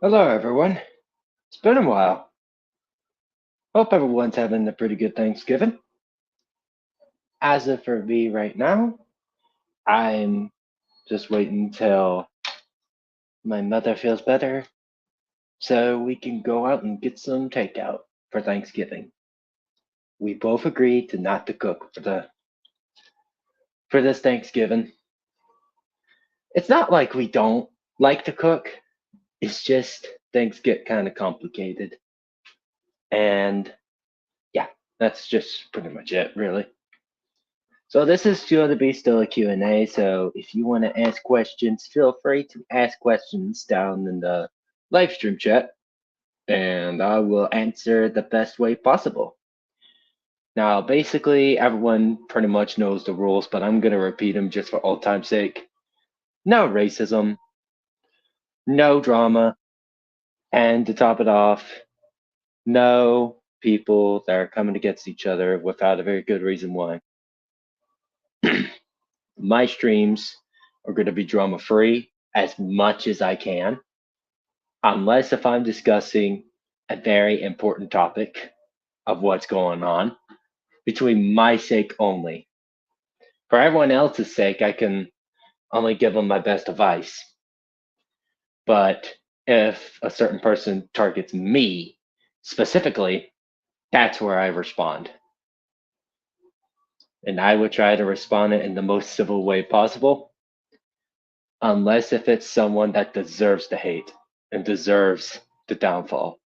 Hello, everyone. It's been a while. Hope everyone's having a pretty good Thanksgiving. As of for me right now, I'm just waiting until my mother feels better so we can go out and get some takeout for Thanksgiving. We both agreed to not to cook for this Thanksgiving. It's not like we don't like to cook. It's just things get kind of complicated. And yeah, that's just pretty much it, really. So this is going to be still a Q&A, so if you want to ask questions, feel free to ask questions down in the live stream chat, and I will answer the best way possible. Now, basically, everyone pretty much knows the rules, but I'm going to repeat them just for old time's sake. No racism, no drama, and to top it off, no people that are coming against each other without a very good reason why. My streams are going to be drama free as much as I can, unless if I'm discussing a very important topic of what's going on, between my sake only. For everyone else's sake, I can only give them my best advice. But if a certain person targets me specifically, that's where I respond. And I would try to respond it in the most civil way possible, unless if it's someone that deserves the hate and deserves the downfall.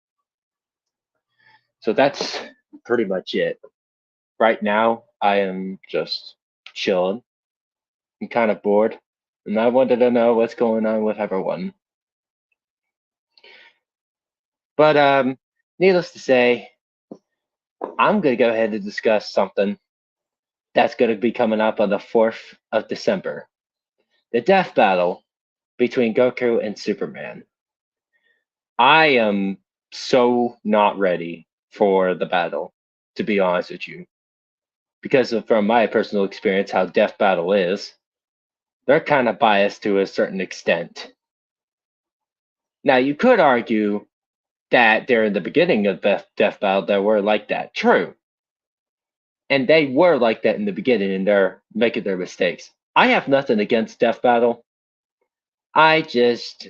So that's pretty much it. Right now, I am just chilling. I'm kind of bored, and I wanted to know what's going on with everyone. But needless to say, I'm gonna go ahead and discuss something that's gonna be coming up on the 4th of December: the death battle between Goku and Superman. I am so not ready for the battle, to be honest with you, because from my personal experience, how death battle is, they're kind of biased to a certain extent. Now, you could argue that during the beginning of Death Battle, they were like that. True. And they were like that in the beginning, and they're making their mistakes. I have nothing against Death Battle. I just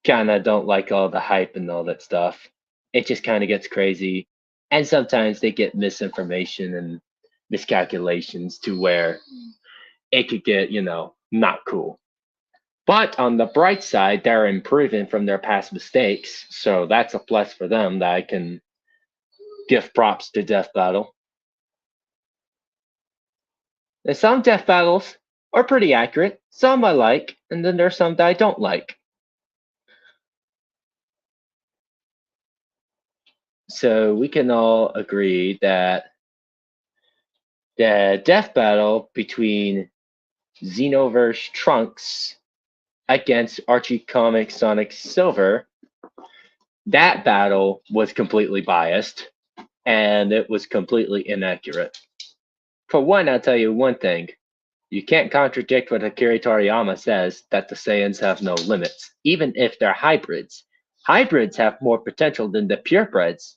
kind of don't like all the hype and all that stuff. It just kind of gets crazy. And sometimes they get misinformation and miscalculations to where it could get, not cool. But on the bright side, they're improving from their past mistakes. So that's a plus for them that I can give props to Death Battle. And some Death Battles are pretty accurate. Some I like, and then there's some that I don't like. So we can all agree that the Death Battle between Xenoverse Trunks against Archie Comics Sonic Silver, that battle was completely biased and it was completely inaccurate. For one, I'll tell you one thing. You can't contradict what Akira Toriyama says that the Saiyans have no limits, even if they're hybrids. Hybrids have more potential than the purebreds.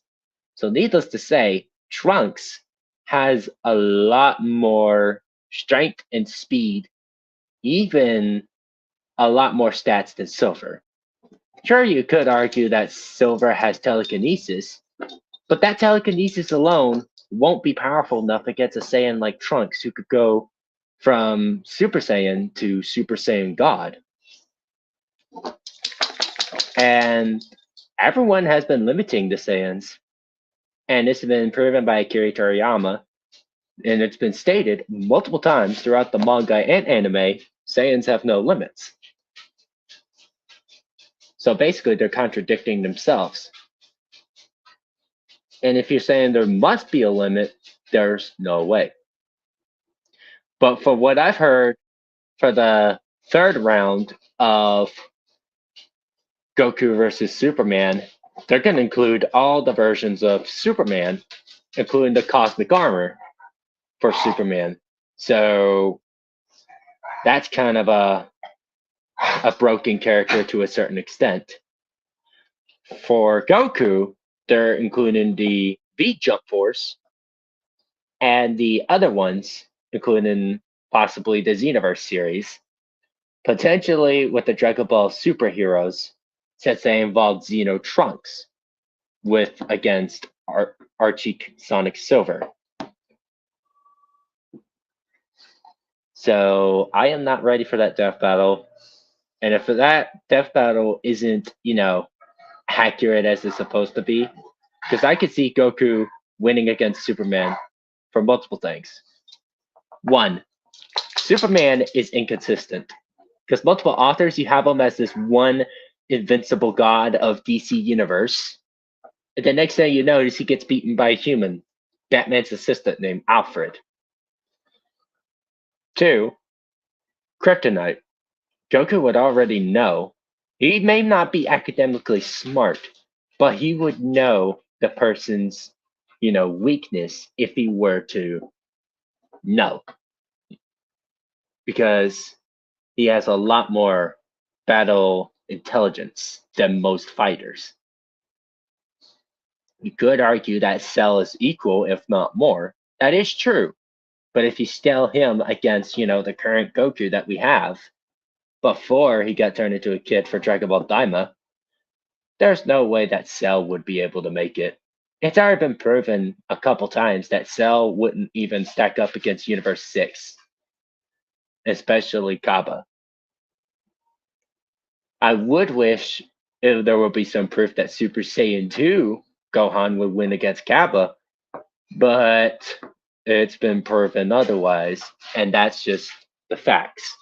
So, needless to say, Trunks has a lot more strength and speed, even a lot more stats than Silver. Sure, you could argue that Silver has telekinesis, but that telekinesis alone won't be powerful enough against a Saiyan like Trunks, who could go from Super Saiyan to Super Saiyan God. And everyone has been limiting the Saiyans. And it's been proven by Akira Toriyama. And it's been stated multiple times throughout the manga and anime, Saiyans have no limits. So basically, they're contradicting themselves. And if you're saying there must be a limit, there's no way. But for what I've heard, for the third round of Goku versus Superman, they're going to include all the versions of Superman, including the cosmic armor for Superman. So that's kind of a broken character to a certain extent. For Goku, they're including the V Jump Force and the other ones, including possibly the Xenoverse series, potentially with the Dragon Ball superheroes, since they involve Xeno Trunks with against Archie Sonic Silver. So I am not ready for that death battle. And if that death battle isn't, accurate as it's supposed to be, because I could see Goku winning against Superman for multiple things. One, Superman is inconsistent because multiple authors, you have him as this one invincible god of DC Universe. And the next thing you notice, he gets beaten by a human, Batman's assistant named Alfred. Two, Kryptonite. Goku would already know. He may not be academically smart, but he would know the person's, weakness if he were to know. Because he has a lot more battle intelligence than most fighters. You could argue that Cell is equal, if not more. That is true. But if you scale him against, the current Goku that we have, before he got turned into a kid for Dragon Ball Daima, there's no way that Cell would be able to make it. It's already been proven a couple times that Cell wouldn't even stack up against Universe 6, especially Kaba. I would wish if there would be some proof that Super Saiyan 2 Gohan would win against Kappa, but it's been proven otherwise, and that's just the facts.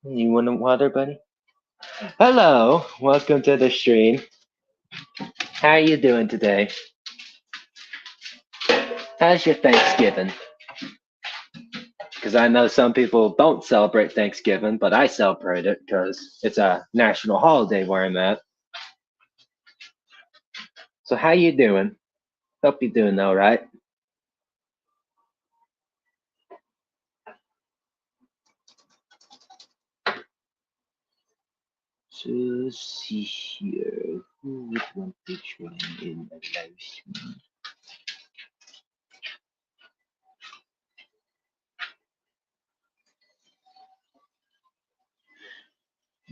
You want water, buddy? Hello, welcome to the stream. How are you doing today? How's your Thanksgiving? Because I know some people don't celebrate Thanksgiving, but I celebrate it because it's a national holiday where I'm at. So how you doing? Hope you're doing all right. So see here, who would want to join in the live stream?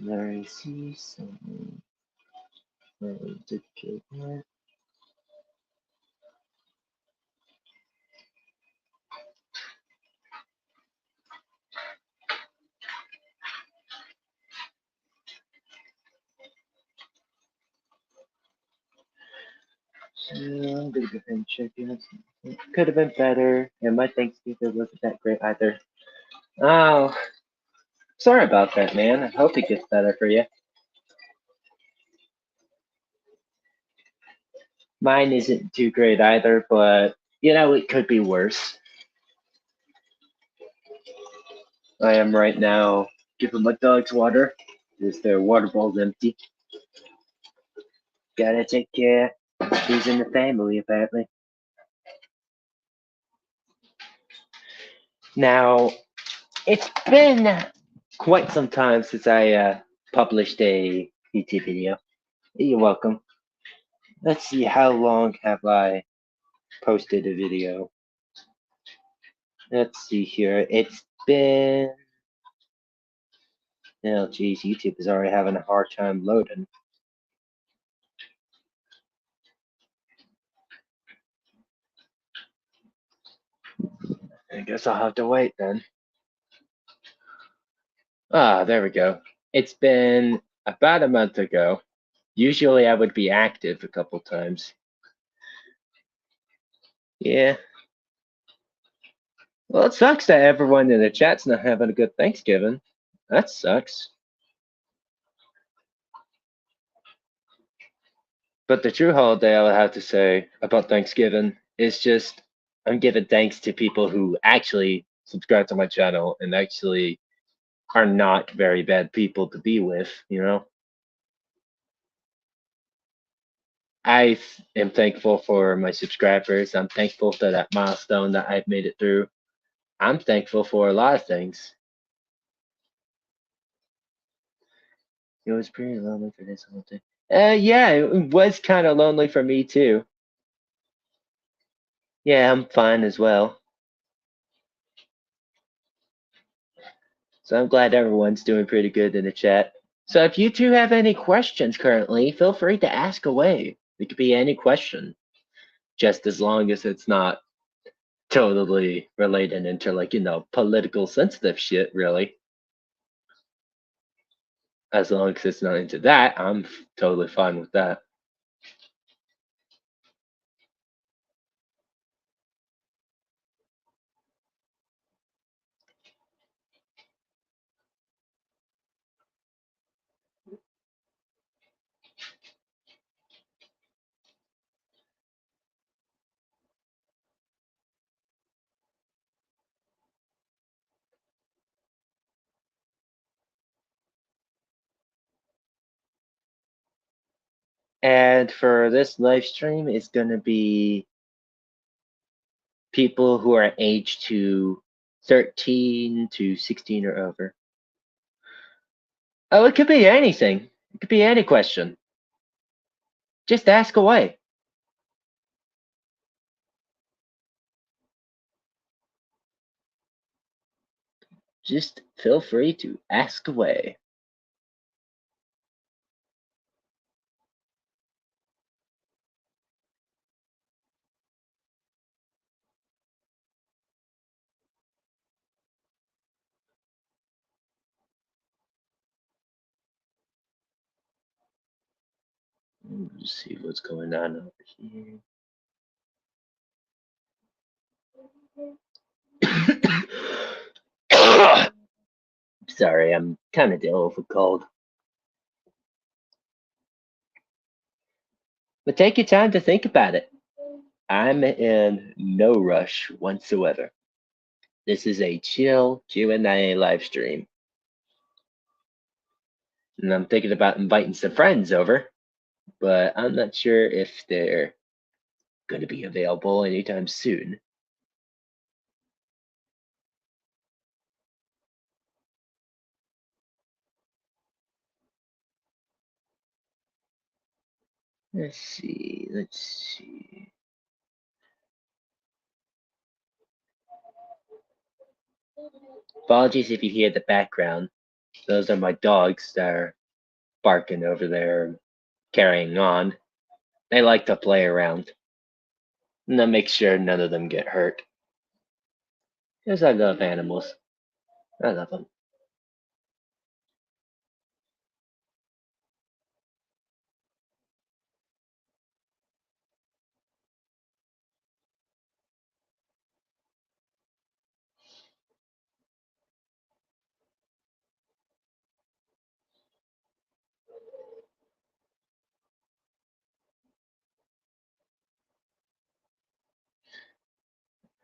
Let me see something. So I'm gonna go ahead and check in. It could have been better, and my Thanksgiving wasn't that great either. Oh, sorry about that, man. I hope it gets better for you. Mine isn't too great either, but it could be worse. I am right now giving my dogs water because their water bowl's empty. Gotta take care. Who's in the family, apparently. Now, it's been quite some time since I published a YouTube video. You're welcome. Let's see, how long have I posted a video? Let's see here. It's been... Oh, geez, YouTube is already having a hard time loading. I guess I'll have to wait then. Ah, there we go. It's been about a month ago. Usually I would be active a couple times. Yeah. Well, it sucks that everyone in the chat's not having a good Thanksgiving. That sucks. But the true holiday I would have to say about Thanksgiving is just I'm giving thanks to people who actually subscribe to my channel and actually are not very bad people to be with, I am thankful for my subscribers. I'm thankful for that milestone that I've made it through. I'm thankful for a lot of things. It was pretty lonely for this whole thing. Yeah, it was kind of lonely for me too. Yeah, I'm fine as well. So I'm glad everyone's doing pretty good in the chat. So if you two have any questions currently, feel free to ask away. It could be any question, just as long as it's not totally related into like, political sensitive shit, really. As long as it's not into that, I'm totally fine with that. And for this live stream, it's going to be people who are aged to 13 to 16 or over. Oh, it could be anything. It could be any question. Just ask away. Just feel free to ask away. Let's see what's going on over here. Sorry, I'm kind of dealing with a cold. But take your time to think about it. I'm in no rush whatsoever. This is a chill Q&A live stream. And I'm thinking about inviting some friends over, but I'm not sure if they're going to be available anytime soon. Let's see. Apologies if you hear the background. Those are my dogs that are barking over there, carrying on. They like to play around. And that makes sure none of them get hurt. Because I love animals. I love them.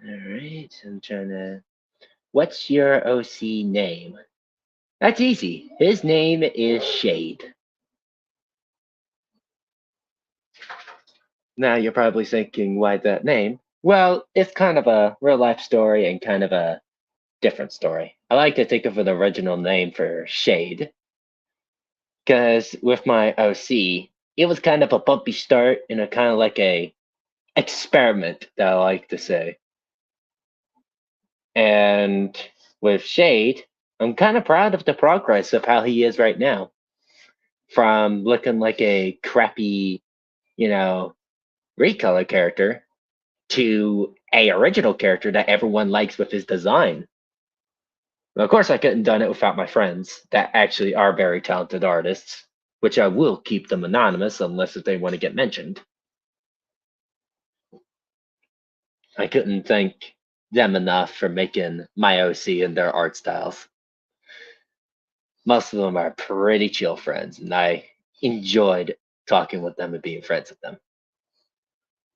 Alright, I'm trying to. What's your OC name? That's easy. His name is Shade. Now you're probably thinking, why that name? Well, it's kind of a real life story and kind of a different story. I like to think of an original name for Shade because with my OC, it was kind of a bumpy start and a kind of like a experiment that I like to say. And with Shade, I'm kind of proud of the progress of how he is right now. From looking like a crappy, recolor character to a original character that everyone likes with his design. Well, of course, I couldn't done it without my friends that actually are very talented artists, which I will keep them anonymous unless if they want to get mentioned. I couldn't thank them enough for making my OC and their art styles. Most of them are pretty chill friends, and I enjoyed talking with them and being friends with them.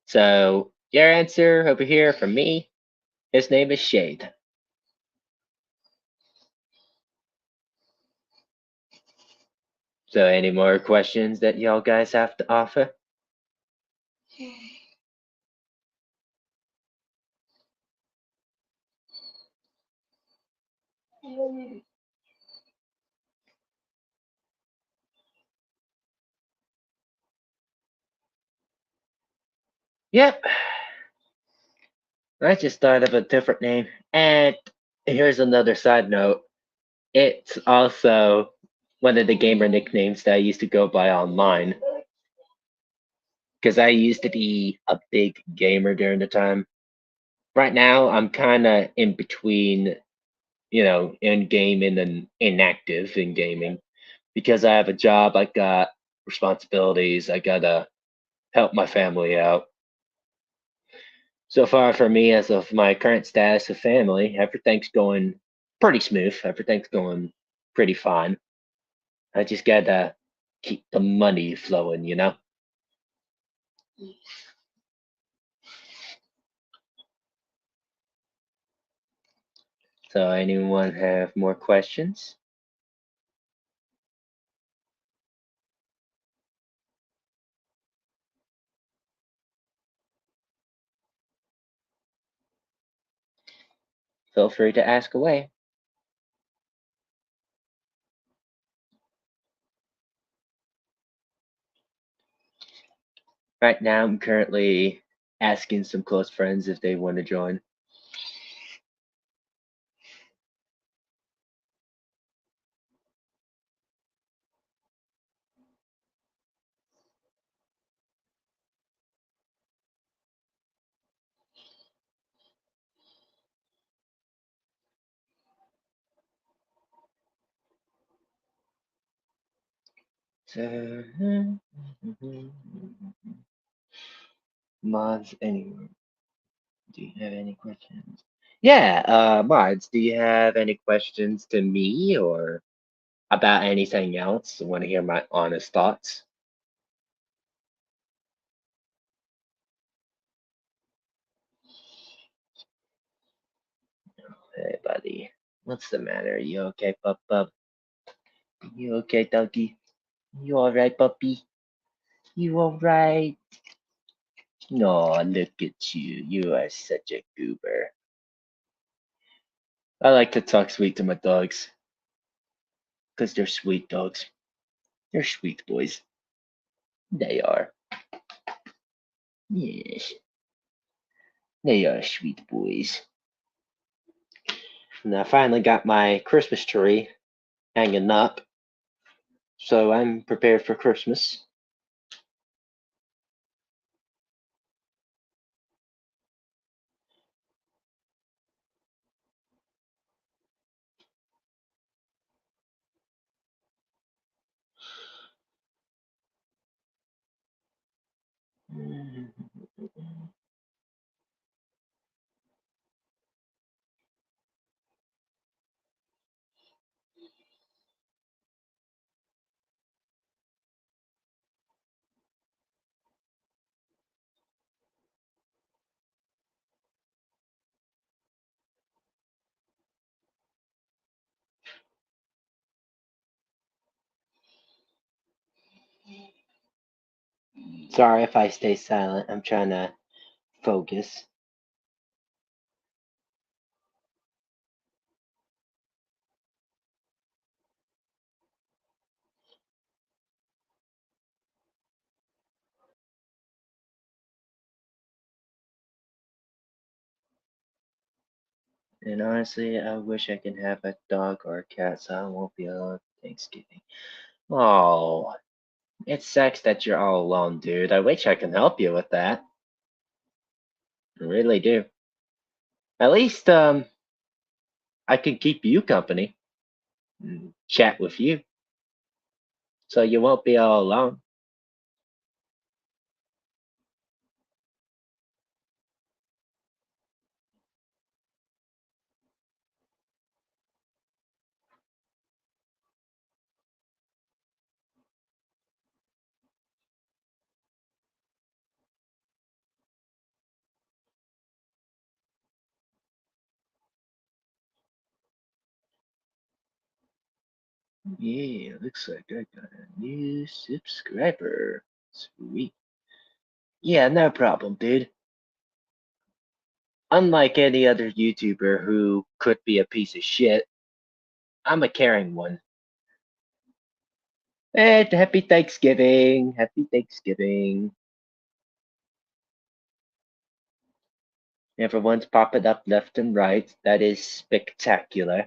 So, your answer over here from me, his name is Shade. So, any more questions that y'all guys have to offer? Yep, I just thought of a different name. And here's another side note. It's also one of the gamer nicknames that I used to go by online because I used to be a big gamer during the time. Right now, I'm kind of in between, in gaming and inactive in gaming because I have a job, I got responsibilities, I gotta help my family out. So far for me, as of my current status of family, everything's going pretty smooth. Everything's going pretty fine. I just gotta keep the money flowing. So, anyone have more questions? Feel free to ask away. Right now, I'm currently asking some close friends if they want to join. So, mods anywhere. Do you have any questions? Yeah, mods, do you have any questions to me or about anything else? Want to hear my honest thoughts? Hey, buddy. What's the matter? You okay, pup pup? You okay, doggy? You alright, puppy? You alright? No, look at you. You are such a goober. I like to talk sweet to my dogs because they're sweet dogs. They're sweet boys. They are. Yes, they are sweet boys. And I finally got my Christmas tree hanging up, so I'm prepared for Christmas. Sorry if I stay silent. I'm trying to focus. And honestly, I wish I could have a dog or a cat so I won't be alone for Thanksgiving. Oh, it sucks that you're all alone, dude. I wish I can help you with that. I really do. At least, I can keep you company and chat with you so you won't be all alone. Yeah, looks like I got a new subscriber. Sweet. Yeah, no problem, dude. Unlike any other YouTuber who could be a piece of shit, I'm a caring one. Happy Thanksgiving. Happy Thanksgiving. Everyone's popping up left and right. That is spectacular.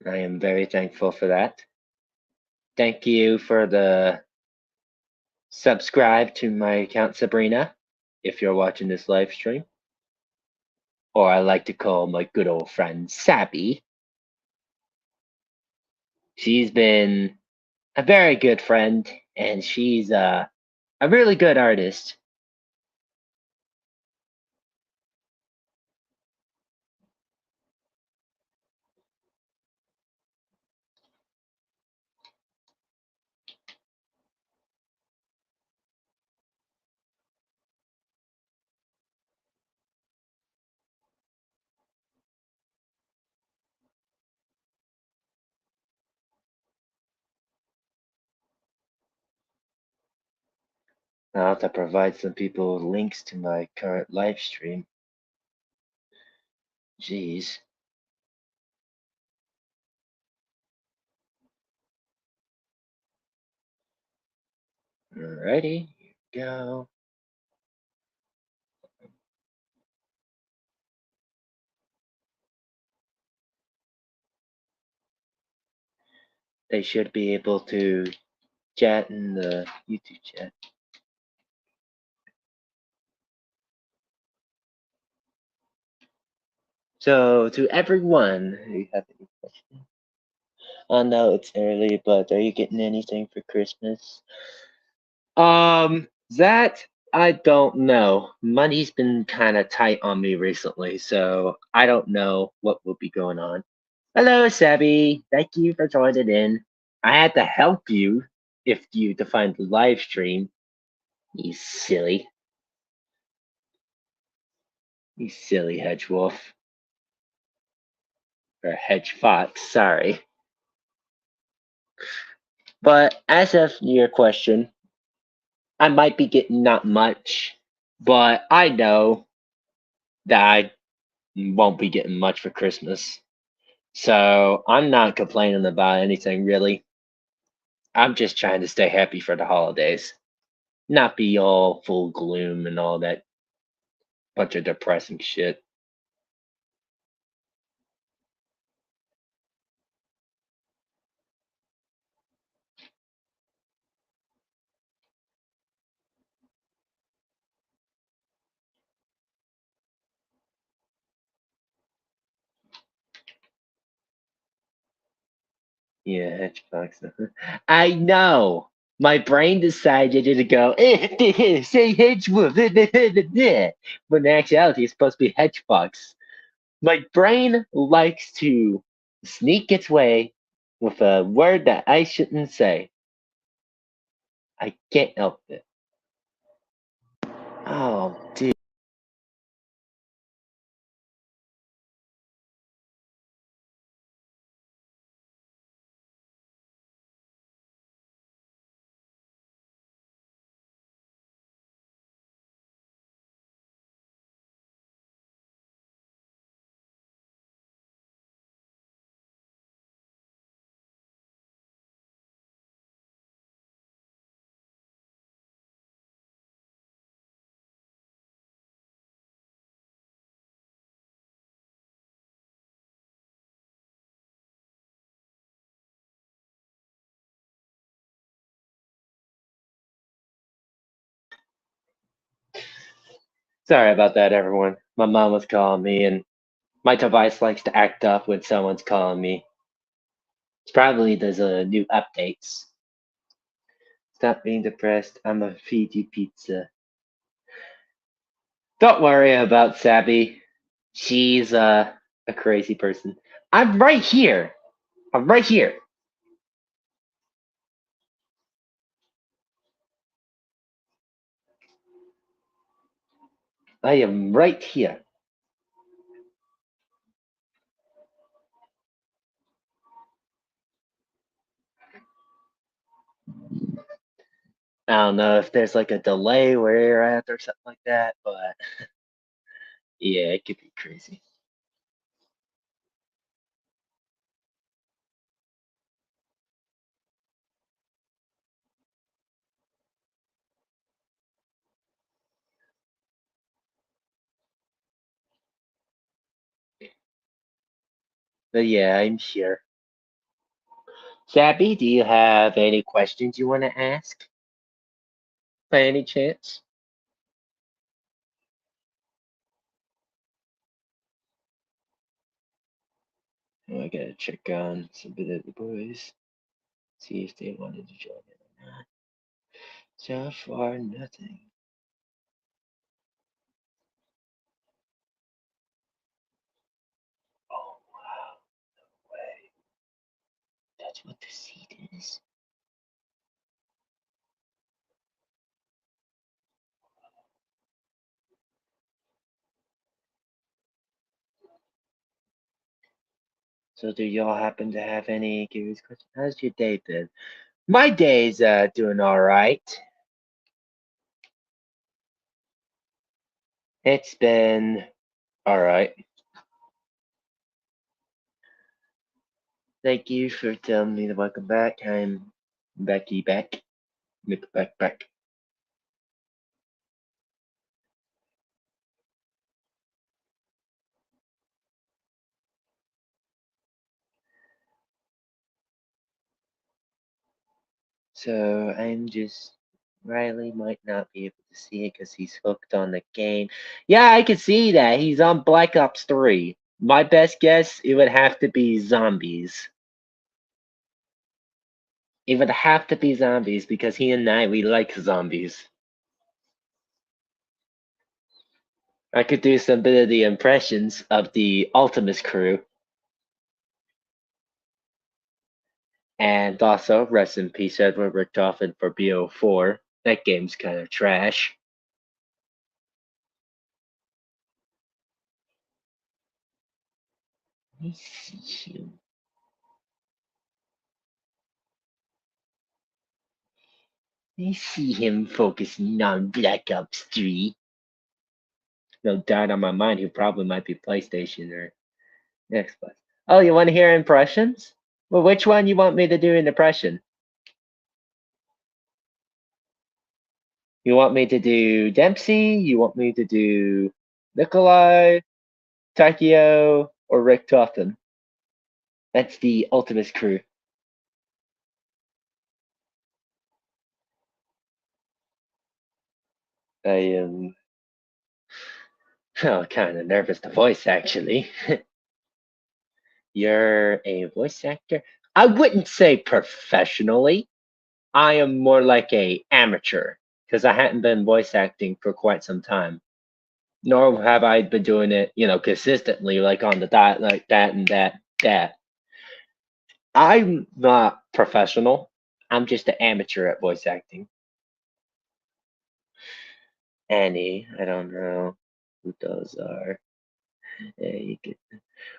I am very thankful for that. Thank you for the subscribe to my account, Sabrina, if you're watching this live stream. Or I like to call my good old friend Sabby. She's been a very good friend, and she's a really good artist. I'll have to provide some people links to my current live stream. Jeez. Alrighty, here we go. They should be able to chat in the YouTube chat. So, to everyone, do you have any questions? I know it's early, but are you getting anything for Christmas? That I don't know. Money's been kind of tight on me recently, so I don't know what will be going on. Hello, Sabby. Thank you for joining in. I had to help you if you to find the live stream. You silly. You silly hedge wolf. Or hedge fox, sorry. But as of your question, I might be getting not much, but I know that I won't be getting much for Christmas. So I'm not complaining about anything really. I'm just trying to stay happy for the holidays, not be all full gloom and all that bunch of depressing shit. Yeah, hedgehogs. I know. My brain decided to go, say hedge wolf, but in actuality, it's supposed to be hedgehogs. My brain likes to sneak its way with a word that I shouldn't say. I can't help it. Oh, dude. Sorry about that, everyone. My mom was calling me, and my device likes to act up when someone's calling me. It's probably there's a new updates. Stop being depressed. I'm gonna feed you pizza. Don't worry about Sabby. She's a crazy person. I'm right here. I'm right here. I am right here. I don't know if there's like a delay where you're at or something like that, but yeah, it could be crazy. But yeah, I'm sure. Shabby, do you have any questions you want to ask by any chance? Oh, I gotta check on some bit of the boys, see if they wanted to join it or not. So far, nothing. Oh, wow, way. That's what the seat is. So, do y'all happen to have any curious questions? How's your day been? My day's doing all right. It's been all right. Thank you for telling me to welcome back. I'm Becky back. Nick back. So I'm just Riley might not be able to see it because he's hooked on the game. Yeah, I can see that. He's on Black Ops 3. My best guess, it would have to be zombies. It would have to be zombies because he and I, we like zombies. I could do some bit of the impressions of the Ultimus crew. And also, rest in peace, Edward Richtofen for BO4. That game's kind of trash. Let me see him. I see him focusing on Black Ops 3. No doubt on my mind, he probably might be PlayStation or Xbox. Oh, you want to hear impressions? Well, which one you want me to do an impression? You want me to do Dempsey? You want me to do Nikolai, Takio, or Rick Totten? That's the Ultimus crew. I am kind of nervous to voice, actually. You're a voice actor? I wouldn't say professionally. I am more like a amateur because I hadn't been voice acting for quite some time. Nor have I been doing it, consistently, like on the dot, like that and that. I'm not professional. I'm just an amateur at voice acting. Annie, I don't know who those are. Yeah,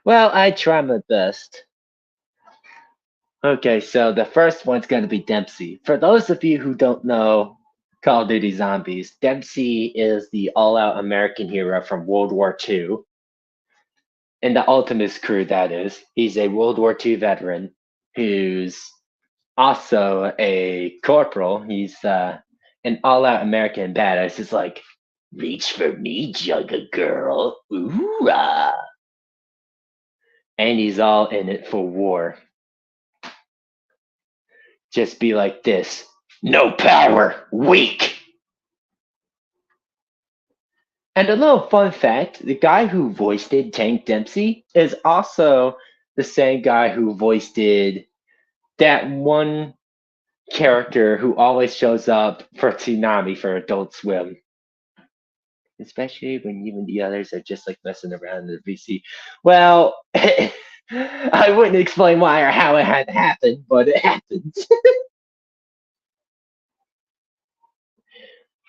well, I try my best. Okay, so the first one's going to be Dempsey. For those of you who don't know Call of Duty Zombies, Dempsey is the all out American hero from World War II. In the Ultimus crew, that is. He's a World War II veteran who's also a corporal. He's an all out American badass. It's like, reach for me, Jugga girl. Ooh, ah. And he's all in it for war. Just be like this. No power, weak. And a little fun fact, the guy who voiced Tank Dempsey is also the same guy who voiced that one character who always shows up for Tsunami for Adult Swim. Especially when even the others are just like messing around in the VC. Well, I wouldn't explain why or how it had happened, but it happens.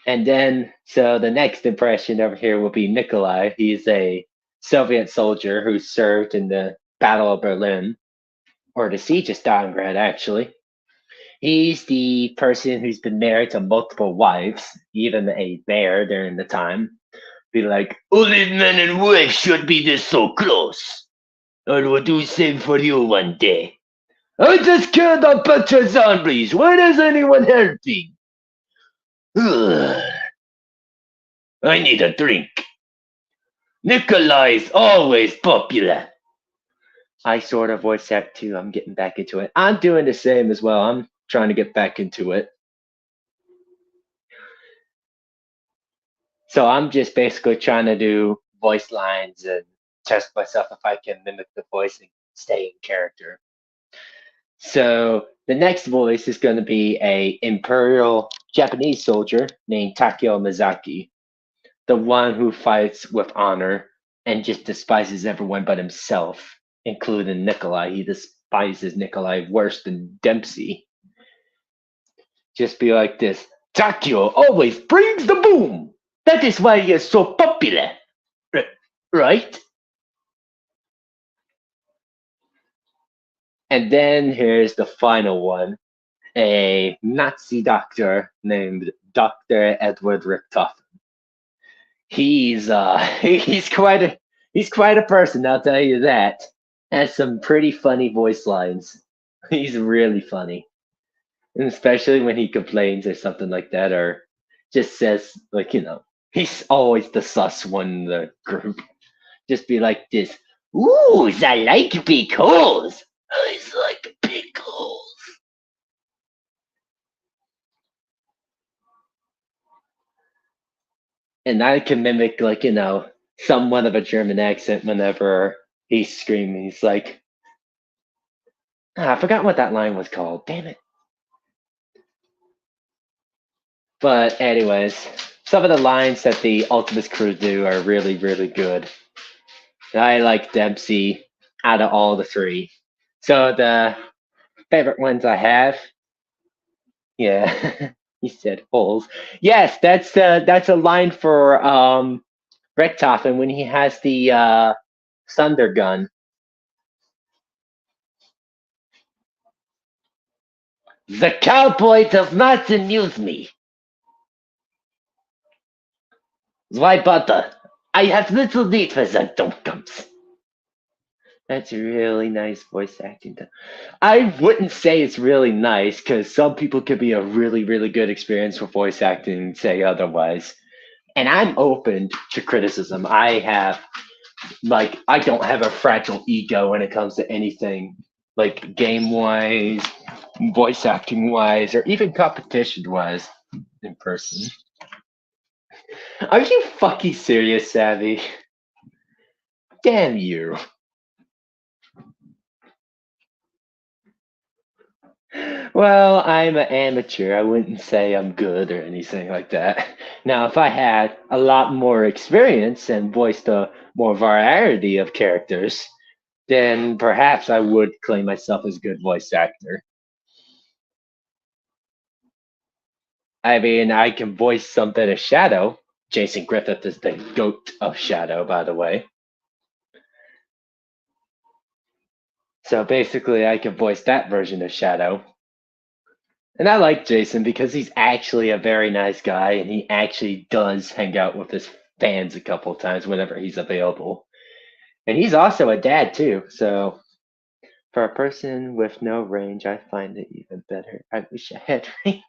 And then, so the next impression over here will be Nikolai. He's a Soviet soldier who served in the Battle of Berlin, or the Siege of Stalingrad, actually. He's the person who's been married to multiple wives, even a bear during the time. Be like, only men and wives should be this so close. I will do same for you one day. I just killed a bunch of zombies. Why does anyone help me? I need a drink. Nikolai is always popular. I sort of voice act too. I'm getting back into it. I'm doing the same as well. I'm trying to get back into it. So I'm just basically trying to do voice lines and test myself if I can mimic the voice and stay in character. So the next voice is going to be a imperial Japanese soldier named Takeo Mizaki, the one who fights with honor and just despises everyone but himself, including Nikolai. He despises Nikolai worse than Dempsey. Just be like this. Takeo always brings the boom. That is why he is so popular. Right? And then here's the final one, a Nazi doctor named Dr. Edward Richtofen. He's quite a person, I'll tell you that. Has some pretty funny voice lines. He's really funny. And especially when he complains or something like that, or just says like, he's always the sus one in the group. Just be like this. Ooh, I like pickles. I like pickles. And I can mimic like, somewhat of a German accent whenever he's screaming. He's like, I forgot what that line was called. Damn it. But anyways, some of the lines that the Ultimus crew do are really, really good. I like Dempsey out of all the three. So the favorite ones I have, yeah, he said holes. Yes, that's a line for Richtofen when he has the thunder gun. The cowboy does not amuse me. Why bother? I have little need for the dump-dumps. That's really nice voice acting. I wouldn't say it's really nice because some people could be a really, really good experience for voice acting and say otherwise. And I'm open to criticism. I don't have a fragile ego when it comes to anything like game wise, voice acting wise, or even competition wise in person. Are you fucking serious, Savvy? Damn you. Well, I'm an amateur. I wouldn't say I'm good or anything like that. Now, if I had a lot more experience and voiced a more variety of characters, then perhaps I would claim myself as a good voice actor. I mean, I can voice some bit of Shadow. Jason Griffith is the goat of Shadow, by the way. So basically, I can voice that version of Shadow. And I like Jason because he's actually a very nice guy and he actually does hang out with his fans a couple times whenever he's available. And he's also a dad too. So for a person with no range, I find it even better. I wish I had range.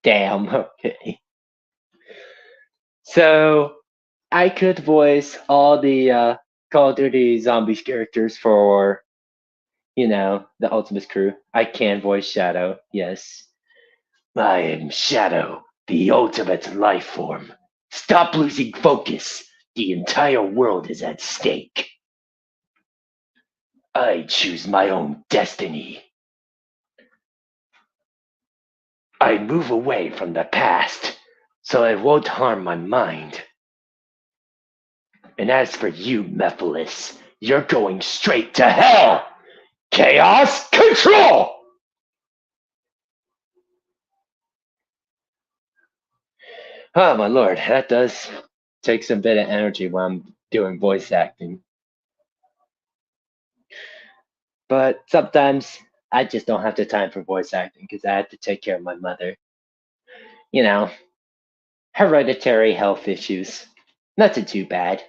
Damn, okay. So I could voice all the Call of Duty Zombies characters for, the Ultimus crew. I can voice Shadow, yes. I am Shadow, the ultimate life form. Stop losing focus. The entire world is at stake. I choose my own destiny. I move away from the past so it won't harm my mind. And as for you, Mephiles, you're going straight to hell! Chaos Control! Oh my lord, that does take some bit of energy when I'm doing voice acting. But sometimes I just don't have the time for voice acting because I have to take care of my mother. You know, hereditary health issues. Nothing too bad.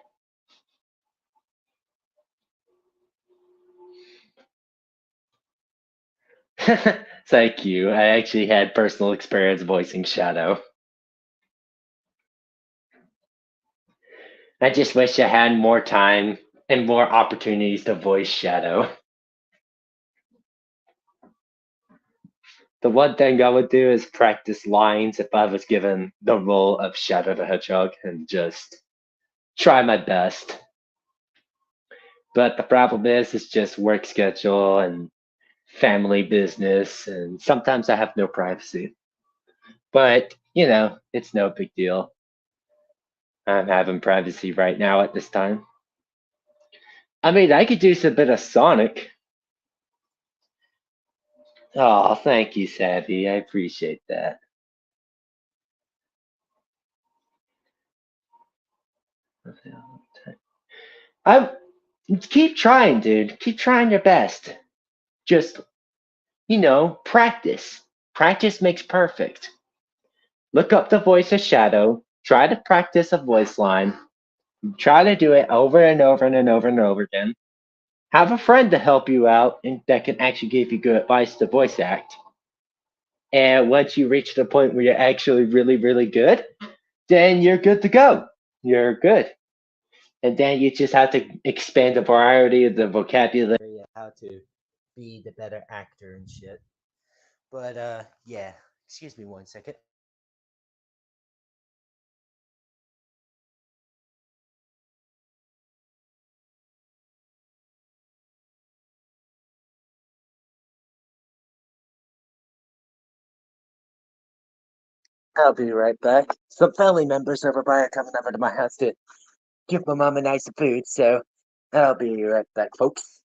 Thank you. I actually had personal experience voicing Shadow. I just wish I had more time and more opportunities to voice Shadow. The one thing I would do is practice lines if I was given the role of Shadow the Hedgehog and just try my best. But the problem is, it's just work schedule and family business, and sometimes I have no privacy. But, it's no big deal. I'm having privacy right now at this time. I mean, I could do some bit of Sonic. Oh, thank you, Savvy. I appreciate that. I keep trying, dude. Keep trying your best. Just, practice. Practice makes perfect. Look up the voice of Shadow. Try to practice a voice line. Try to do it over and over and over and over again. Have a friend to help you out and that can actually give you good advice to voice act. And once you reach the point where you're actually really, really good, then you're good to go. You're good. And then you just have to expand the variety of the vocabulary, how to be the better actor and shit. But yeah. Excuse me 1 second. I'll be right back. Some family members over by are coming over to my house to give my mom a nice food, so I'll be right back, folks.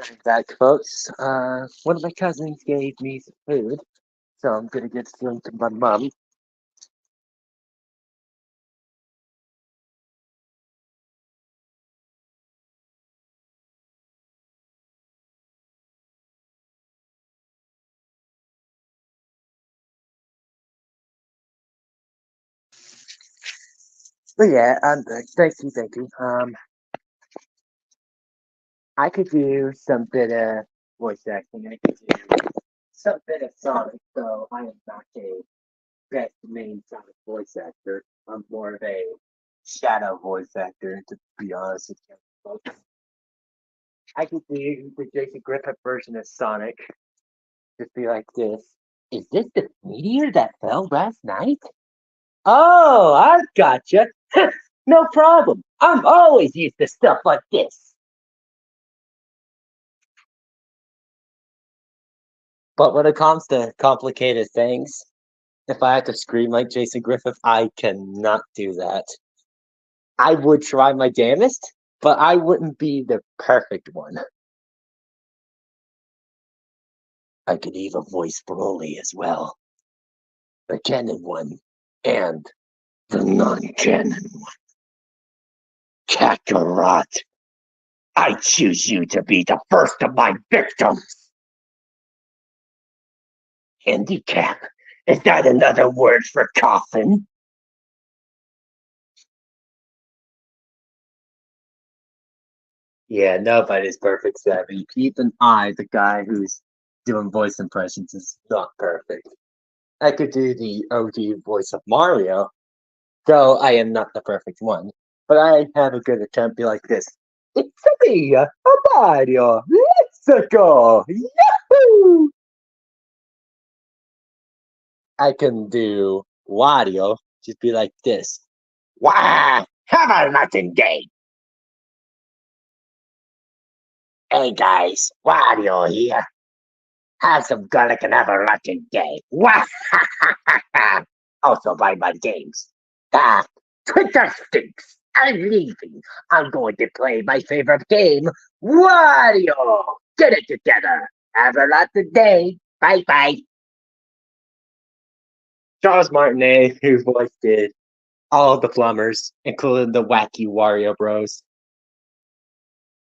I'm back, folks. One of my cousins gave me some food, so I'm gonna get some to my mom. But yeah, I'm back. Thank you, thank you. I could do some bit of voice acting. I could do some bit of Sonic, though I am not a best main Sonic voice actor. I'm more of a shadow voice actor, to be honest with you, folks. I could do the Jason Griffith version of Sonic. Just be like this. Is this the meteor that fell last night? Oh, I gotcha. No problem. I'm always used to stuff like this. But when it comes to complicated things, if I had to scream like Jason Griffith, I cannot do that. I would try my damnest, but I wouldn't be the perfect one. I could even voice Broly as well. The canon one and the non-canon one. Kakarot, I choose you to be the first of my victims. Handicap, is that another word for coffin? Yeah, nobody's perfect, Savvy. Even I, the guy who's doing voice impressions, is not perfect. I could do the OG voice of Mario, though I am not the perfect one. But I have a good attempt, be like this. It's me, Mario. Let's go. Yahoo! I can do Wario, just be like this. Wah! Have a nothing day. Hey guys, Wario here. Have some garlic and have a rotten day. Wah! Also buy my games. Ah, Twitter stinks. I'm leaving. I'm going to play my favorite game, Wario. Get it together. Have a lovely day. Bye bye. Charles Martinet, who voiced it, all the plumbers, including the wacky Wario Bros.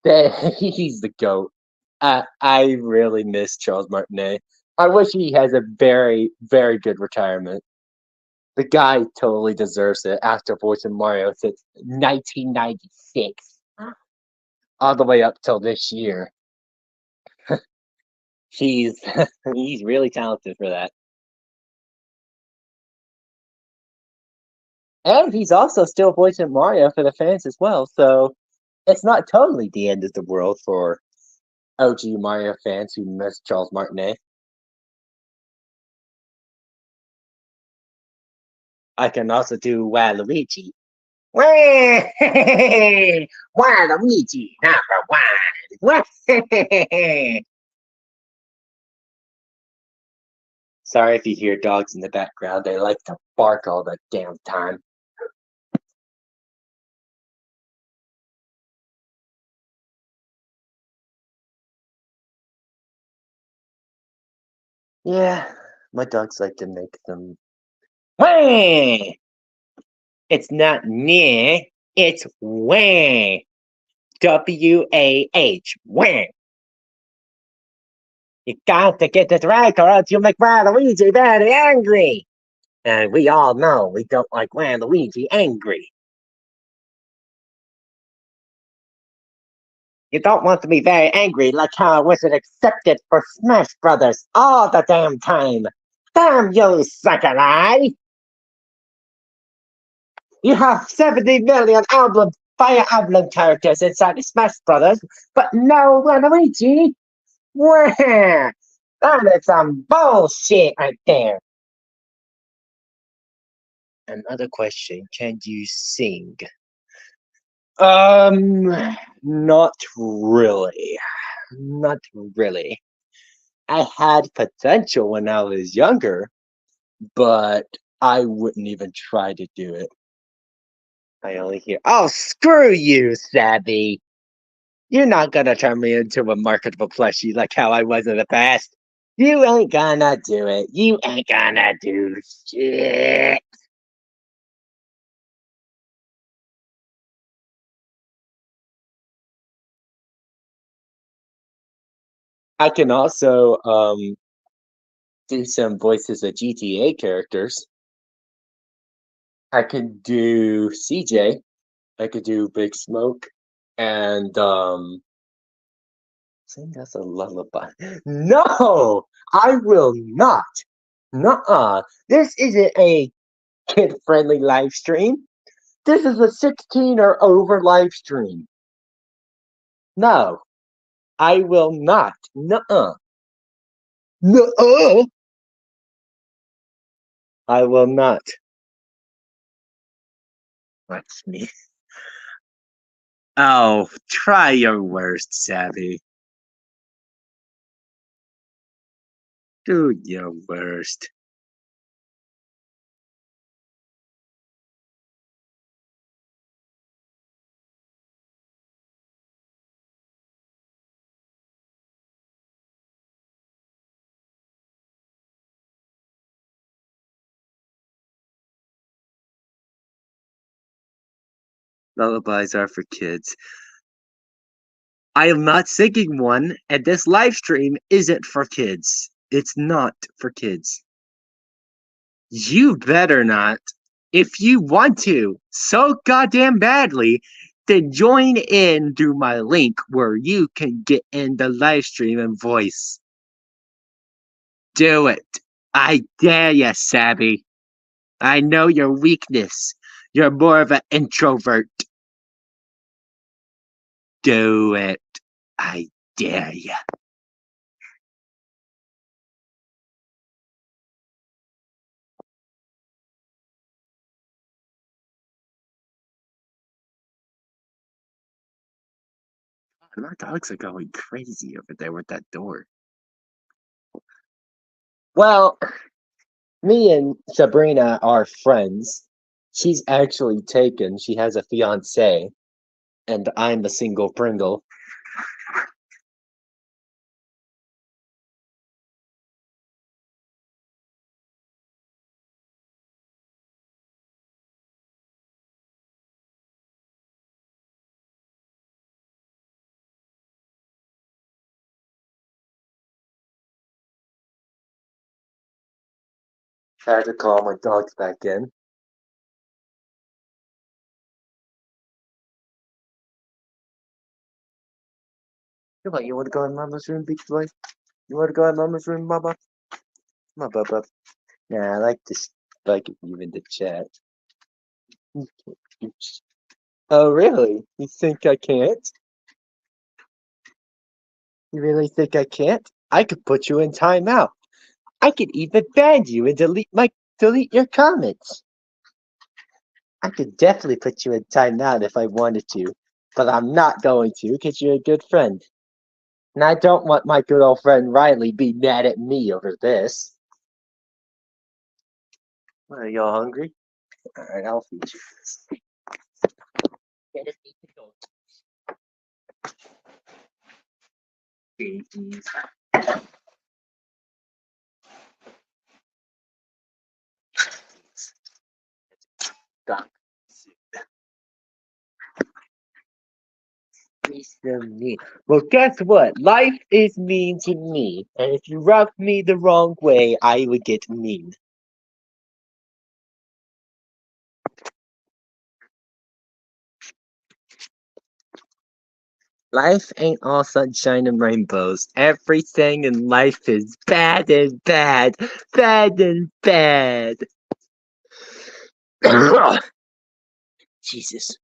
He's the goat. I really miss Charles Martinet. I wish he has a very, very good retirement. The guy totally deserves it after voicing Mario since 1996, all the way up till this year. He's he's really talented for that, and he's also still voicing Mario for the fans as well. So it's not totally the end of the world for OG Mario fans who miss Charles Martinet. I can also do Waluigi. Waluigi number one. Sorry if you hear dogs in the background. They like to bark all the damn time. Yeah, my dogs like to make them. Wah! It's not near, it's wah. WAH. Wah. You got to get it right or else you'll make Waluigi very angry. And we all know we don't like Waluigi angry. You don't want to be very angry like how I wasn't accepted for Smash Brothers all the damn time. Damn you, Sakurai! You have 70 million album Fire Emblem characters inside the Smash Brothers, but no Waluigi? Wah! That is some bullshit right there. Another question, can you sing? Not really. Not really. I had potential when I was younger, but I wouldn't even try to do it. I only hear, oh, screw you, Savvy. You're not gonna turn me into a marketable plushie like how I was in the past. You ain't gonna do it. You ain't gonna do shit. I can also do some voices of GTA characters. I could do CJ. I could do Big Smoke, and sing us a lullaby. No, I will not. Nuh-uh. This isn't a kid-friendly live stream. This is a 16 or over live stream. No, I will not. Nuh-uh. Nuh-uh. I will not. Watch me. Oh, try your worst, Savvy. Do your worst. Lullabies are for kids. I am not singing one, and this live stream isn't for kids. It's not for kids. You better not. If you want to so goddamn badly, then join in through my link where you can get in the live stream and voice. Do it. I dare you, Sabby. I know your weakness. You're more of an introvert. Do it. I dare you. My dogs are going crazy over there with that door. Well, me and Sabrina are friends. She's actually taken. She has a fiance, and I'm a single Pringle. I had to call my dogs back in. Come on, you want to go in Mama's room, big boy? You want to go in Mama's room, Mama? Come on, Bubba. Nah, I like this. Like you in the chat. Oh, really? You think I can't? You really think I can't? I could put you in timeout. I could even ban you and delete your comments. I could definitely put you in timeout if I wanted to, but I'm not going to because you're a good friend. And I don't want my good old friend Riley be mad at me over this. Are y'all hungry? Alright, I'll feed you this. Get it, eat the goat. Babies. Duck soup. Well, guess what? Life is mean to me, and if you rub me the wrong way, I would get mean. Life ain't all sunshine and rainbows. Everything in life is bad and bad. Bad and bad. Jesus.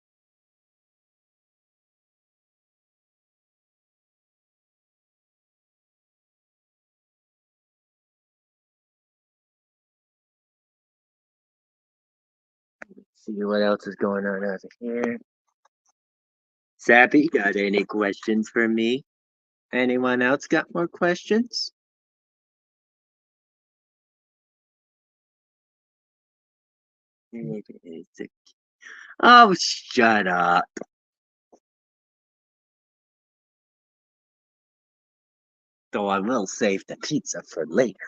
Let's see what else is going on over here. Sappy, got any questions for me? Anyone else got more questions? Oh, shut up. Though I will save the pizza for later.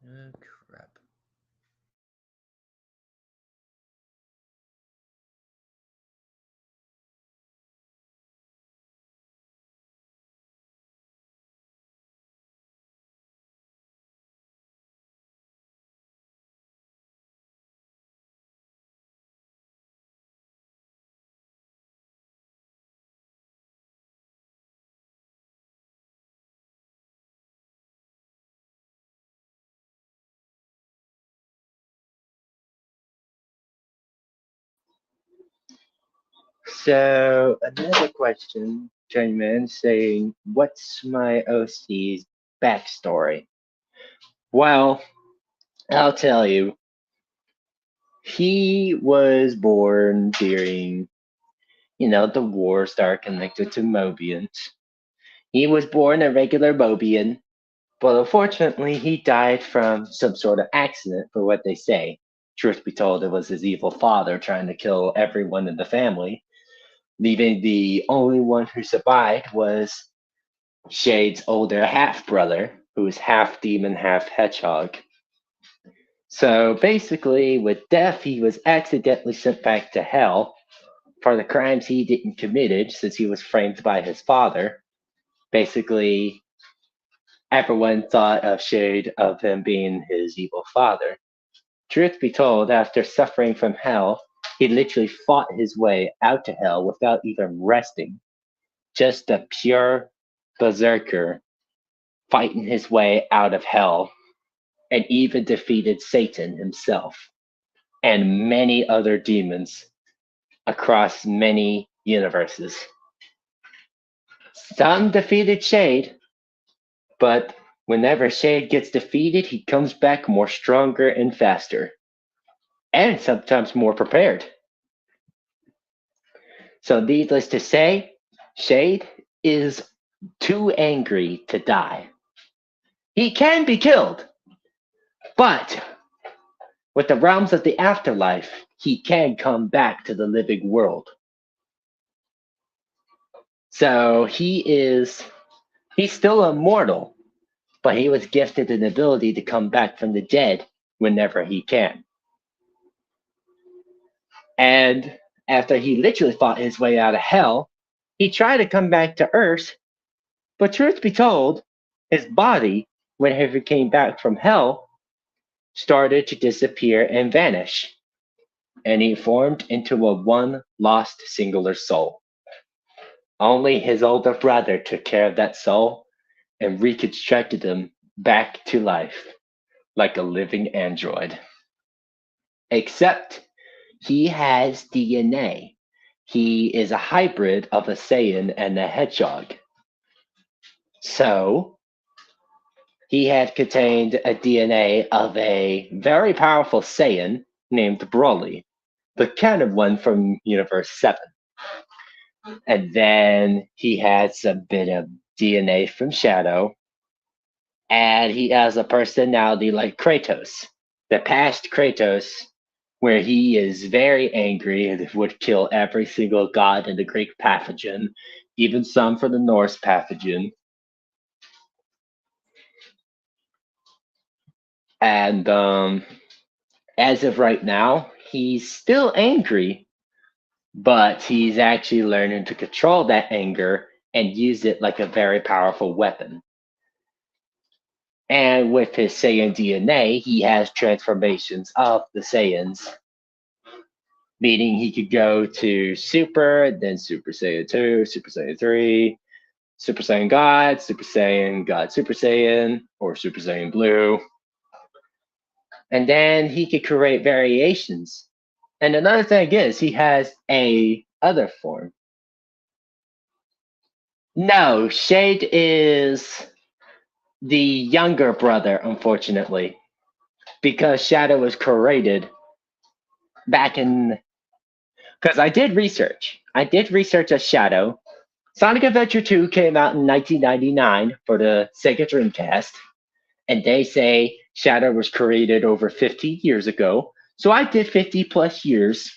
Oh, crap. So another question came in saying, "What's my OC's backstory?" Well, I'll tell you. He was born during, the wars that are connected to Mobians. He was born a regular Mobian, but unfortunately, he died from some sort of accident, for what they say. Truth be told, it was his evil father trying to kill everyone in the family, leaving the only one who survived was Shade's older half brother, who was half demon, half hedgehog. So basically, with death, he was accidentally sent back to hell for the crimes he didn't committed since he was framed by his father. Basically, everyone thought of Shade of him being his evil father. Truth be told, after suffering from hell, he literally fought his way out to hell without even resting. Just a pure berserker fighting his way out of hell. and even defeated Satan himself and many other demons across many universes. Some defeated Shade, but whenever Shade gets defeated, he comes back more stronger and faster, and sometimes more prepared. So, needless to say, Shade is too angry to die. He can be killed, but with the realms of the afterlife, he can come back to the living world. So he's still immortal, but he was gifted an ability to come back from the dead whenever he can. And after he literally fought his way out of hell, he tried to come back to Earth, but truth be told, his body, whenever he came back from hell, started to disappear and vanish, and he formed into a one lost singular soul. Only his older brother took care of that soul and reconstructed him back to life like a living android. Except he has DNA. He is a hybrid of a Saiyan and a hedgehog. So he had contained a DNA of a very powerful Saiyan named Broly, the canon one from Universe 7. And then he has a bit of DNA from Shadow, and he has a personality like Kratos, the past Kratos, where he is very angry and would kill every single god in the Greek pathogen, even some from the Norse pathogen. And as of right now, he's still angry, but he's actually learning to control that anger and use it like a very powerful weapon. And with his Saiyan DNA, he has transformations of the Saiyans, meaning he could go to Super, then Super Saiyan 2, Super Saiyan 3, Super Saiyan God, Super Saiyan, or Super Saiyan Blue. And then he could create variations. And another thing is, he has a other form. No, Shade is the younger brother, unfortunately, because Shadow was created back in. Because I did research. I did research a Shadow. Sonic Adventure 2 came out in 1999 for the Sega Dreamcast, and they say Shadow was created over 50 years ago. So I did 50 plus years.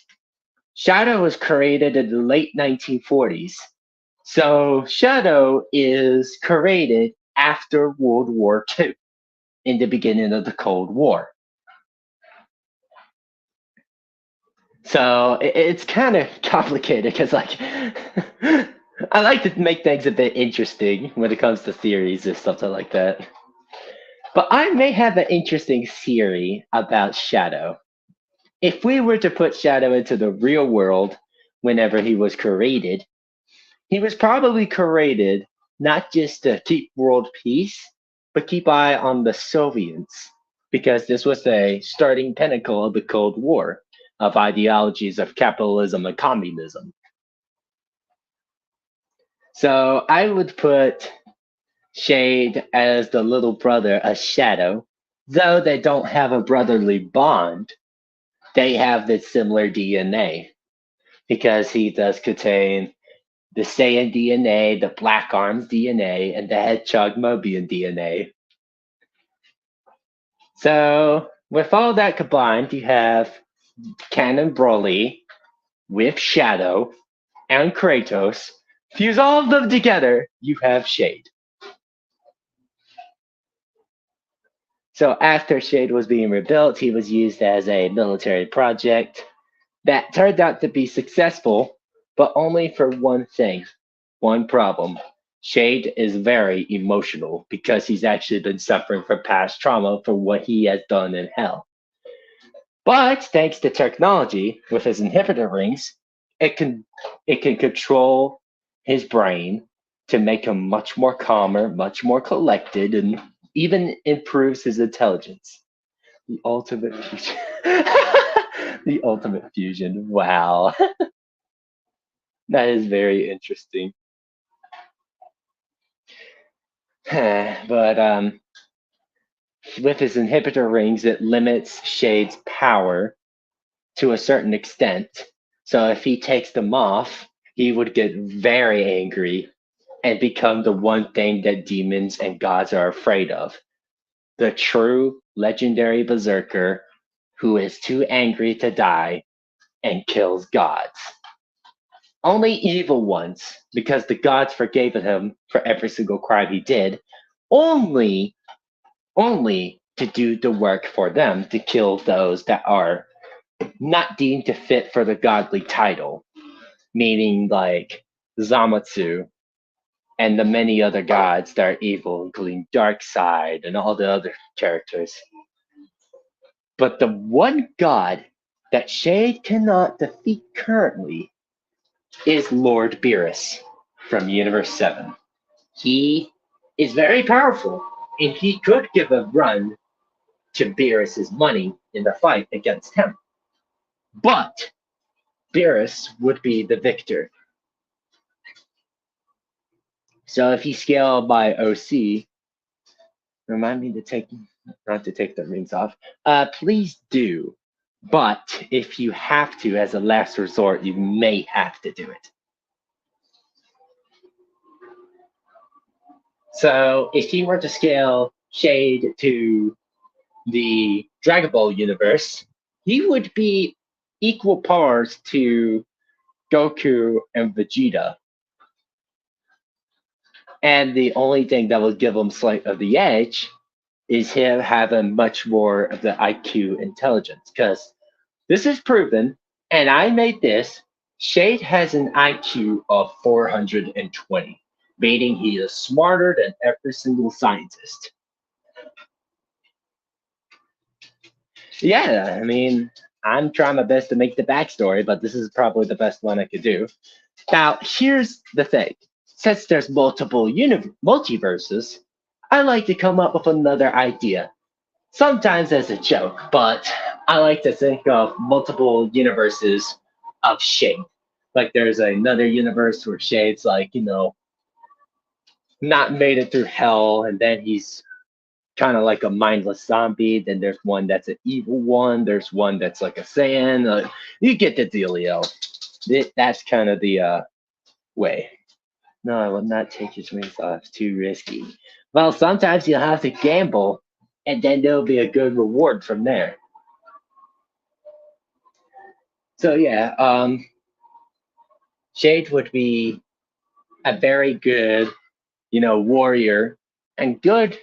Shadow was created in the late 1940s. So Shadow is created after World War II, in the beginning of the Cold War. So it's kind of complicated because, like, I like to make things a bit interesting when it comes to theories or something like that. But I may have an interesting theory about Shadow. If we were to put Shadow into the real world whenever he was created, he was probably created not just to keep world peace, but keep eye on the Soviets, because this was the starting pinnacle of the Cold War, of ideologies of capitalism and communism. So I would put Shade as the little brother of Shadow, though they don't have a brotherly bond. They have the similar DNA because he does contain the Saiyan DNA, the Black Arms DNA, and the Hedgehog Mobian DNA. So, with all that combined, you have Canon Broly with Shadow and Kratos. Fuse all of them together, you have Shade. So, after Shade was being rebuilt, he was used as a military project that turned out to be successful, but only for one thing, one problem. Shade is very emotional because he's actually been suffering from past trauma for what he has done in hell. But thanks to technology with his inhibitor rings, it can control his brain to make him much more calmer, much more collected, and even improves his intelligence. The ultimate fusion. The ultimate fusion. Wow. That is very interesting. But with his inhibitor rings, it limits Shade's power to a certain extent. So if he takes them off, he would get very angry and become the one thing that demons and gods are afraid of. The true legendary berserker who is too angry to die and kills gods. Only evil ones, because the gods forgave him for every single crime he did, only only to do the work for them to kill those that are not deemed to fit for the godly title, meaning like Zamatsu and the many other gods that are evil, including Darkseid and all the other characters. But the one god that Shade cannot defeat currently is Lord Beerus from Universe 7. He is very powerful, and he could give a run to Beerus's money in the fight against him. But Beerus would be the victor. So if you scale by OC, remind me to take not to take the rings off. Please do. But if you have to, as a last resort, you may have to do it. So if you were to scale Shade to the Dragon Ball universe, he would be equal powers to Goku and Vegeta. And the only thing that will give him slight of the edge is him having much more of the IQ intelligence. Because this is proven, and I made this. Shade has an IQ of 420, meaning he is smarter than every single scientist. Yeah, I mean, I'm trying my best to make the backstory, but this is probably the best one I could do. Now, here's the thing. Since there's multiple multiverses, I like to come up with another idea. Sometimes as a joke, but I like to think of multiple universes of Shade. Like there's another universe where Shade's like, not made it through hell, and then he's kind of like a mindless zombie. Then there's one that's an evil one. There's one that's like a Saiyan. You get the dealio. That's kind of the way. No, I will not take his rings off. Too risky. Well, sometimes you'll have to gamble, and then there'll be a good reward from there. So yeah, Shade would be a very good, warrior, and good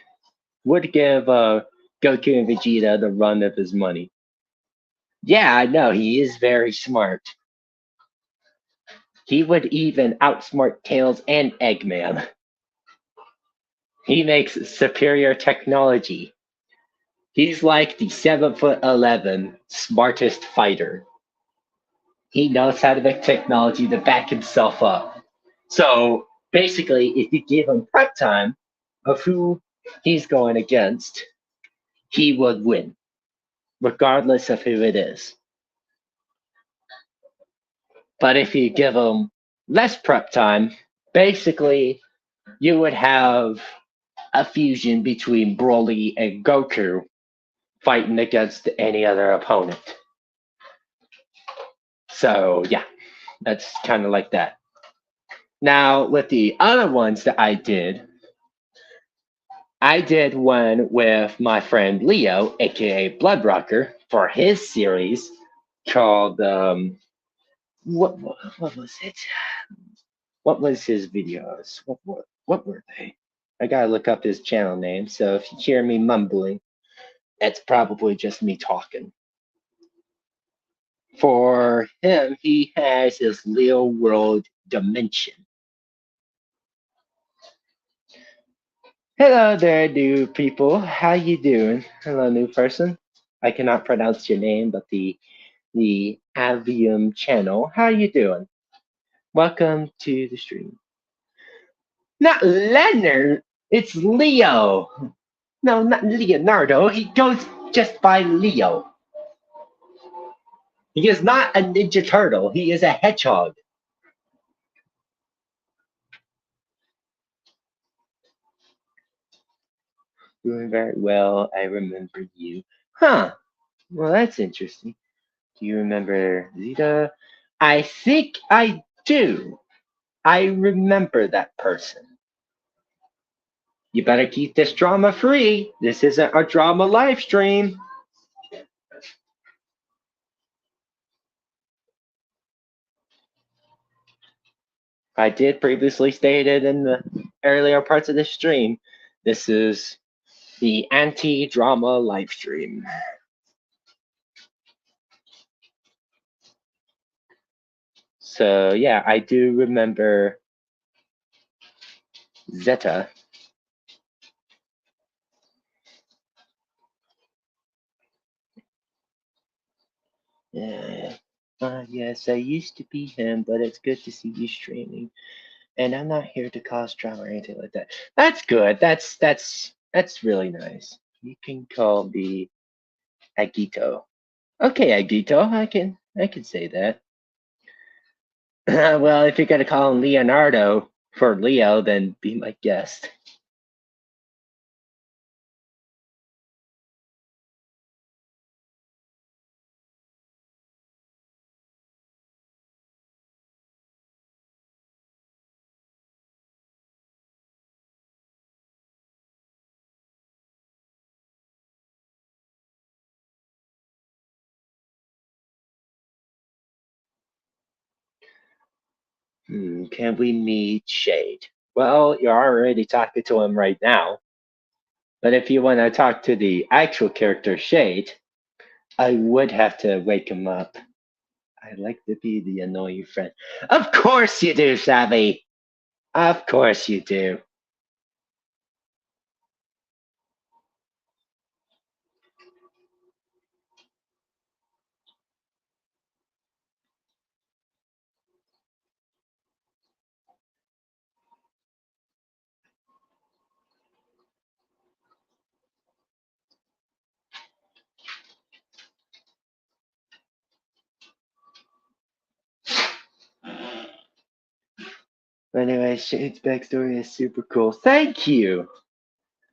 would give Goku and Vegeta the run of his money. Yeah, I know he is very smart. He would even outsmart Tails and Eggman. He makes superior technology. He's like the 7'11" smartest fighter. He knows how to make technology to back himself up. So basically, if you give him prep time of who he's going against, he would win, regardless of who it is. But if you give him less prep time, basically, you would have a fusion between Broly and Goku fighting against any other opponent. So, yeah, that's kind of like that. Now, with the other ones that I did one with my friend Leo, aka Bloodrocker, for his series called what was it? What was his videos? What were they? I gotta look up his channel name. So if you hear me mumbling, it's probably just me talking. For him, he has his Leo World Dimension. Hello there, new people. How you doing? Hello, new person. I cannot pronounce your name, but the Avium channel. How you doing? Welcome to the stream. Not Leonard. It's Leo. No, not Leonardo. He goes just by Leo. He is not a Ninja Turtle. He is a hedgehog. Doing very well. I remember you. Huh. Well, that's interesting. Do you remember Zeta? I think I do. I remember that person. You better keep this drama free. This isn't a drama live stream. I did previously stated in the earlier parts of the stream, this is the anti-drama live stream. So yeah, I do remember Zeta. Yeah. Yes, I used to be him, but it's good to see you streaming. And I'm not here to cause drama or anything like that. That's good. That's really nice. You can call me Agito. Okay, Agito, I can say that. Well, if you're gonna call him Leonardo for Leo, then be my guest. Can we meet Shade? Well, you're already talking to him right now. But if you want to talk to the actual character Shade, I would have to wake him up. I like to be the annoying friend. Of course you do, Savvy. Of course you do. Anyway, Shade's backstory is super cool. Thank you.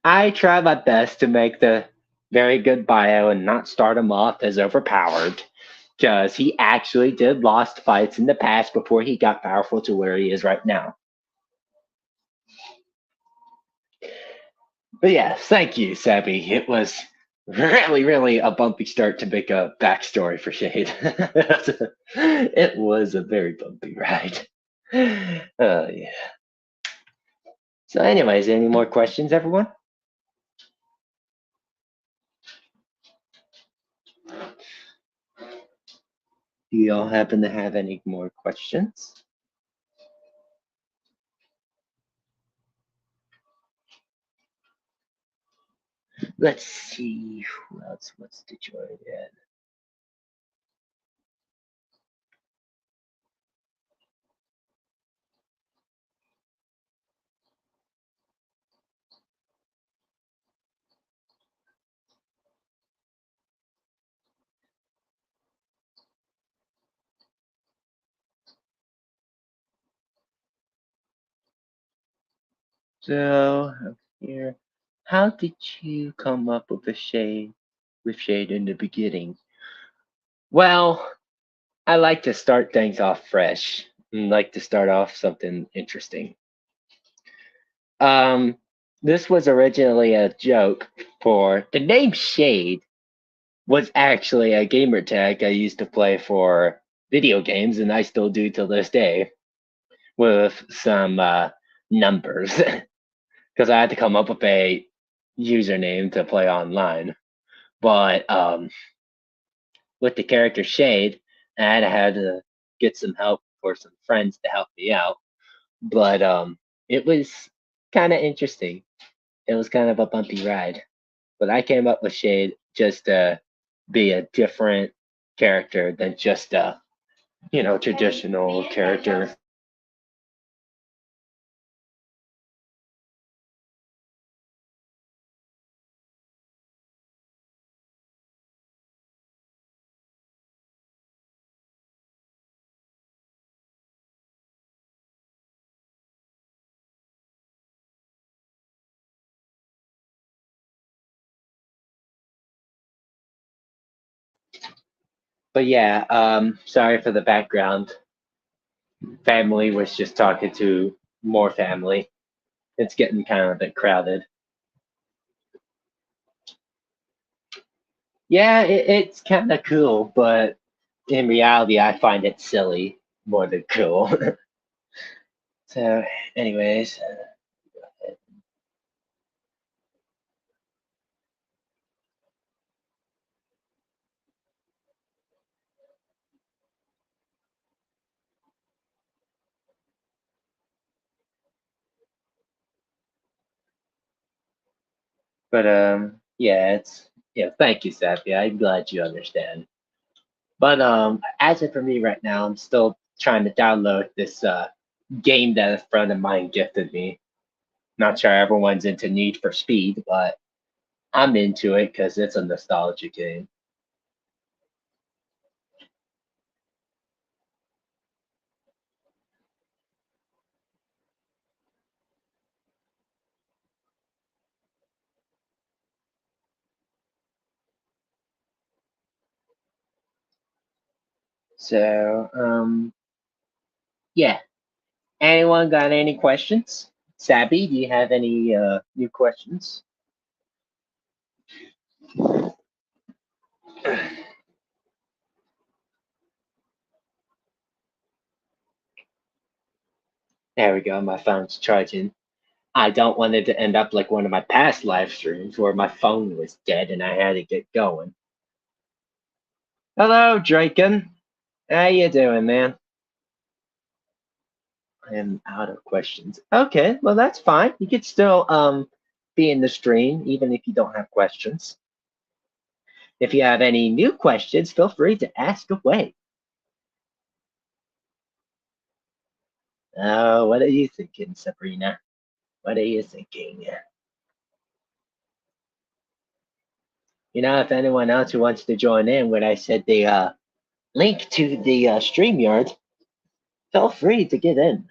I try my best to make the very good bio and not start him off as overpowered. Because he actually did lost fights in the past before he got powerful to where he is right now. But yeah, thank you, Sabby. It was really a bumpy start to make a backstory for Shade. It was a very bumpy ride. Yeah. So, anyways, any more questions, everyone? Do you all happen to have any more questions? Let's see who else wants to join in. So here, how did you come up with a shade in the beginning? Well, I like to start things off fresh. And like to start off something interesting. Um, this was originally a joke for the name Shade was actually a gamer tag I used to play for video games, and I still do till this day with some numbers because I had to come up with a username to play online. But with the character Shade, I had to get some help for some friends to help me out. But it was kind of interesting. It was kind of a bumpy ride. But I came up with Shade just to be a different character than just a traditional character. But yeah, sorry for the background. Family was just talking to more family. It's getting kind of a bit crowded. Yeah, it's kind of cool, but in reality, I find it silly more than cool. So, anyways, but yeah, it's yeah. Thank you, Sappy. I'm glad you understand. But as of for me right now, I'm still trying to download this game that a friend of mine gifted me. Not sure everyone's into Need for Speed, but I'm into it because it's a nostalgia game. So yeah. Anyone got any questions? Sabby, do you have any new questions? There we go. My phone's charging. I don't want it to end up like one of my past live streams where my phone was dead and I had to get going. Hello, Draken. How you doing, man? I am out of questions. Okay, well that's fine. You could still be in the stream even if you don't have questions. If you have any new questions, feel free to ask away. Oh, what are you thinking, Sabrina? What are you thinking? You know, if anyone else who wants to join in when I said the link to the StreamYard, feel free to get in.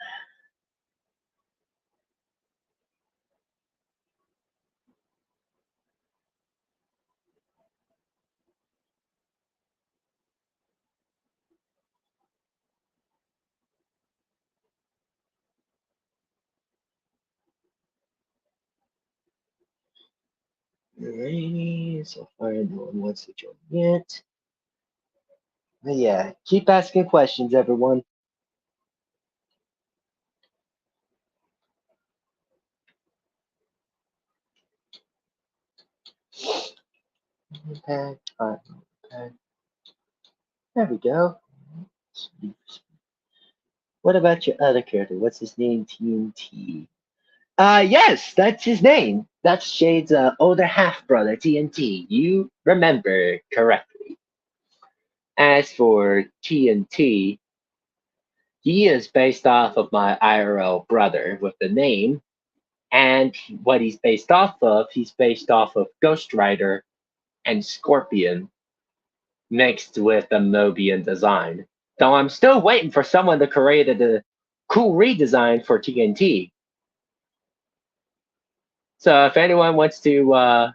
Alrighty, so far no one wants to join yet. But yeah, keep asking questions, everyone. Okay, okay. There we go. What about your other character? What's his name? TNT. Yes, that's his name. That's Shade's older half brother, TNT. You remember correctly. As for TNT, he is based off of my IRL brother with the name, and what he's based off of, he's based off of Ghost Rider and Scorpion mixed with a Mobian design. So I'm still waiting for someone to create a cool redesign for TNT. So if anyone wants to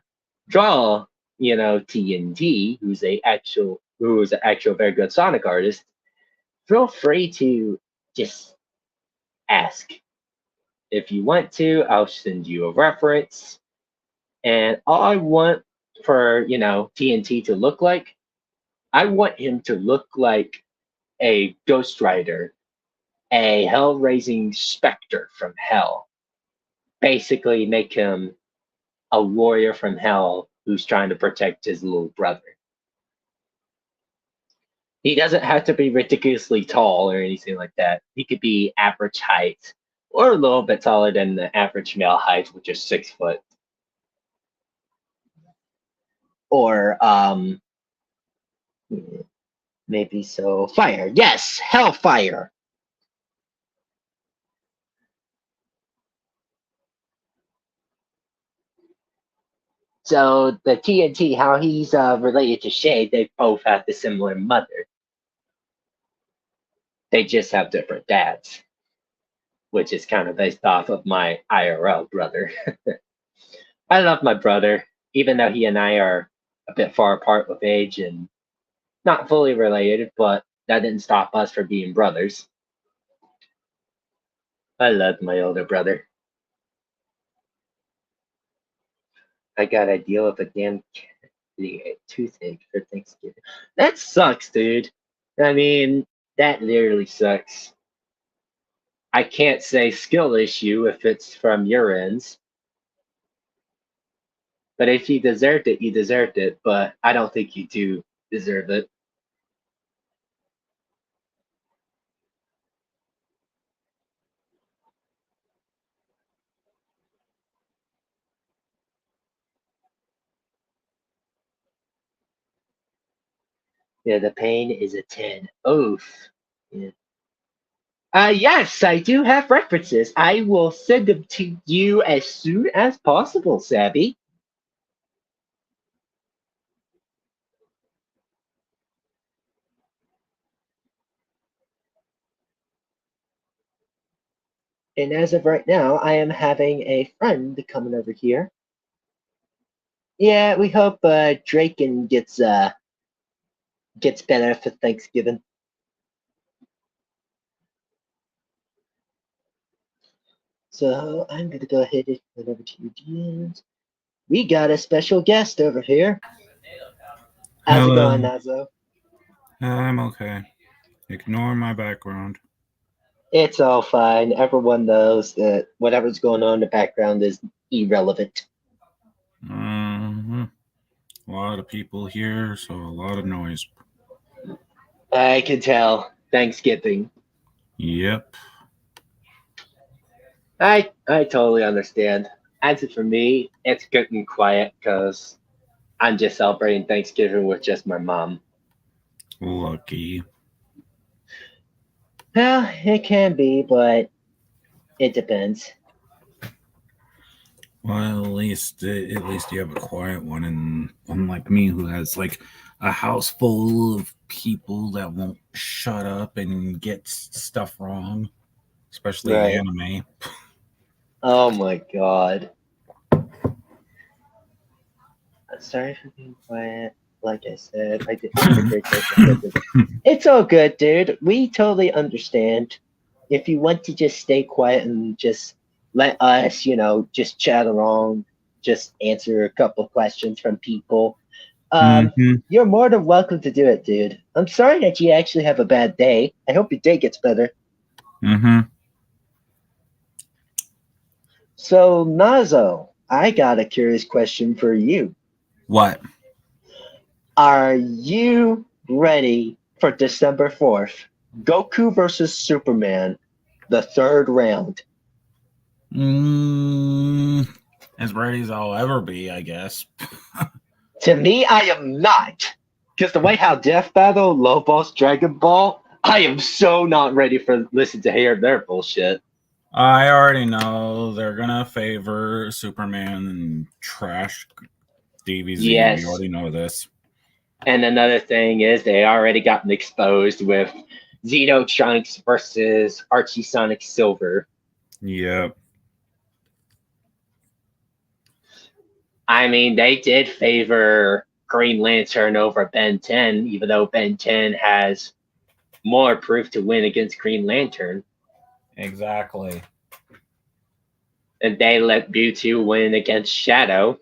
draw, TNT, who's an actual very good Sonic artist, feel free to just ask. If you want to, I'll send you a reference. And all I want for, TNT to look like, I want him to look like a Ghost Rider, a hell raising specter from hell. Basically, make him a warrior from hell who's trying to protect his little brother. He doesn't have to be ridiculously tall or anything like that. He could be average height or a little bit taller than the average male height, which is 6 foot. Or maybe so. Fire. Yes, Hellfire. So the TNT, how he's related to Shade, they both have the similar mother. They just have different dads, which is kind of based off of my IRL brother. I love my brother, even though he and I are a bit far apart with age and Not fully related, but that didn't stop us from being brothers. I love my older brother. I got to deal with a damn toothache for Thanksgiving. That sucks, dude. I mean, that literally sucks. I can't say skill issue if it's from your ends, but if you deserved it, you deserved it. But I don't think you do deserve it. Yeah, the pain is a 10. Oof. Yeah. Yes, I do have references. I will send them to you as soon as possible, Sabby. And as of right now, I am having a friend coming over here. Yeah, we hope Draken gets better for Thanksgiving. So I'm gonna go ahead and head over to your DMs. We got a special guest over here. How's it going, Hello. Nazo? I'm okay. Ignore my background. It's all fine. Everyone knows that whatever's going on in the background is irrelevant. hmm A lot of people here, so a lot of noise. I can tell. Thanksgiving. Yep. I totally understand. As for me, it's good and quiet because I'm just celebrating Thanksgiving with just my mom. Lucky. Well, it can be, but it depends. Well, at least you have a quiet one, and unlike me, who has like a house full of people that won't shut up and get stuff wrong, especially Right. anime. Oh my god. I'm sorry for being quiet. Like I said, I did have a great Thanksgiving. It's all good, dude. We totally understand. If you want to just stay quiet and just let us, just chat along, just answer a couple questions from people, hmm you're more than welcome to do it, dude. I'm sorry that you actually have a bad day. I hope your day gets better. hmm So, Nazo, I got a curious question for you. What? Are you ready for December 4th? Goku versus Superman, the third round. Mm, as ready as I'll ever be, I guess. To me, I am not. Because the way how Death Battle, Lobos, Dragon Ball, I am so not ready for listen to hear their bullshit. I already know they're gonna favor Superman and trash DBZ. We Yes. already know this. And another thing is they already gotten exposed with Zeno Trunks versus Archie Sonic Silver. Yep. I mean, they did favor Green Lantern over Ben 10, even though Ben 10 has more proof to win against Green Lantern. Exactly. And they let Mewtwo win against Shadow,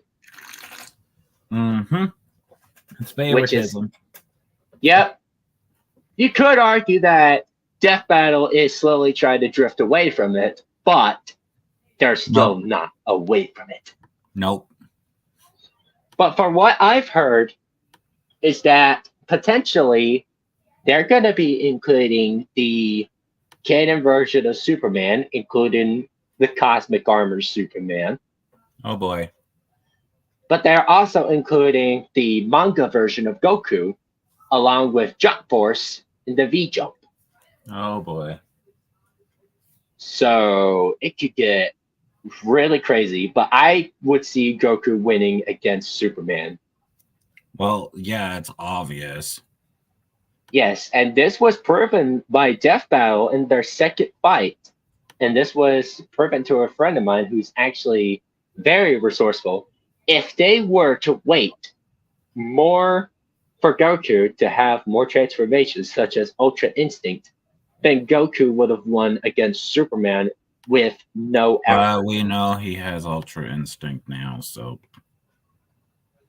Mm-hmm. It's which is, favoritism. yep. You could argue that Death Battle is slowly trying to drift away from it, but they're still Nope. not away from it. Nope. But from what I've heard, is that potentially they're going to be including the canon version of Superman, including the Cosmic Armor Superman. Oh boy. But they're also including the manga version of Goku, along with Jump Force and the V Jump. Oh boy. So it could get really crazy, but I would see Goku winning against Superman. Well, yeah, it's obvious. Yes, and this was proven by Death Battle in their second fight. And this was proven to a friend of mine who's actually very resourceful. If they were to wait more for Goku to have more transformations, such as Ultra Instinct, then Goku would have won against Superman with no effort. We know he has Ultra Instinct now, so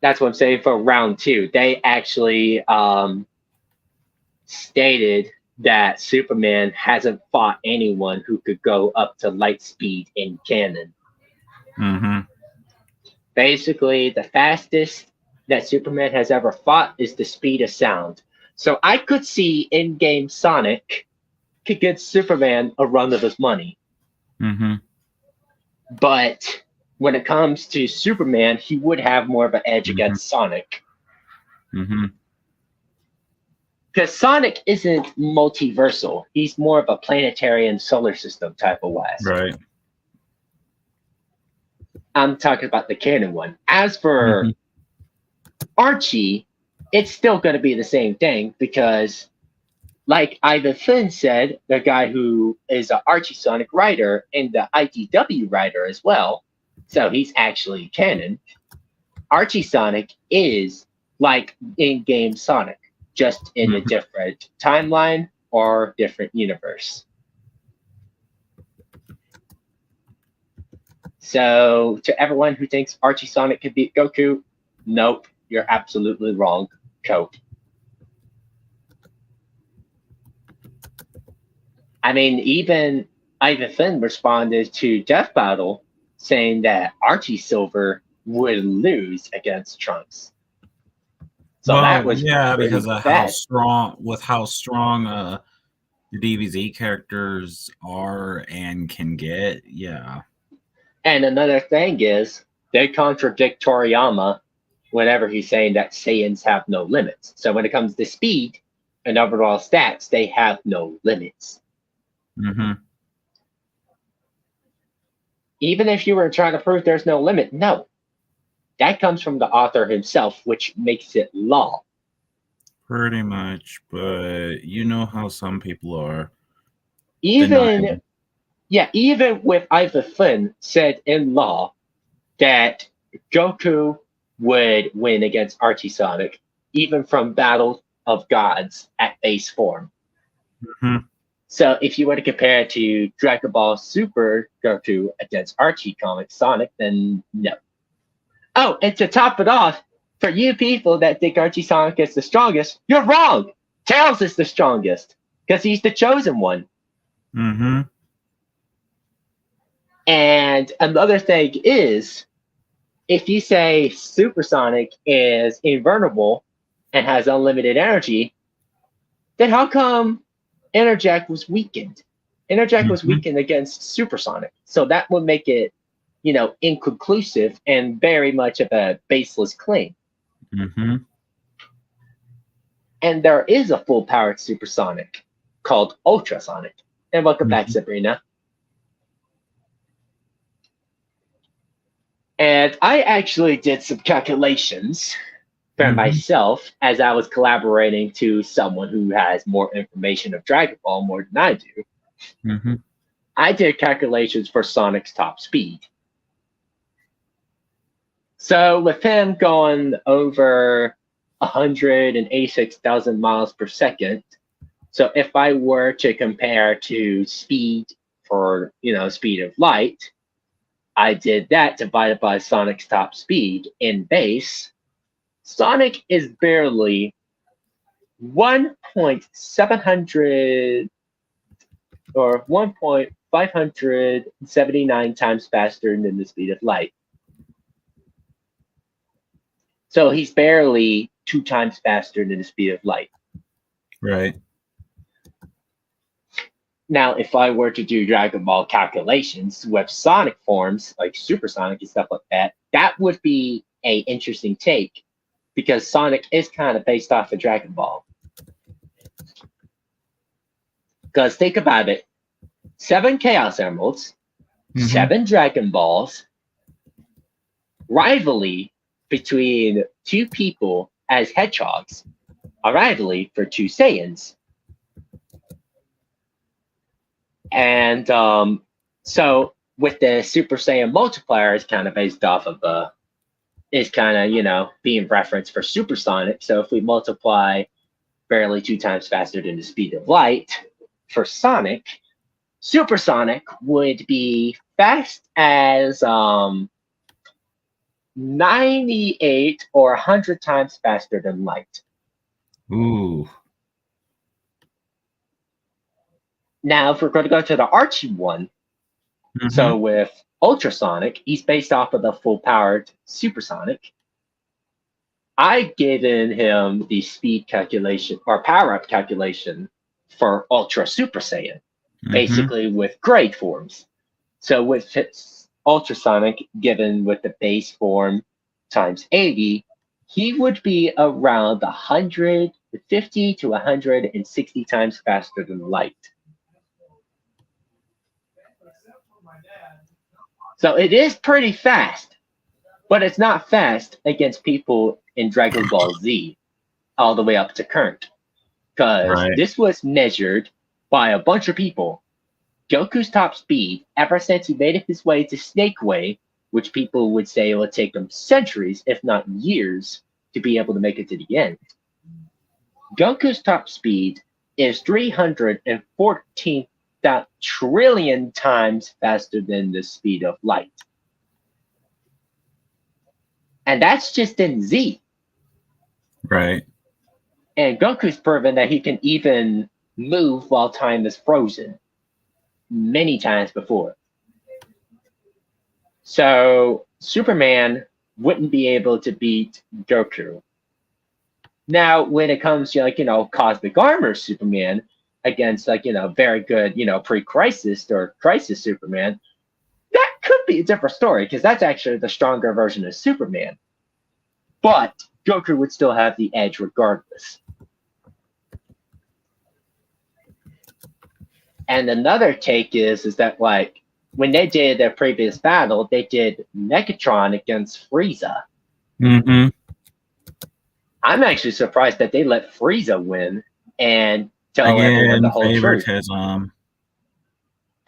That's what I'm saying for round two. They actually stated that Superman hasn't fought anyone who could go up to light speed in canon. Mm-hmm. Basically, the fastest that Superman has ever fought is the speed of sound. So I could see in-game Sonic could get Superman a run of his money. Mm-hmm. But when it comes to Superman, he would have more of an edge against Sonic. Mm-hmm. Because Sonic isn't multiversal. He's more of a planetary and solar system type of wise. Right. I'm talking about the canon one. As for Archie, it's still going to be the same thing because, like Ivan Flynn said, the guy who is an Archie Sonic writer and the IDW writer as well, so he's actually canon. Archie Sonic is like in-game Sonic, just in a different timeline or different universe. So, to everyone who thinks Archie Sonic could beat Goku, nope, you're absolutely wrong. Cope. I mean, even Ivan Flynn responded to Death Battle saying that Archie Silver would lose against Trunks. So that was because of how strong the DBZ characters are and can get. Yeah. And another thing is they contradict Toriyama whenever he's saying that Saiyans have no limits. So when it comes to speed and overall stats, they have no limits. Mm-hmm. Even if you were trying to prove there's no limit, no. That comes from the author himself, which makes it law. Pretty much, but you know how some people are. Even with Ivan Flynn said in law that Goku would win against Archie Sonic, even from Battle of Gods at base form. Mm-hmm. So if you were to compare it to Dragon Ball Super Goku against Archie comic Sonic, then no. Oh, and to top it off, for you people that think Archie Sonic is the strongest, you're wrong. Tails is the strongest because he's the chosen one. Mm-hmm. And another thing is, if you say Super Sonic is invulnerable and has unlimited energy, then how come Enerjack was weakened? Enerjack was weakened against Super Sonic. So that would make it, inconclusive and very much of a baseless claim. Mm-hmm. And there is a full-powered Supersonic called Ultrasonic. And welcome back, Sabrina. And I actually did some calculations for myself as I was collaborating to someone who has more information of Dragon Ball more than I do. Mm-hmm. I did calculations for Sonic's top speed. So with him going over 186,000 miles per second, so if I were to compare to speed for, speed of light, I did that divided by Sonic's top speed in base. Sonic is barely 1.700 or 1.579 times faster than the speed of light. So he's barely 2 times faster than the speed of light. Right. Now, if I were to do Dragon Ball calculations with Sonic forms, like Supersonic and stuff like that, that would be an interesting take because Sonic is kind of based off of Dragon Ball. Because think about it, 7 Chaos Emeralds, 7 Dragon Balls, rivalry between 2 people as hedgehogs, a rivalry for 2 Saiyans. And so with the Super Saiyan multiplier, it's kind of based off of is kind of, being referenced for supersonic. So if we multiply barely 2 times faster than the speed of light for sonic, supersonic would be fast as 98 or 100 times faster than light. Ooh. Now, if we're going to go to the Archie one, so with ultrasonic, he's based off of the full-powered supersonic. I've given him the speed calculation or power-up calculation for Ultra Super Saiyan, basically with grade forms. So with ultrasonic given with the base form times 80, he would be around 150 to 160 times faster than light. So it is pretty fast, but it's not fast against people in Dragon Ball Z all the way up to current. Because this was measured by a bunch of people. Goku's top speed, ever since he made his way to Snake Way, which people would say it would take him centuries, if not years, to be able to make it to the end. Goku's top speed is 314 trillion times faster than the speed of light. And that's just in Z. Right. And Goku's proven that he can even move while time is frozen many times before. So Superman wouldn't be able to beat Goku. Now, when it comes to Cosmic Armor Superman against very good, pre-crisis or crisis Superman, that could be a different story because that's actually the stronger version of Superman. But Goku would still have the edge regardless. And another take is that when they did their previous battle, they did Megatron against Frieza. I'm actually surprised that they let Frieza win and tell everyone the whole favoritism.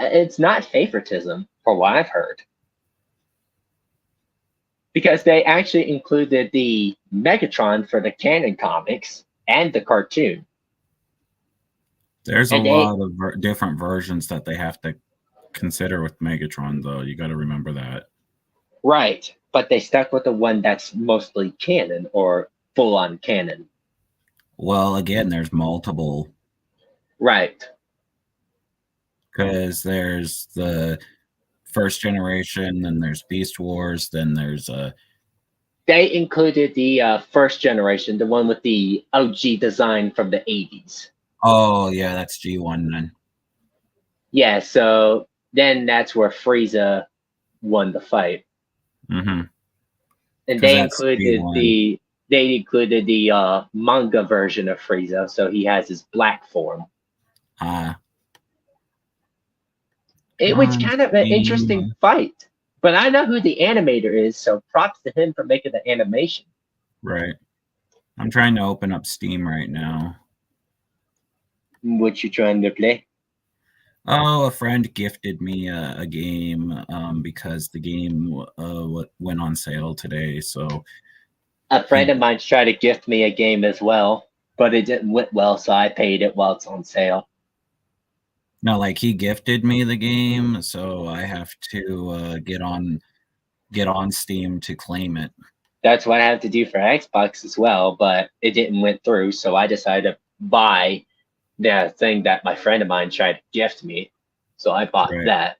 Truth. It's not favoritism, from what I've heard. Because they actually included the Megatron for the canon comics and the cartoon. There's a lot of different versions that they have to consider with Megatron, though. You got to remember that. Right. But they stuck with the one that's mostly canon or full-on canon. Well, again, there's multiple. Right. Because there's the first generation, then there's Beast Wars, then there's They included the first generation, the one with the OG design from the 80s. Oh, yeah, that's G1 then. Yeah, so then that's where Frieza won the fight. Mm-hmm. And they included the manga version of Frieza, so he has his black form. It was kind of an interesting fight. But I know who the animator is, so props to him for making the animation. Right. I'm trying to open up Steam right now. What you trying to play? Oh, a friend gifted me a game because the game went on sale today. So a friend of mine tried to gift me a game as well, but it didn't went well, so I paid it while it's on sale. No, he gifted me the game, so I have to get on Steam to claim it. That's what I have to do for Xbox as well, but it didn't went through, so I decided to buy the thing that my friend of mine tried to gift me. So I bought that.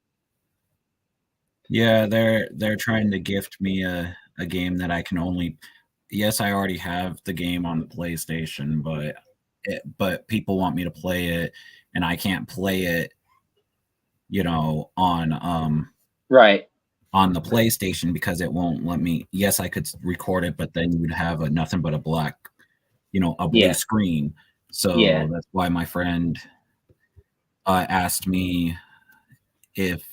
Yeah, they're trying to gift me a game that I can only. Yes, I already have the game on the PlayStation, but people want me to play it, and I can't play it, on right on the PlayStation because it won't let me. Yes, I could record it, but then you'd have nothing but a black, a blue screen. So that's why my friend asked me if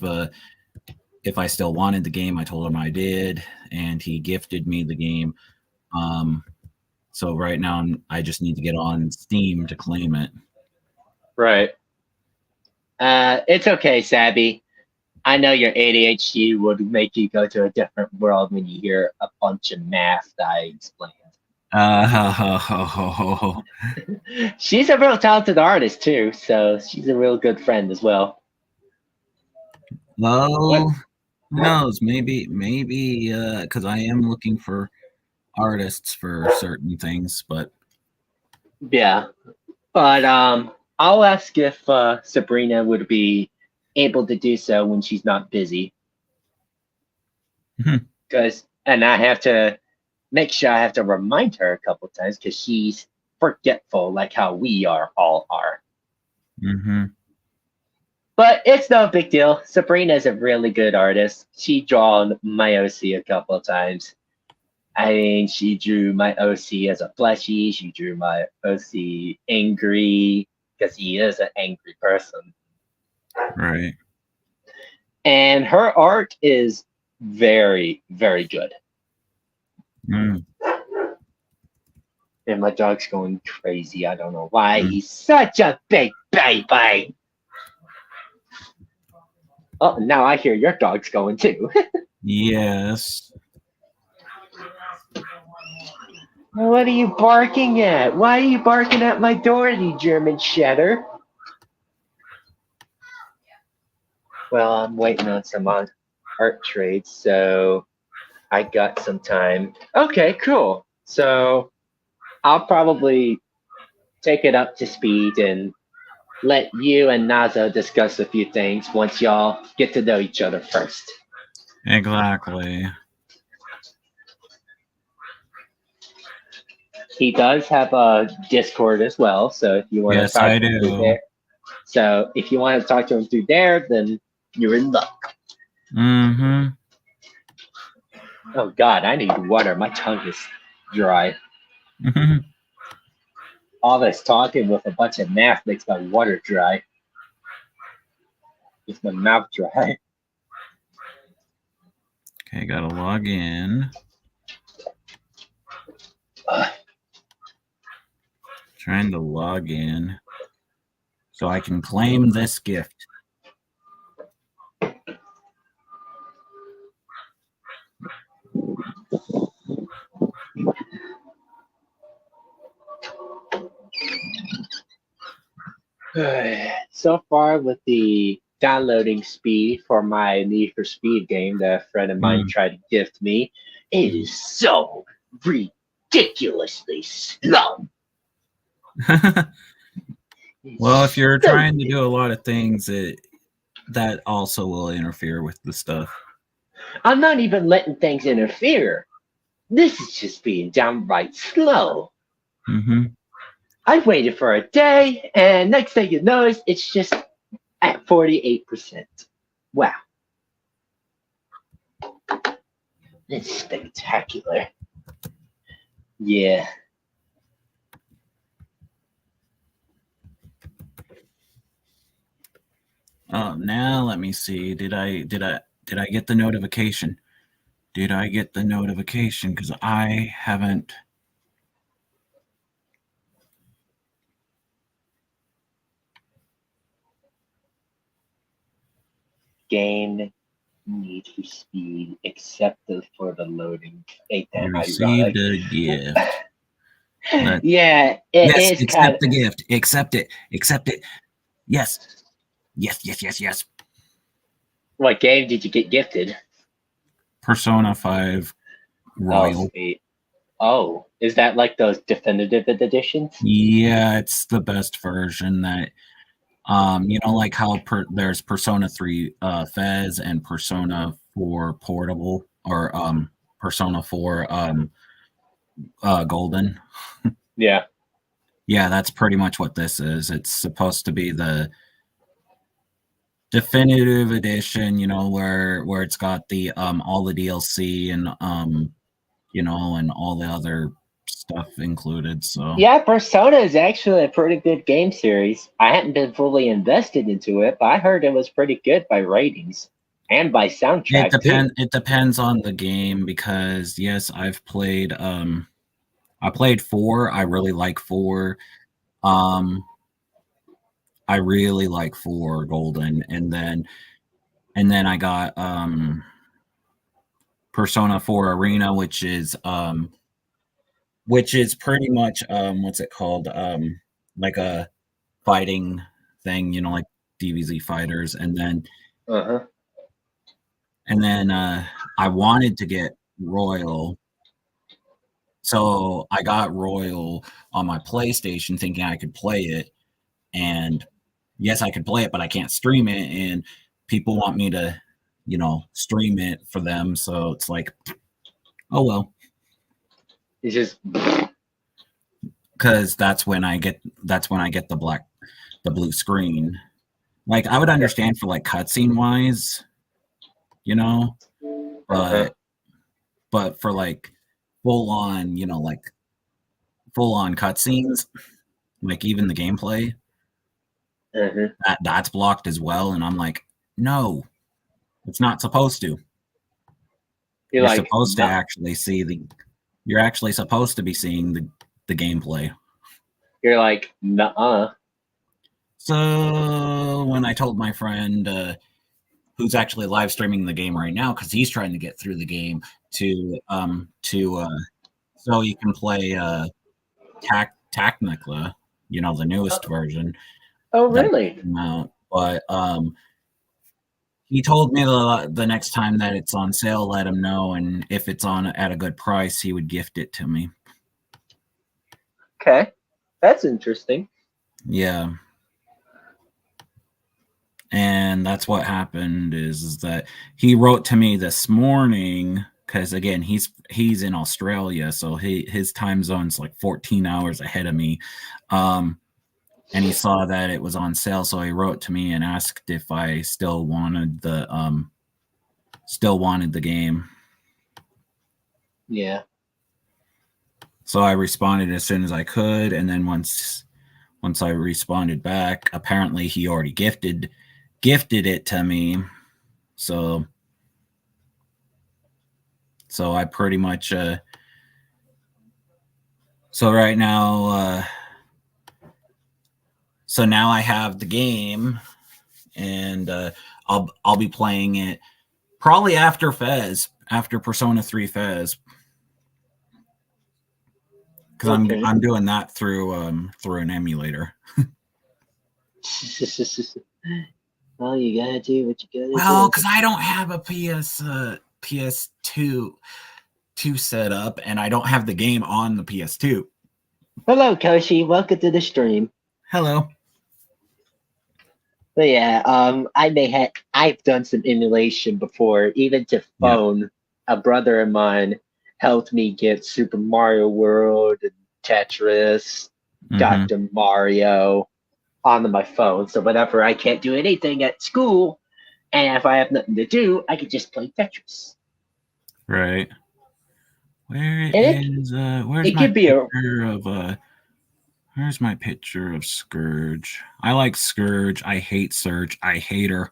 I still wanted the game. I told him I did, and he gifted me the game. So right now I just need to get on Steam to claim it. Right. It's okay, Sabby. I know your ADHD would make you go to a different world when you hear a bunch of math that I explained. Uh, She's a real talented artist too, so she's a real good friend as well. What? well, who knows? Maybe, because I am looking for artists for certain things, but Yeah, but I'll ask if Sabrina would be able to do so when she's not busy. Because, and I have to make sure I have to remind her a couple times because she's forgetful, like how we are all are. mm-hmm. But it's no big deal. Sabrina's a really good artist. She drawn my OC a couple of times. I mean, she drew my OC as a fleshy. She drew my OC angry because he is an angry person. Right. And her art is very, very good. Mm. And my dog's going crazy. I don't know why. He's such a big baby. Oh, now I hear your dog's going too. Yes. What are you barking at? Why are you barking at my door, you German Shedder? Well, I'm waiting on some art trades, so I got some time. Okay, cool. So I'll probably take it up to speed and let you and Nazo discuss a few things once y'all get to know each other first. Exactly. He does have a Discord as well, so if you want Yes, to talk I to him through do. there, so if you want to talk to him through there, then you're in luck. Mm-hmm. Oh God, I need water. My tongue is dry. Mm-hmm. All this talking with a bunch of math makes my water dry. Makes my mouth dry. Okay, gotta log in. Trying to log in so I can claim this gift. So far with the downloading speed for my Need for Speed game that a friend of mine tried to gift me, it is so ridiculously slow. Well, if you're trying to do a lot of things, that also will interfere with the stuff. I'm not even letting things interfere. This is just being downright slow. Mm-hmm. I waited for a day, and next thing you know, it's just at 48%. Wow. It's spectacular. Yeah. Now let me see. Did I get the notification? Did I get the notification? Because I haven't. Game Need for Speed accepted for the loading. Ain't that You ironic? received a gift. Yeah, yes, is accept the gift. Accept it. Accept it. Yes. Yes. What game did you get gifted? Persona 5 Royal. Oh, sweet. Oh, is that like those definitive editions? Yeah, it's the best version that you know, like how there's Persona 3 Fez and Persona 4 Portable, or Persona 4 Golden. Yeah. Yeah, that's pretty much what this is. It's supposed to be the definitive edition, you know, where it's got the all the DLC and you know, and all the other stuff included. So Yeah, Persona is actually a pretty good game series. I hadn't been fully invested into it, but I heard it was pretty good by ratings and by soundtrack too. it depends on the game, because yes, I've played I played 4. I really like 4. I really like 4 Golden, and then And then I got Persona 4 Arena, which is pretty much what's it called? Like a fighting thing, like DBZ fighters. Uh-huh. And then I wanted to get Royal. So I got Royal on my PlayStation thinking I could play it. And yes, I could play it, but I can't stream it. And people want me to, stream it for them. So it's like, oh well. It's just Because that's when I get the blue screen. Like I would understand for like cutscene wise, uh-huh. but for like full on, like full on cutscenes, like even the gameplay, Uh-huh. that's blocked as well. And I'm like, no, it's not supposed to. You're You're like, supposed to no. actually see you're actually supposed to be seeing the gameplay. You're like, nuh-uh. So when I told my friend, who's actually live streaming the game right now because he's trying to get through the game to so you can play Tacnica, the newest version Oh, that really? came out. But he told me the next time that it's on sale, let him know, and if it's on at a good price, he would gift it to me. Okay. That's interesting. Yeah. And that's what happened is that he wrote to me this morning because again he's in Australia, so his time zone's like 14 hours ahead of me, and he saw that it was on sale, so he wrote to me and asked if I still wanted the game. Yeah. So I responded as soon as I could, and then once I responded back, apparently he already gifted it to me. So I pretty much so right now so now I have the game, and I'll be playing it probably after Persona 3 Fez, because Okay. I'm doing that through an emulator. Well, you gotta do what you gotta Well, do. because I don't have a PS2 set up, and I don't have the game on the PS2. Hello, Koshi. Welcome to the stream. Hello. But yeah, I've done some emulation before, even to Yeah. phone. A brother of mine helped me get Super Mario World and Tetris, Dr. Mario onto my phone. So whenever I can't do anything at school, and if I have nothing to do, I can just play Tetris. Right. Where's it my could be picture of where's my picture of Scourge? I like Scourge. I hate Surge. I hate her.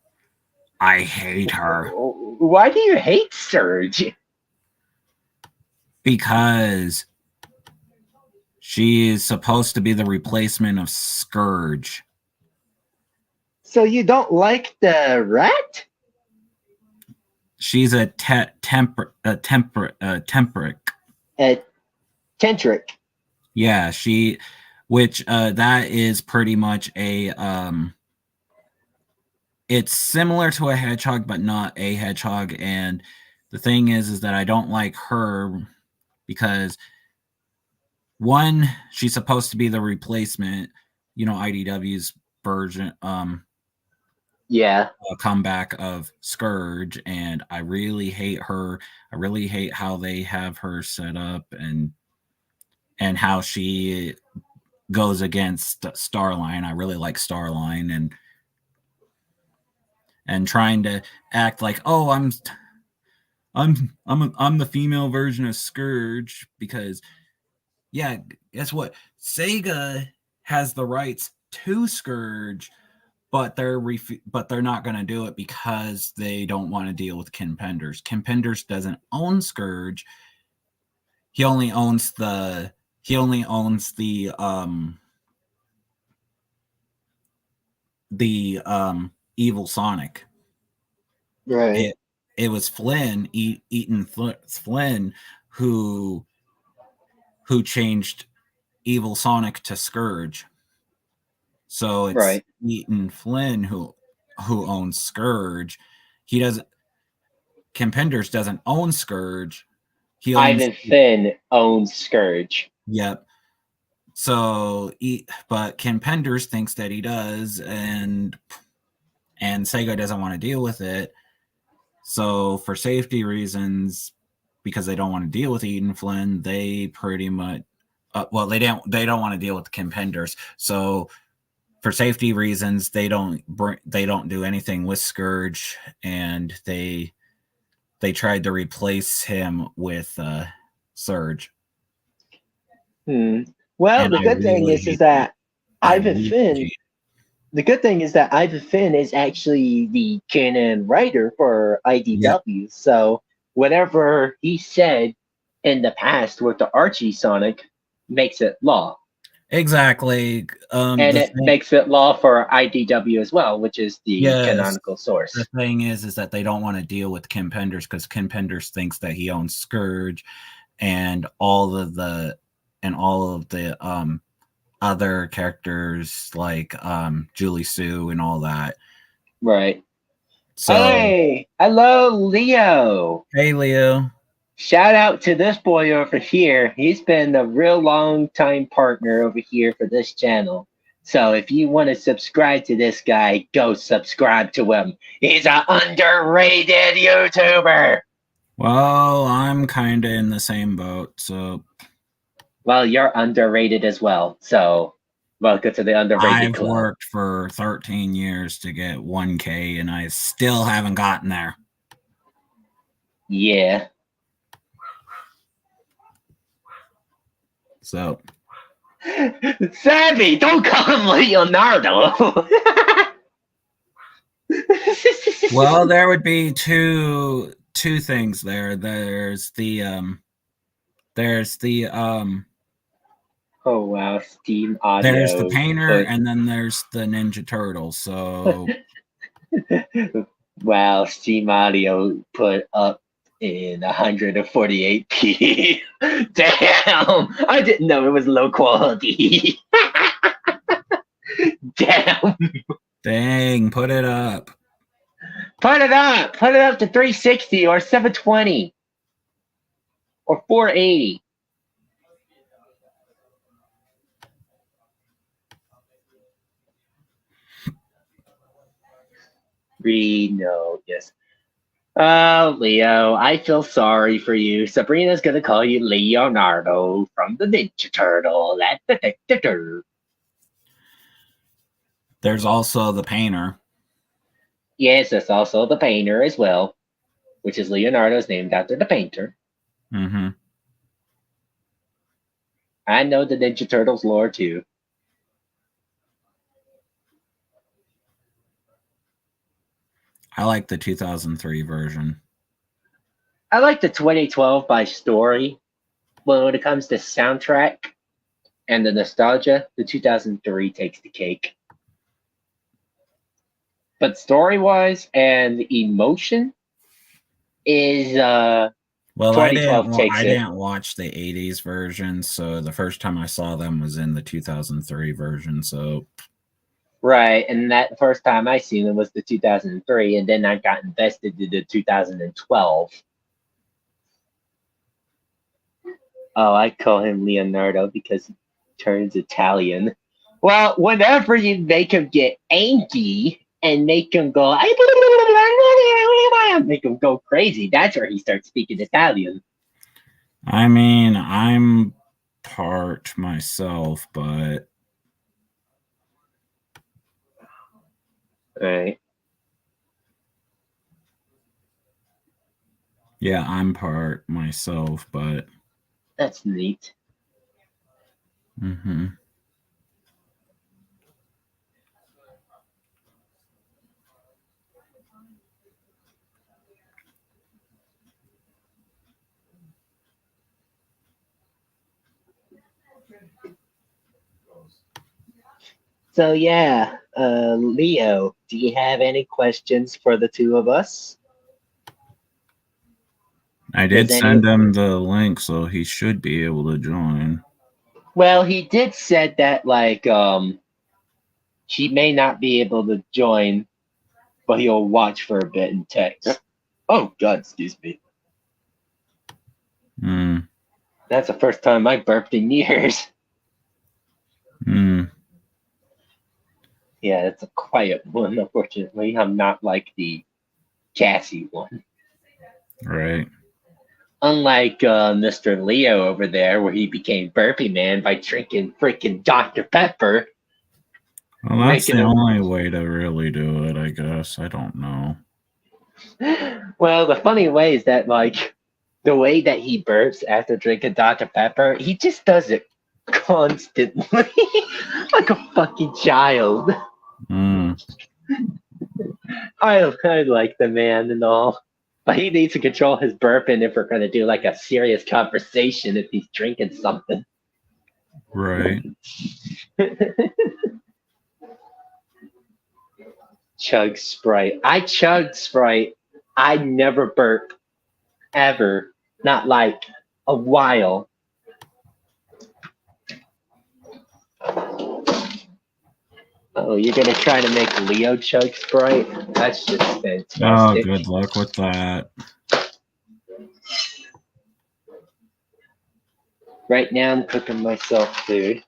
I hate her. Why do you hate Surge? Because she is supposed to be the replacement of Scourge. So you don't like the rat? She's a tempric. Tentric. Yeah, which that is pretty much it's similar to a hedgehog, but not a hedgehog. And the thing is that I don't like her because one, she's supposed to be the replacement, IDW's version, Yeah. comeback of Scourge, and I really hate her. I really hate how they have her set up and how she goes against Starline. I really like Starline and trying to act like, oh, I'm the female version of Scourge because, yeah, guess what? Sega has the rights to Scourge, but they're not going to do it because they don't want to deal with Ken Penders. Ken Penders doesn't own Scourge. He only owns the Evil Sonic. Right. It was Flynn, Eaton Flynn, who changed Evil Sonic to Scourge. So it's Right. Eaton Flynn who owns Scourge. He doesn't. Kim Penders doesn't own Scourge. He owns. Ivan Finn owns Scourge. Yep. So, but Kim Penders thinks that he does, and Sega doesn't want to deal with it. So, for safety reasons, because they don't want to deal with Eaton Flynn, they pretty much, they don't want to deal with Kim Penders. So, for safety reasons, they don't do anything with Scourge, and they tried to replace him with Surge. Well, And the good thing is that Ivan Finn. The good thing is that Ivan Finn is actually the canon writer for IDW. Yep. So whatever he said in the past with the Archie Sonic makes it law. Exactly. And it makes it law for IDW as well, which is the canonical source. The thing is that they don't want to deal with Kim Penders because Kim Penders thinks that he owns Scourge and all of the other characters like Julie Sue and all that. Right. So, hey, hello, Leo. Hey, Leo. Shout out to this boy over here. He's been a real long time partner over here for this channel. So if you want to subscribe to this guy, go subscribe to him. He's an underrated YouTuber. Well, I'm kind of in the same boat, so. Well, you're underrated as well. So welcome to the underrated club. I've worked for 13 years to get 1K, and I still haven't gotten there. Yeah. So. Savvy, don't call him Leonardo. Well, there would be two things there. There's the oh wow, Steam Audio. There's the painter, and then there's the Ninja Turtles. So wow, Steam Audio put up in 148p. Damn, I didn't know it was low quality. Damn. Dang, put it up. Put it up to 360 or 720 or 480. No, yes. Oh, Leo, I feel sorry for you. Sabrina's gonna call you Leonardo from the Ninja Turtle. There's also the painter. Yes, there's also the painter as well, which is Leonardo's named after the painter. Mm-hmm. I know the Ninja Turtles lore too. I like the 2003 version. I like the 2012 by story. But when it comes to soundtrack and the nostalgia, the 2003 takes the cake. But story-wise and emotion is well, I didn't watch the 80s version, so the first time I saw them was in the 2003 version, so right, and that first time I seen them was the 2003, and then I got invested in the 2012. Oh, I call him Leonardo because he turns Italian. Well, whenever you make him get angry and make him go, make him go crazy, that's where he starts speaking Italian. I mean, I'm part myself, but right. Yeah, I'm part myself, but that's neat. Mm-hmm. So yeah, Leo, do you have any questions for the two of us? I did send him the link, so he should be able to join. Well, he did said that like he may not be able to join, but he'll watch for a bit and text. Oh God, excuse me. That's the first time I burped in years. Yeah, it's a quiet one, unfortunately. I'm not like the Cassie one. Right. Unlike Mr. Leo over there, where he became Burpee Man by drinking freaking Dr. Pepper. Well, that's the only way to really do it, I guess. I don't know. Well, the funny way is that, like, the way that he burps after drinking Dr. Pepper, he just does it constantly, like a fucking child. I like the man and all, but he needs to control his burping if we're going to do like a serious conversation if he's drinking something. Right. Chug Sprite. I chug Sprite. I never burp. Ever. Not like a while. Oh, you're going to try to make Leo chug Sprite? That's just fantastic. Oh, good luck with that. Right now, I'm cooking myself food.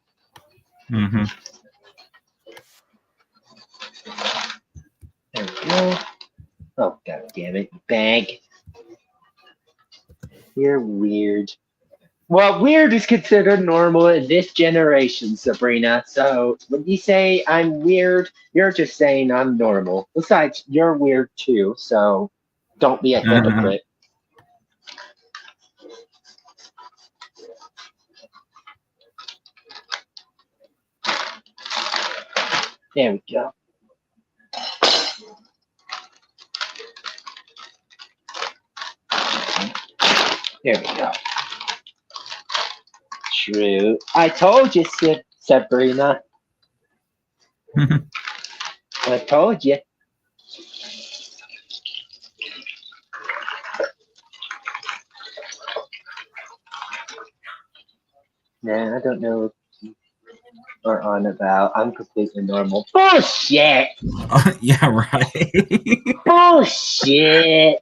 Mm-hmm. There we go. Oh, God damn it, bag. You're weird. Well, weird is considered normal in this generation, Sabrina. So when you say I'm weird, you're just saying I'm normal. Besides, you're weird too, so don't be a hypocrite. There we go. There we go. True. I told you, Sabrina. I told you. Nah, I don't know what you are on about. I'm completely normal. Bullshit! Yeah, right. Bullshit!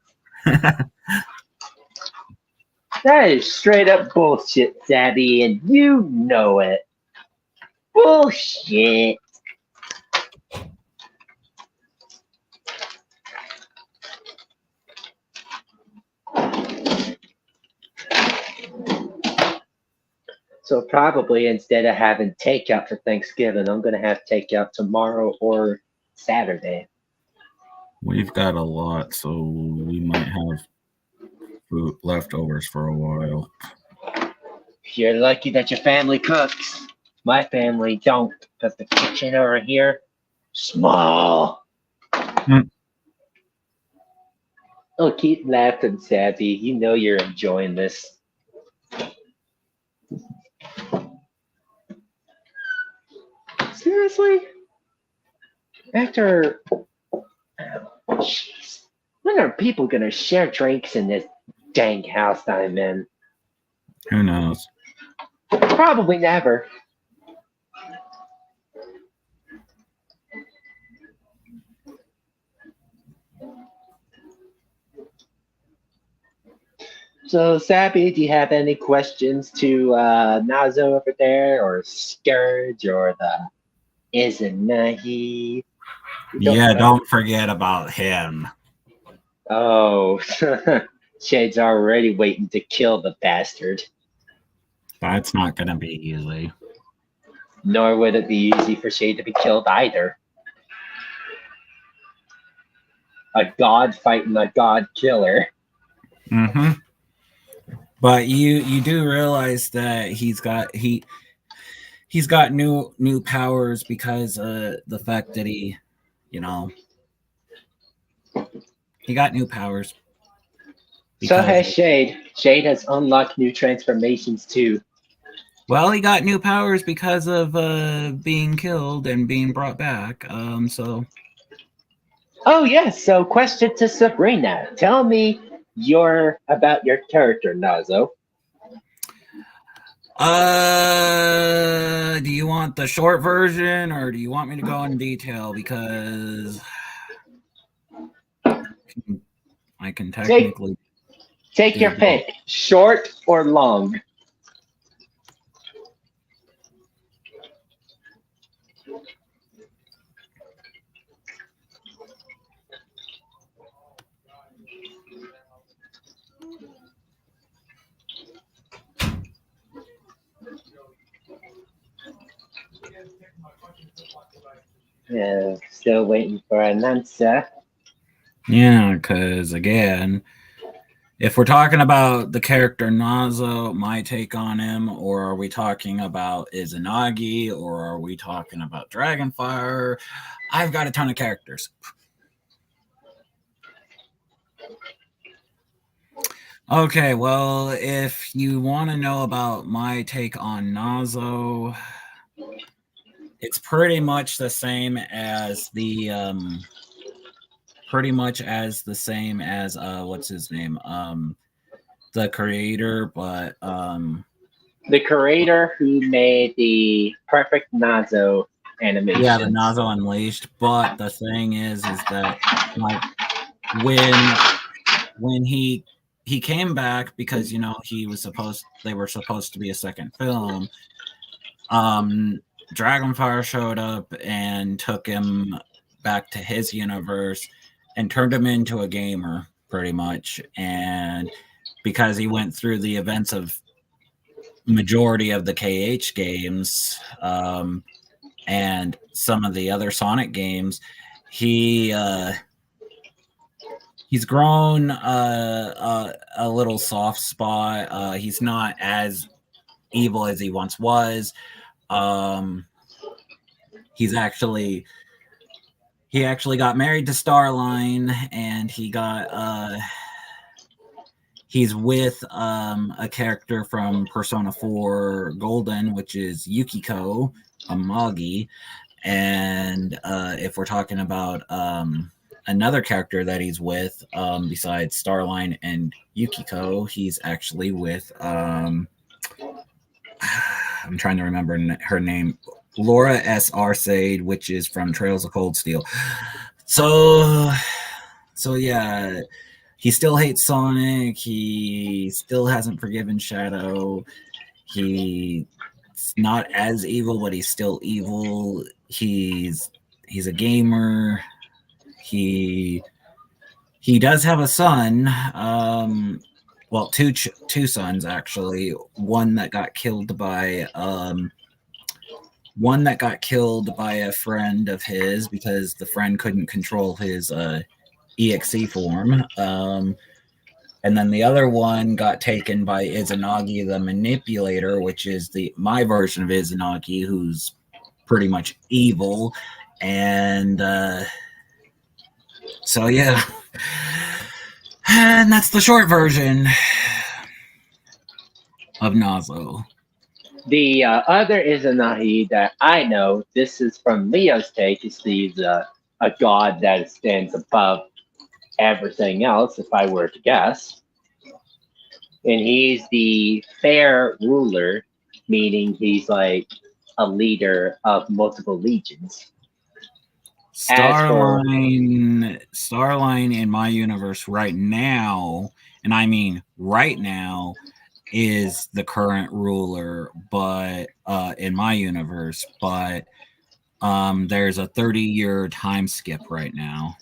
That is straight up bullshit, Sabby, and you know it. Bullshit. So probably instead of having takeout for Thanksgiving, I'm going to have takeout tomorrow or Saturday. We've got a lot, so we might have food leftovers for a while. You're lucky that your family cooks. My family don't, because the kitchen over here, small. Oh, keep laughing, Sabby. You know you're enjoying this. Seriously? After... Jeez. When are people going to share drinks in this dang house that I'm in? Who knows? Probably never. So, Sappy, do you have any questions to Nazo over there, or Scourge, or the Izanahi? Yeah, don't forget about him. Oh, Shade's already waiting to kill the bastard. That's not going to be easy. Nor would it be easy for Shade to be killed either. A god fighting a god killer. Mm-hmm. But you do realize that he's got new powers because the fact that he got new powers. So has Shade. Shade has unlocked new transformations too. Well, he got new powers because of being killed and being brought back. So. Oh yes. So question to Sabrina. Tell me about your character, Nazo. Do you want the short version or do you want me to go in detail? Because I can technically take your pick, short or long. Yeah, still waiting for an answer. Yeah, because again, if we're talking about the character Nazo, my take on him, or are we talking about Izanagi, or are we talking about Dragonfire? I've got a ton of characters. Okay, well, if you want to know about my take on Nazo, it's pretty much the same as what's his name? The creator, but the creator who made the perfect Nazo animation. Yeah, the Nazo Unleashed. But the thing is that like when he came back, because they were supposed to be a second film. Dragonfire showed up and took him back to his universe and turned him into a gamer, pretty much. And because he went through the events of majority of the KH games, and some of the other Sonic games, he's grown a little soft spot. He's not as evil as he once was. He actually got married to Starline, and he's with a character from Persona 4 Golden, which is Yukiko Amagi. And if we're talking about another character that he's with, besides Starline and Yukiko, he's actually with I'm trying to remember her name, Laura S. Arcade, which is from Trails of Cold Steel. So yeah, he still hates Sonic. He still hasn't forgiven Shadow. He's not as evil, but he's still evil. He's a gamer. He does have a son. Well, two sons actually. One that got killed by a friend of his because the friend couldn't control his EXE form. And then the other one got taken by Izanagi the Manipulator, which is my version of Izanagi, who's pretty much evil. And so yeah, and that's the short version of Nazo. The other Izanagi that I know, this is from Leo's take, is he's a god that stands above everything else, if I were to guess. And he's the fair ruler, meaning he's like a leader of multiple legions. Starline in my universe right now, and I mean right now, is the current ruler, but in my universe, but there's a 30-year time skip right now.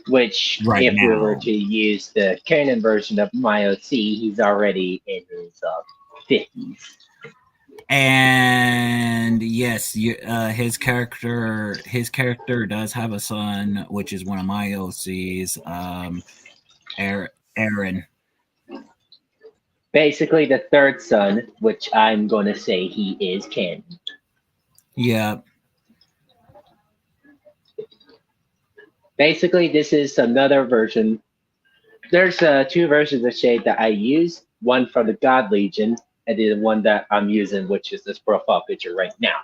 Which, if we were to use the canon version of MyOC, he's already in his 50s. And yes, his character does have a son, which is one of my OCs, Aaron. Basically, the third son, which I'm going to say he is canon. Yeah. Basically, this is another version. There's two versions of Shade that I use. One from the God Legion, and the one that I'm using, which is this profile picture right now.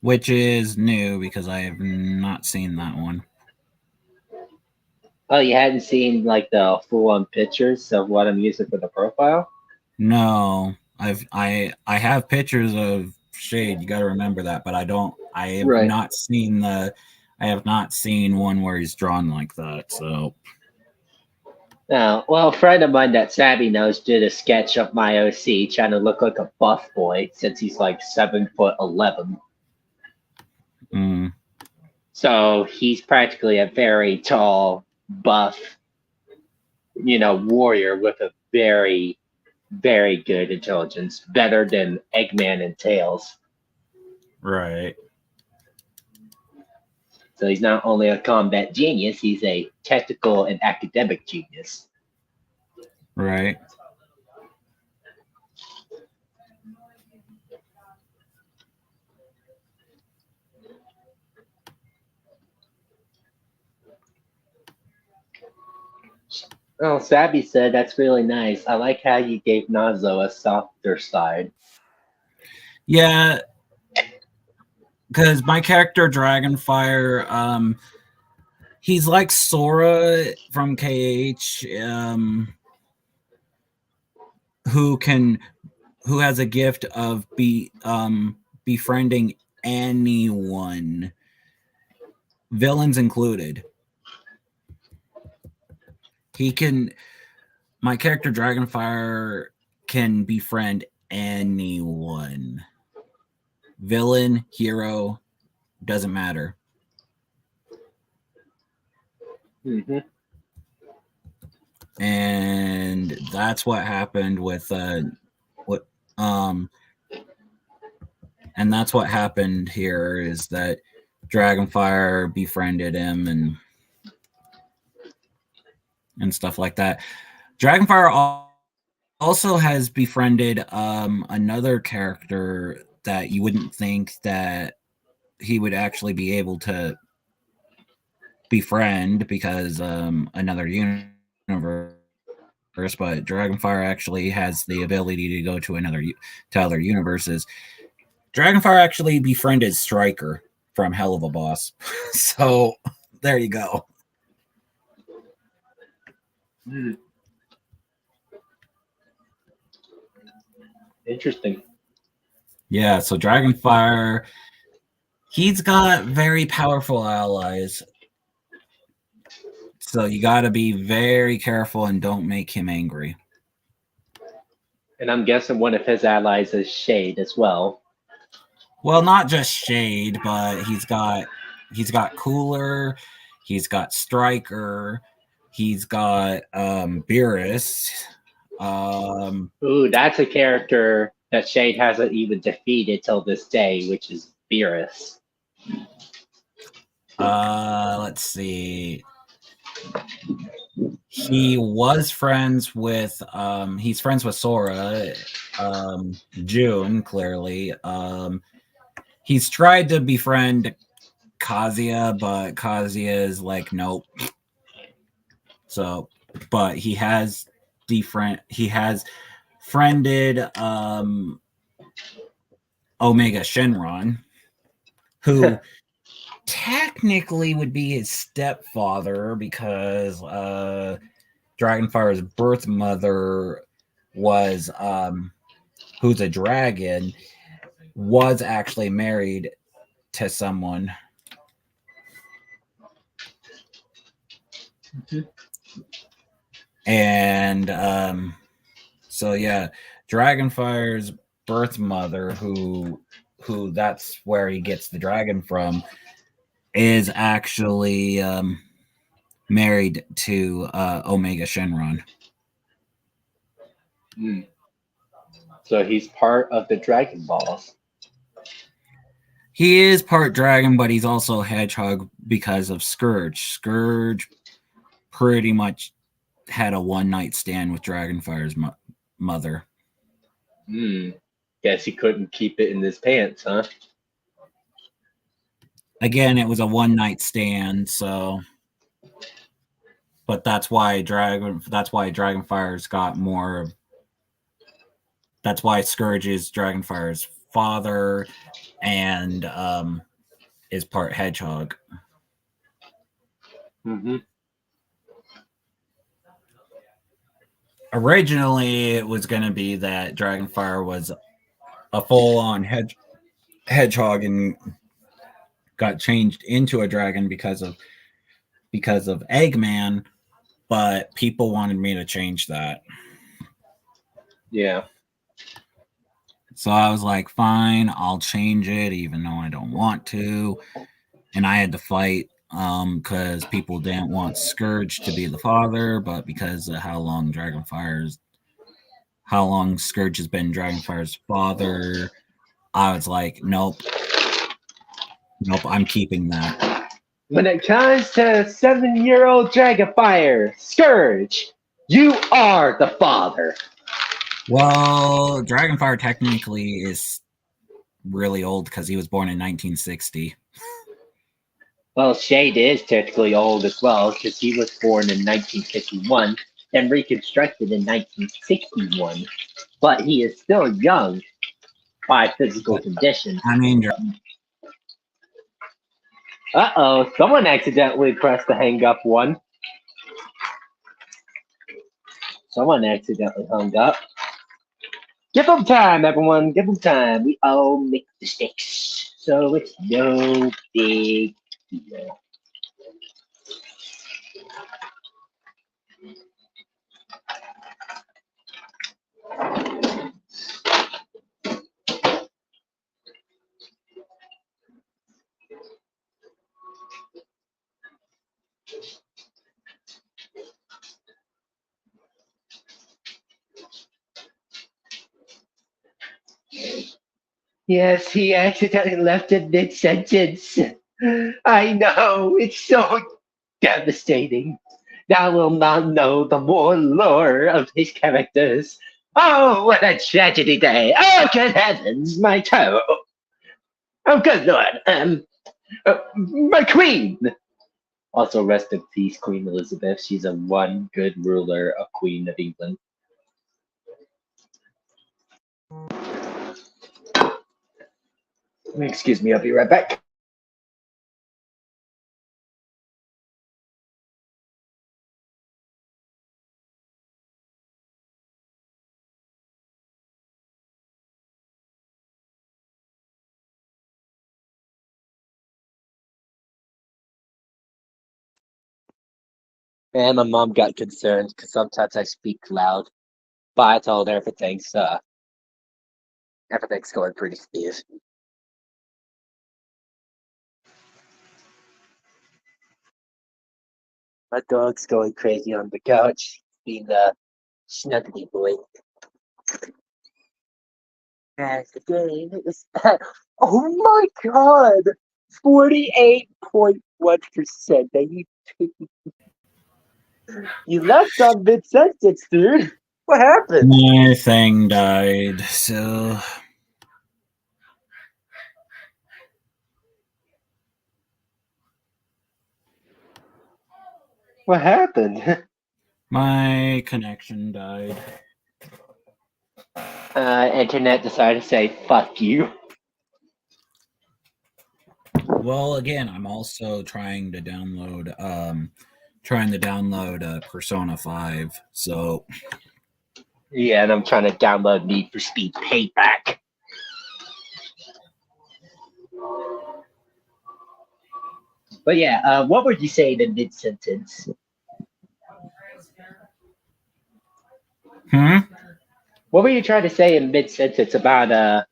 Which is new because I have not seen that one. Oh, you hadn't seen like the full-on pictures of what I'm using for the profile? No, I have pictures of Shade. You got to remember that, but I don't. I have Right. not seen the. I have not seen one where he's drawn like that. So Well, a friend of mine that Savvy knows did a sketch of my OC trying to look like a buff boy since he's like 7'11". mm, So he's practically a very tall, buff, warrior with a very, very good intelligence, better than Eggman and Tails. right, So he's not only a combat genius, he's a technical and academic genius. right. Oh, Sabby said that's really nice. I like how you gave Nazo a softer side. Yeah, because my character Dragonfire, he's like Sora from KH, who can who has a gift of befriending anyone, villains included. He can My character Dragonfire can befriend anyone. Villain, hero, doesn't matter. Mm-hmm. And that's what happened with what and that's what happened here is that Dragonfire befriended him and stuff like that. Dragonfire also has befriended another character that you wouldn't think that he would actually be able to befriend because another universe, but Dragonfire actually has the ability to go to other universes. Dragonfire actually befriended Stryker from Helluva Boss. So there you go. Mm. Interesting. Yeah, so Dragonfire, he's got very powerful allies. So you got to be very careful and don't make him angry. And I'm guessing one of his allies is Shade as well. Well, not just Shade, but he's got Cooler, he's got Stryker, he's got Beerus. Ooh, that's a character that Shade hasn't even defeated till this day, which is Beerus. Let's see. He was friends with he's friends with Sora, June, clearly. He's tried to befriend Kazuya, but Kazuya is like, nope. So, but he has friended Omega Shenron, who technically would be his stepfather because Dragonfire's birth mother was who's a dragon, was actually married to someone. Mm-hmm. And so yeah, Dragonfire's birth mother, who that's where he gets the dragon from, is actually married to Omega Shenron. Mm. So he's part of the Dragon Balls. He is part dragon, but he's also hedgehog because of Scourge. Scourge pretty much had a one-night stand with Dragonfire's mother. Guess he couldn't keep it in his pants, huh? Again, it was a one-night stand, so. But that's why Dragonfire's got more. That's why Scourge is Dragonfire's father, and is part hedgehog. Mm-hmm. Originally, it was going to be that Dragonfire was a full-on hedgehog and got changed into a dragon because of Eggman, but people wanted me to change that. Yeah. So I was like, fine, I'll change it, even though I don't want to. And I had to fight because people didn't want Scourge to be the father, but because of how long Scourge has been Dragonfire's father, I was like, nope, I'm keeping that. When it comes to 7-year-old Dragonfire, Scourge, you are the father. Well, Dragonfire technically is really old because he was born in 1960. Well, Shade is technically old as well because he was born in 1951 and reconstructed in 1961. But he is still young by physical condition. I mean, uh-oh, someone accidentally pressed the hang up one. Someone accidentally hung up. Give them time, everyone. Give them time. We all make mistakes. So it's no big deal. Yes, he accidentally left it mid-sentence. I know, it's so devastating. Now we'll not know the more lore of his characters. Oh, what a tragedy day. Oh, good heavens, my toe. Oh, good lord. My queen. Also, rest in peace, Queen Elizabeth. She's a one good ruler, a queen of England. Excuse me, I'll be right back. And my mom got concerned because sometimes I speak loud. But I told her everything's going pretty smooth. My dog's going crazy on the couch, being a snuggly boy. As the game is, oh my god, 48.1%. You left on mid sentence, dude. What happened? my thing died, so What happened? my connection died. Internet decided to say fuck you. Well, again, I'm also trying to download Persona 5. So Yeah, and I'm trying to download Need for Speed Payback. But yeah, what would you say in mid sentence? What were you trying to say in mid sentence about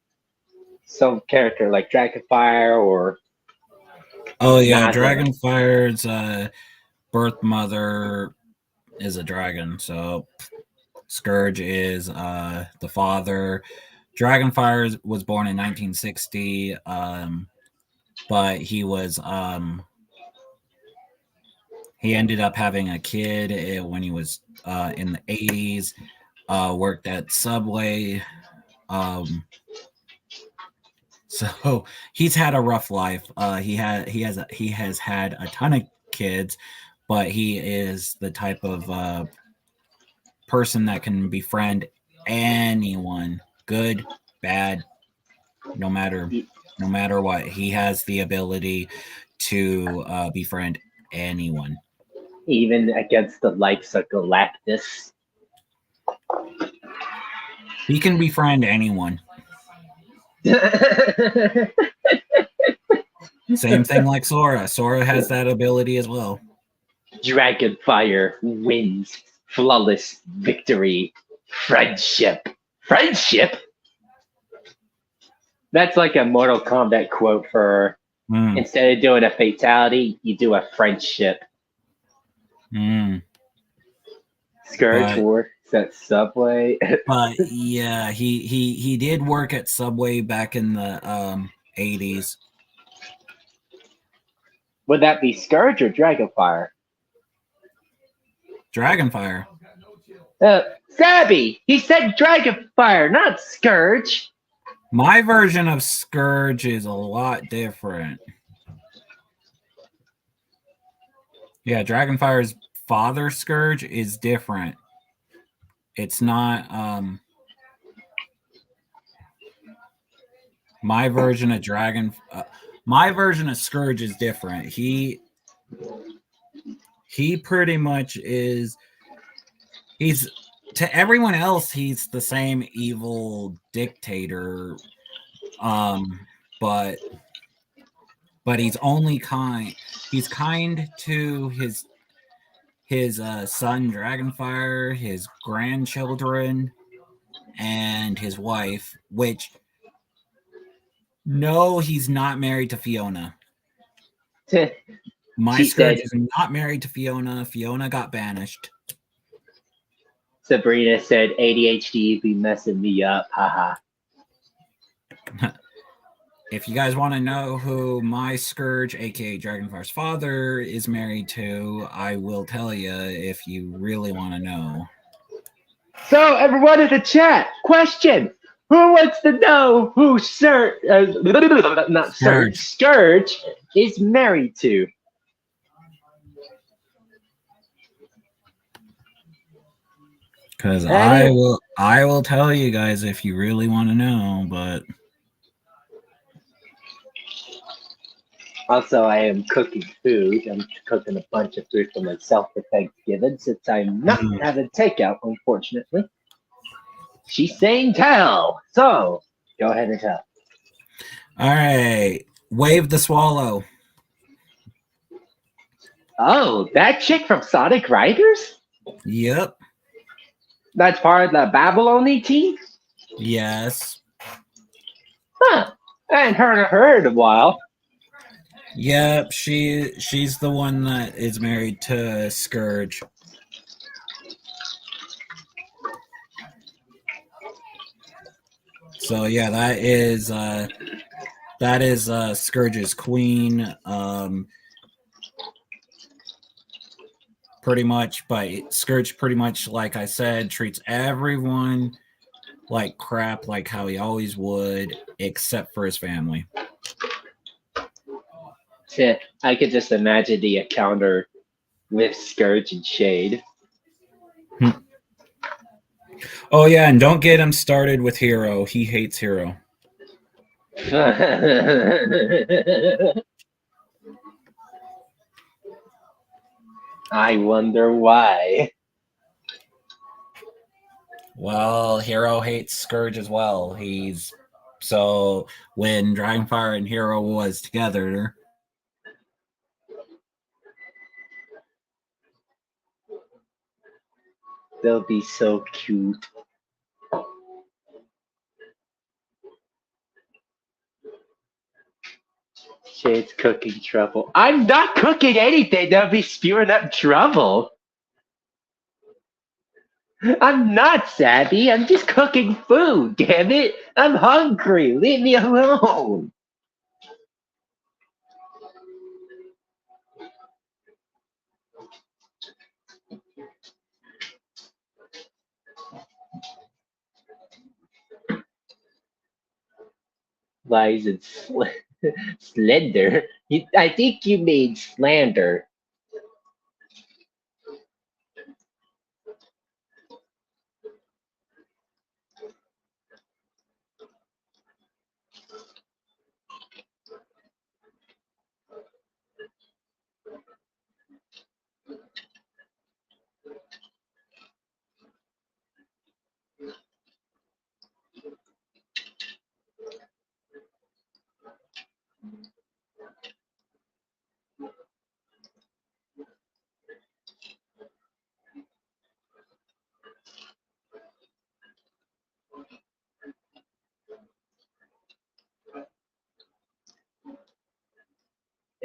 some character like Dragonfire or? Oh yeah, Naza? Dragonfire's birth mother is a dragon, so Scourge is the father. Dragonfire was born in 1960, but he ended up having a kid when he was in the 80s. Worked at Subway. So he's had a rough life. He has had a ton of kids, but he is the type of person that can befriend anyone, good, bad, no matter what. He has the ability to befriend anyone, even against the likes of Galactus. He can befriend anyone. Same thing like Sora. Sora has that ability as well. Dragonfire wins. Flawless victory. Friendship. Friendship? That's like a Mortal Kombat quote for instead of doing a fatality, you do a friendship. Scourge works at Subway. But yeah, he did work at Subway back in the 80s. Would that be Scourge or Dragonfire? Dragonfire. Sabby! He said Dragonfire, not Scourge. My version of Scourge is a lot different. Yeah, Dragonfire's father Scourge is different. It's not my version of my version of Scourge is different. He pretty much he's to everyone else he's the same evil dictator, but he's only kind. He's kind to his son Dragonfire, his grandchildren, and his wife, which no, he's not married to Fiona. My Scourge is not married to Fiona. Fiona got banished. Sabrina said ADHD be messing me up. Haha. If you guys want to know who my Scourge, aka Dragonfire's father, is married to, I will tell you if you really want to know. So, everyone in the chat, question. Who wants to know who Scourge is married to? Because I will tell you guys if you really want to know, but also I am cooking food. I'm cooking a bunch of food for myself for Thanksgiving since I'm not having takeout, unfortunately. She's saying tell, so go ahead and tell. All right, Wave the Swallow. Oh, that chick from Sonic Riders? Yep. That's part of the Babyloni team? Yes. Huh. I hadn't heard of her in a while. Yep, she's the one that is married to Scourge. So yeah, that is Scourge's queen. Pretty much, but Scourge pretty much, like I said, treats everyone like crap, like how he always would, except for his family. I could just imagine the encounter with Scourge and Shade. Oh yeah, and don't get him started with Hero. He hates Hero. I wonder why. Well, Hero hates Scourge as well. So when Dragonfire and Hero was together, they'll be so cute. Shade's cooking trouble. I'm not cooking anything that'll be spewing up trouble. I'm not Sabby. I'm just cooking food, damn it. I'm hungry. Leave me alone. Lies and slender. I think you made slander.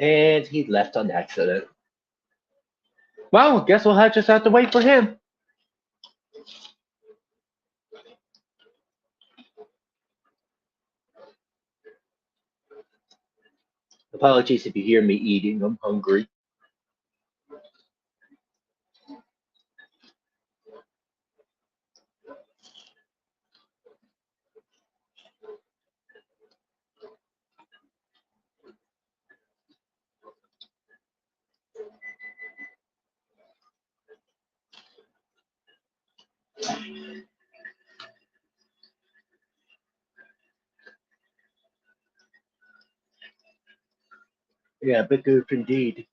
and he left on accident. Well, guess we'll just have to wait for him. Apologies if you hear me eating. I'm hungry. Yeah, big goof indeed.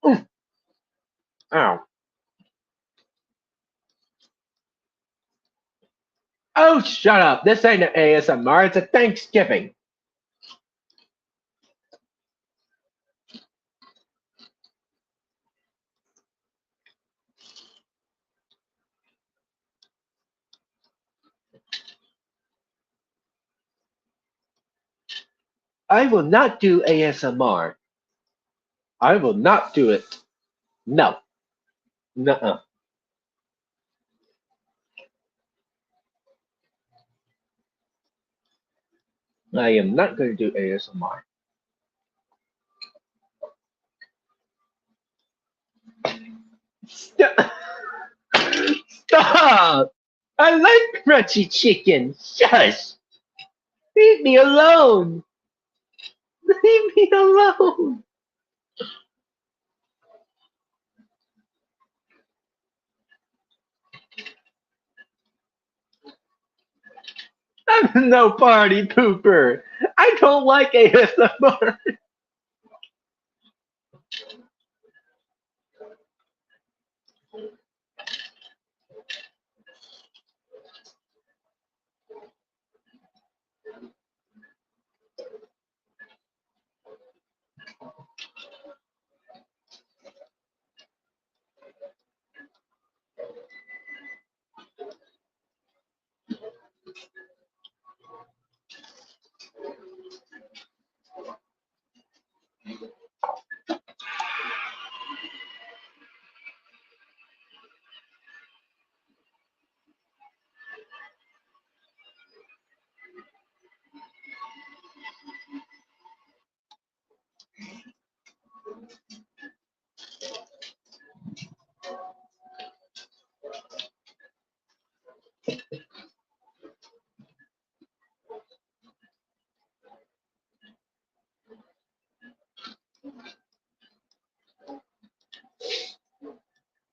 Ooh, ow. Oh, shut up. This ain't an ASMR. It's a Thanksgiving. I will not do ASMR. I will not do it. No. Nuh-uh. I am not going to do ASMR. Stop! Stop! I like crunchy chicken. Shush! Leave me alone. Leave me alone. I'm no party pooper. I don't like ASMR.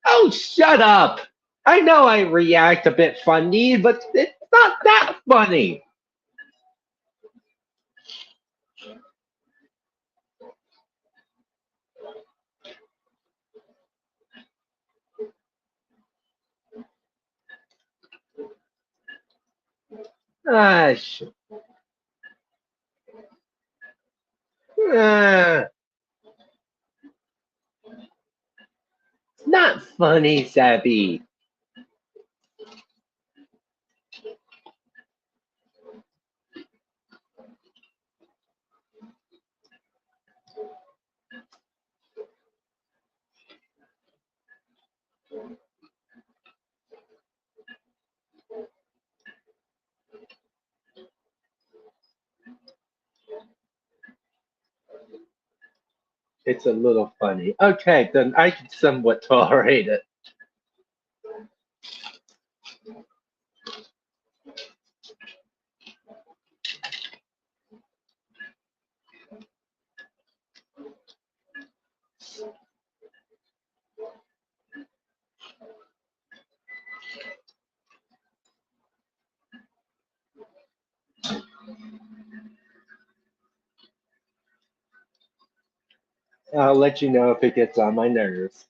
Oh, shut up! I know I react a bit funny, but it's not that funny. Ah, ah, it's not funny, Sabby. It's a little funny. Okay, then I can somewhat tolerate it. I'll let you know if it gets on my nerves.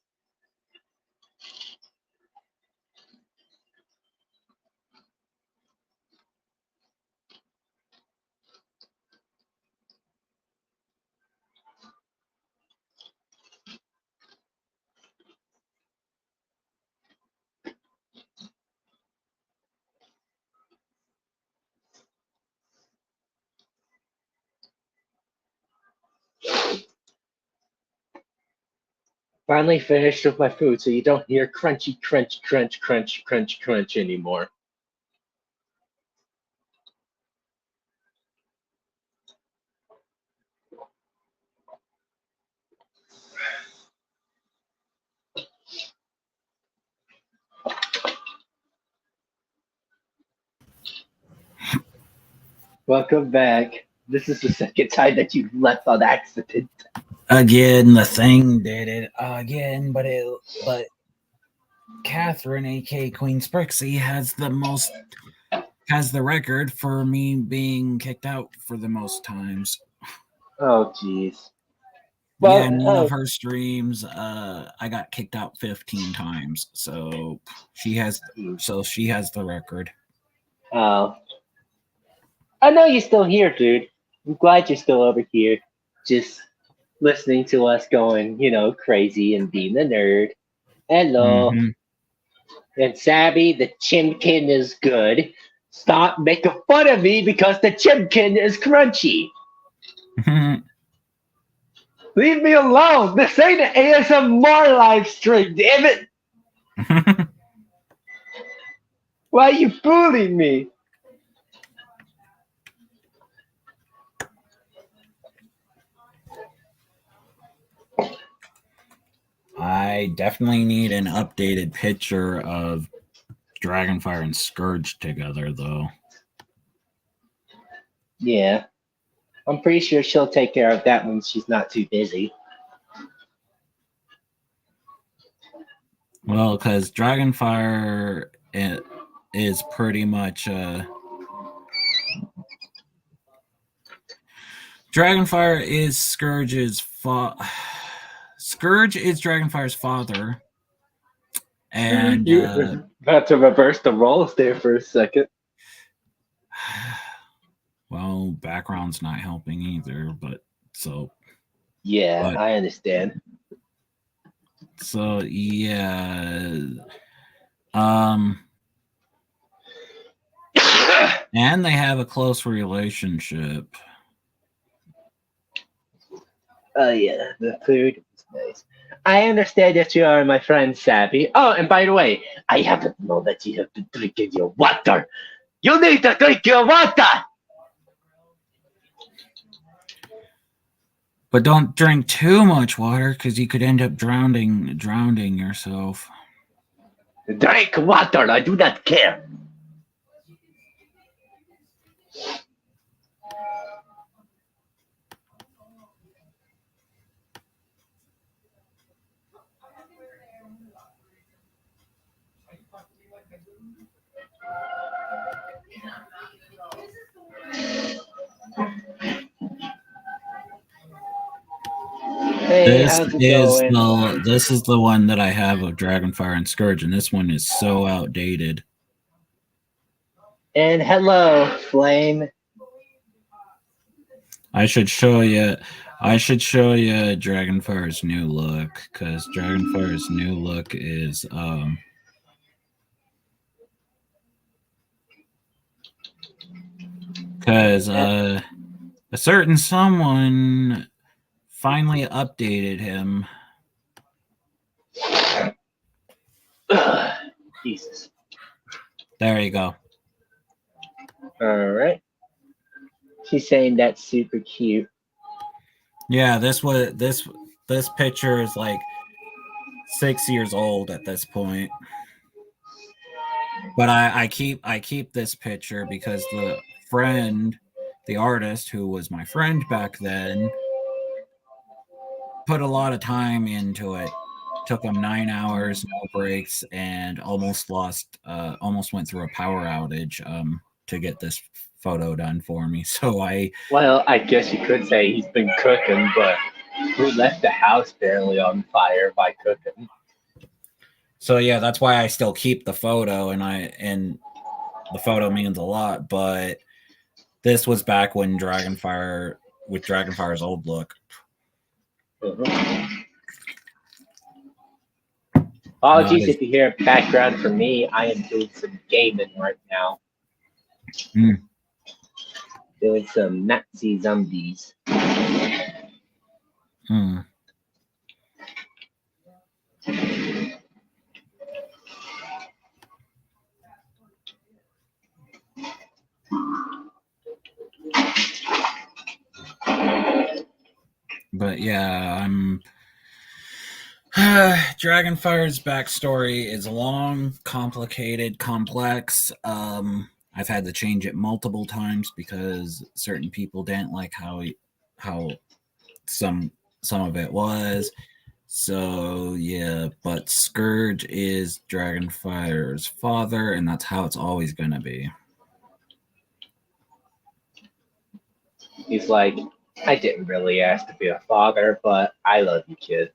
Finally finished with my food, so you don't hear crunchy, crunch, crunch, crunch, crunch, crunch anymore. Welcome back. This is the second time that you left on accident. Again, the thing did it again, but Catherine, aka Queen Sprixie, has the record for me being kicked out for the most times. Oh, jeez. Yeah, Well, in one of her streams, I got kicked out 15 times. So she has the record. oh. I know you're still here, dude. I'm glad you're still over here, just listening to us going, crazy and being a nerd. Hello. Mhm. And Sabby, the chimkin is good. Stop making fun of me because the chimkin is crunchy. Leave me alone. This ain't an ASMR live stream, damn it. Why are you fooling me? I definitely need an updated picture of Dragonfire and Scourge together, though. Yeah. I'm pretty sure she'll take care of that when she's not too busy. Well, because Dragonfire is pretty much Dragonfire is Scourge's Scourge is Dragonfire's father, and You had to reverse the roles there for a second. well, background's not helping either, Yeah, but I understand. so yeah, and they have a close relationship. Oh yeah, the food is nice. I understand that you are my friend Sabby. Oh, and by the way, I happen to know that you have been drinking your water. You need to drink your water. But don't drink too much water because you could end up drowning yourself. Drink water. I do not care. Hey, how's it going? This is the one that I have of Dragonfire and Scourge, and this one is so outdated. And hello, Flame. I should show you Dragonfire's new look, because Dragonfire's new look is because a certain someone finally updated him. Jesus. There you go. All right. She's saying that's super cute. Yeah, this picture is like 6 years old at this point. But I keep this picture because the artist who was my friend back then, put a lot of time into it. Took him 9 hours, no breaks, and almost went through a power outage to get this photo done for me. So Well, I guess you could say he's been cooking, but who left the house barely on fire by cooking? So yeah, that's why I still keep the photo, and the photo means a lot. But this was back when Dragonfire's old look. Mm-hmm. Apologies if you hear background from me. I am doing some gaming right now. Doing some Nazi zombies. But yeah, I'm. Dragonfire's backstory is long, complicated, complex. I've had to change it multiple times because certain people didn't like how some of it was. So yeah, but Scourge is Dragonfire's father, and that's how it's always gonna be. He's like, I didn't really ask to be a father, but I love you, kid.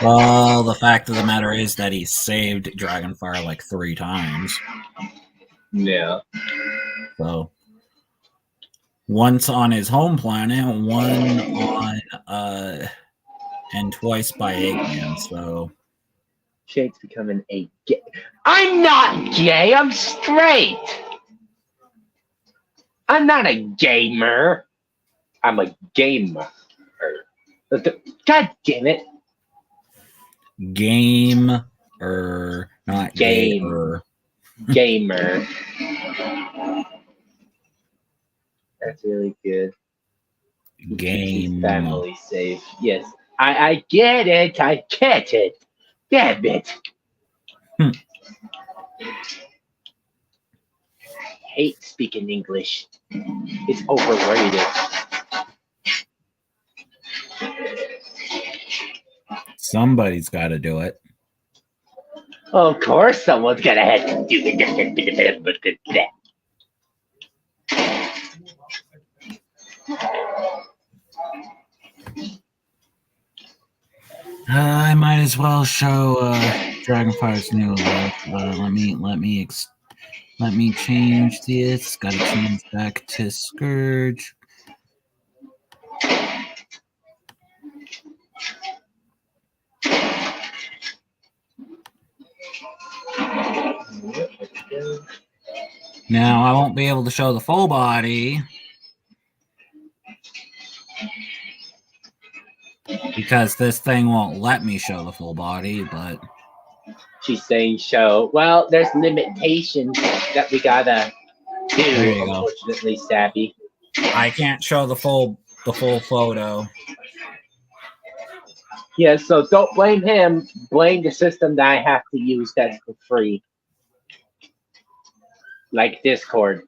Well, the fact of the matter is that he saved Dragonfire like 3 times. Yeah. So once on his home planet, one on and twice by Eggman. So Shade's becoming a gay. I'm not gay. I'm straight. I'm not a gamer. I'm a gamer. God damn it. Game or not Game. gamer. Gamer. That's really good. Game. Family safe. Yes. I get it. I get it. Damn it. I hate speaking English. It's overrated. Somebody's got to do it. Of course, someone's gonna have to do it. I might as well show Dragonfire's new look. Let me change this. Got to change back to Scourge. Now I won't be able to show the full body because this thing won't let me show the full body, but she's saying show. Well, there's limitations that we gotta do, unfortunately, Savvy. I can't show the full photo. Yeah, so don't blame him. Blame the system that I have to use that's for free. Like Discord.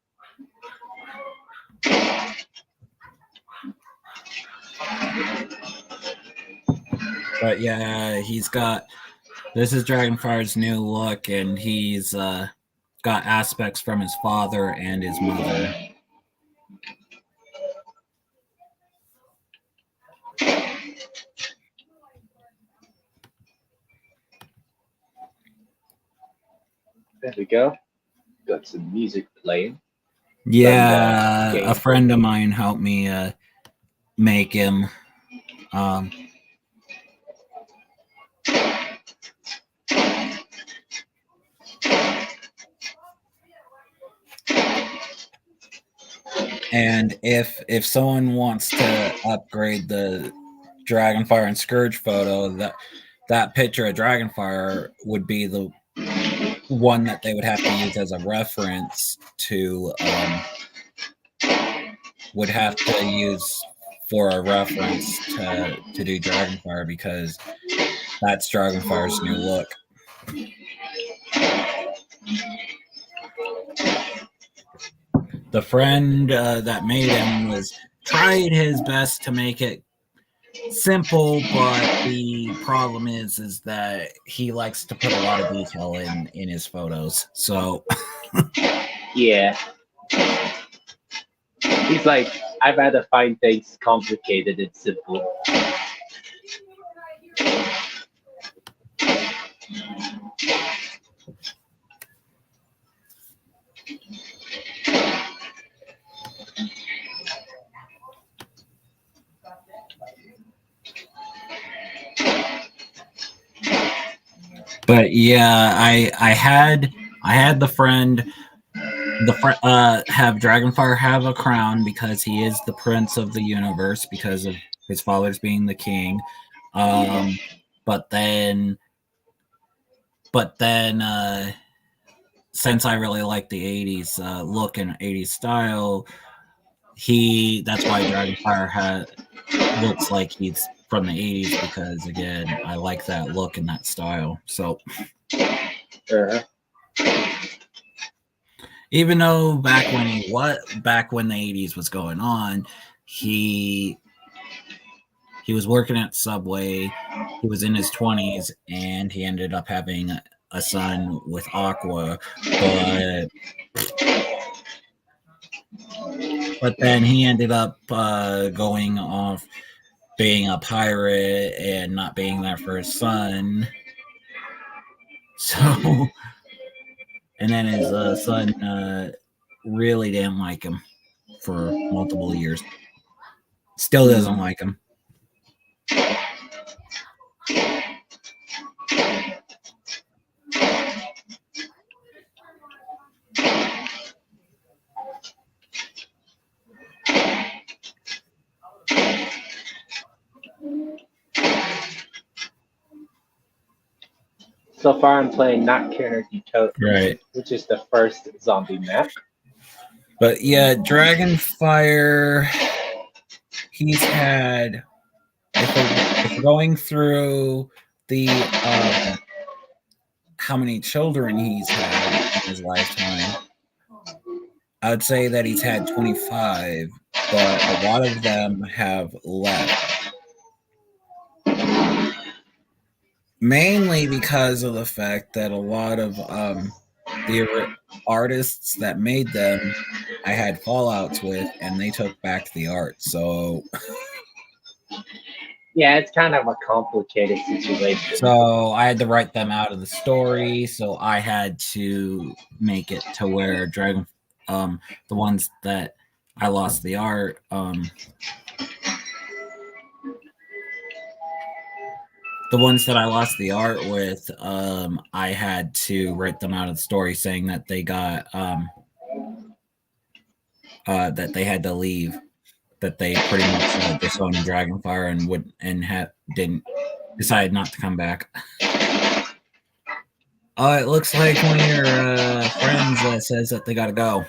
But yeah, he's got... This is Dragonfire's new look, and he's got aspects from his father and his mother. There we go. Got some music playing. Yeah, a friend of mine helped me make him. And if someone wants to upgrade the Dragonfire and Scourge photo, that picture of Dragonfire would be the one that they would have to use as a reference to would have to use for a reference to do Dragonfire, because that's Dragonfire's new look. The friend that made him tried his best to make it simple, but the problem is that he likes to put a lot of detail in his photos. So yeah, he's like, I'd rather find things complicated than simple. But yeah, I had the friend have Dragonfire have a crown because he is the prince of the universe because of his father's being the king. But then since I really like the 80s look and 80s style, that's why Dragonfire looks like he's from the 80s, because again, I like that look and that style. So even though back when the 80s was going on, he was working at Subway. He was in his 20s, and he ended up having a son with Aqua, but then he ended up going off being a pirate and not being there for his son. So, and then his son really didn't like him for multiple years. Still doesn't like him. So far, I'm playing Nocturne Utopia, Right. which is the first zombie map. But yeah, Dragonfire, he's had, if we're going through the how many children he's had in his lifetime, I would say that he's had 25, but a lot of them have left. Mainly because of the fact that a lot of the artists that made them, I had fallouts with, and they took back the art. So yeah, it's kind of a complicated situation. So I had to write them out of the story. So I had to make it to where the ones that I lost the art, the ones that I lost the art with, I had to write them out of the story, saying that they got that they had to leave, that they pretty much disowned Dragonfire and didn't decide not to come back. It looks like one of your friends says that they gotta go.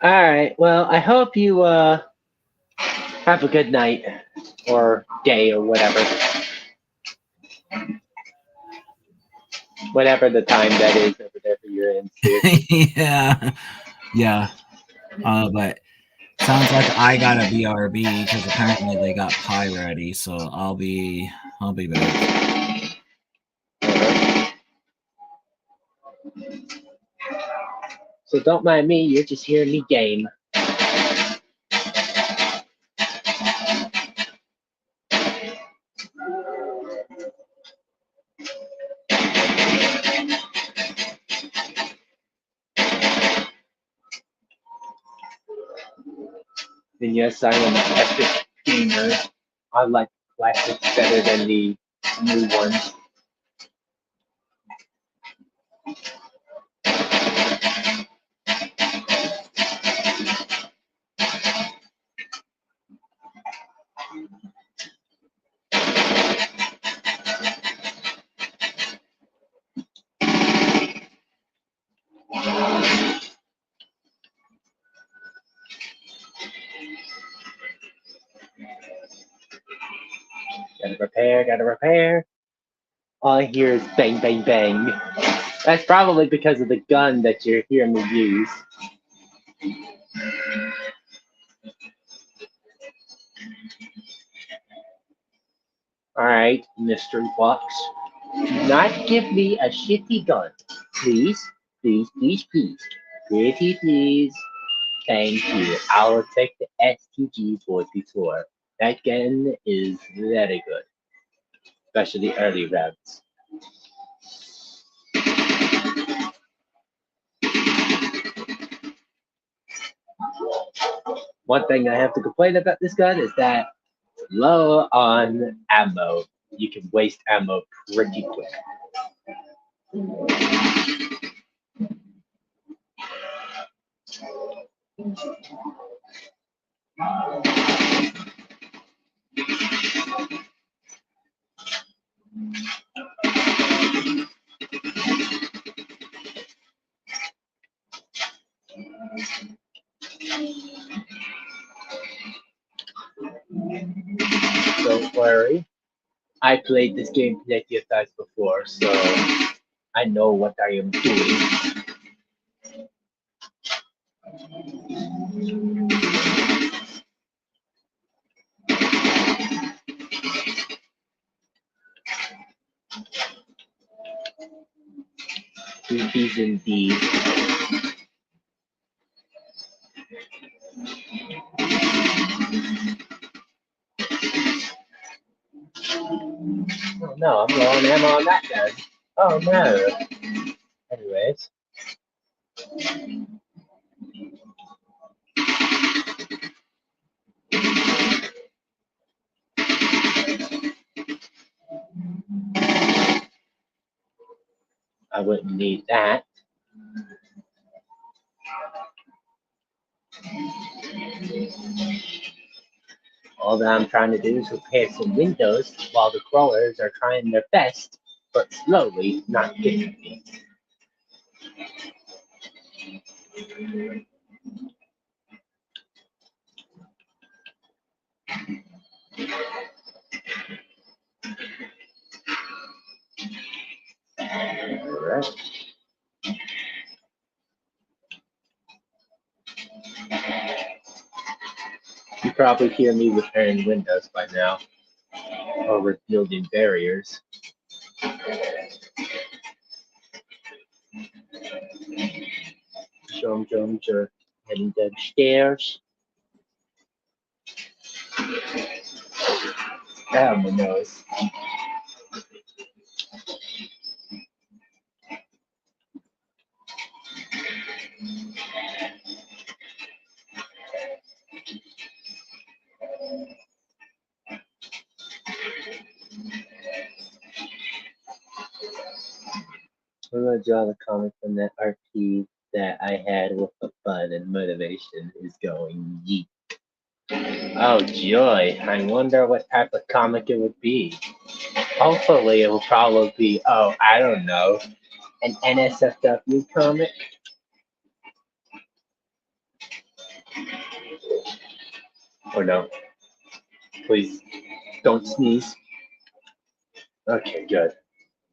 All right. Well, I hope you have a good night or day or whatever. Whatever the time that is over there for your end. Yeah. But sounds like I got a BRB because apparently they got pie ready. So I'll be back. So don't mind me. You're just hearing me game. And yes, I am an epic gamer. I like classics better than the new ones. Gotta repair. All I hear is bang, bang, bang. That's probably because of the gun that you're hearing me use. Alright, mystery box. Do not give me a shitty gun. Please, please, please, please. Pretty please. Thank you. I will take the STG-44. That gun is very good. Especially early rounds. One thing I have to complain about this gun is that it's low on ammo. You can waste ammo pretty quick. worry. I played this game plenty of times before, so I know what I am doing. These indeed. Oh no, I'm low on ammo on that gun. Oh no. Anyways, I wouldn't need that. All that I'm trying to do is repair some windows while the crawlers are trying their best, but slowly not getting me. Alright. You probably hear me repairing windows by now, or rebuilding barriers. Jump, heading downstairs. Ah, my nose. I'm gonna draw the comic from that RP that I had with the fun and motivation is going yeet. Oh joy, I wonder what type of comic it would be. Hopefully it will probably be, oh, I don't know, an NSFW comic. Or no, please don't sneeze. Okay, good.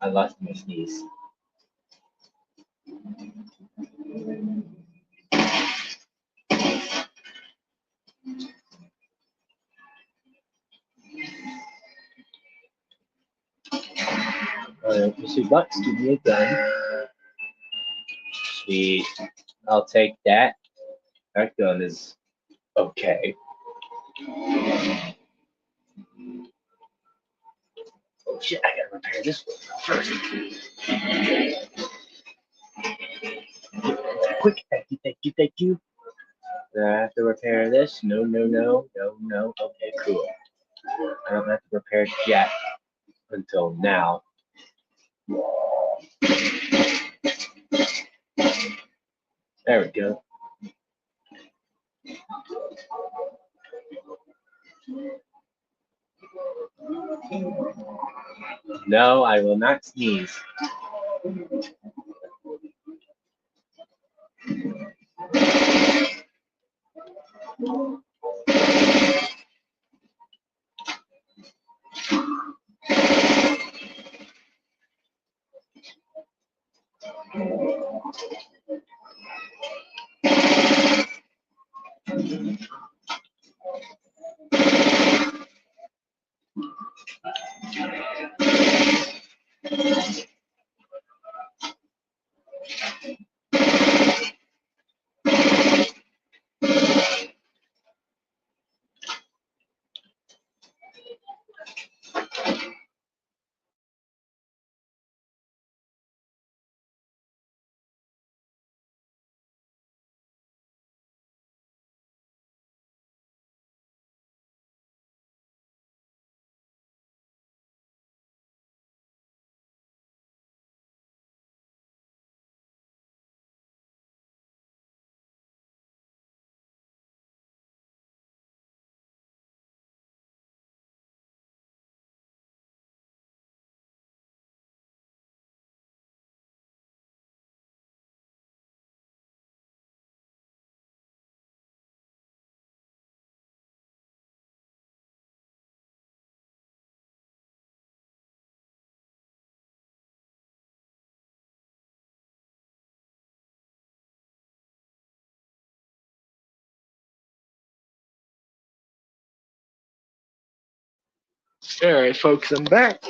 I lost my sneeze. Alright, Mr. Butts, give me a gun. Sweet. I'll take that. That gun is okay. Oh shit, I gotta repair this one first. Quick, thank you. I have to repair this? No. Okay, cool. I don't have to repair it yet until now. There we go. No, I will not sneeze. All right, folks, I'm back.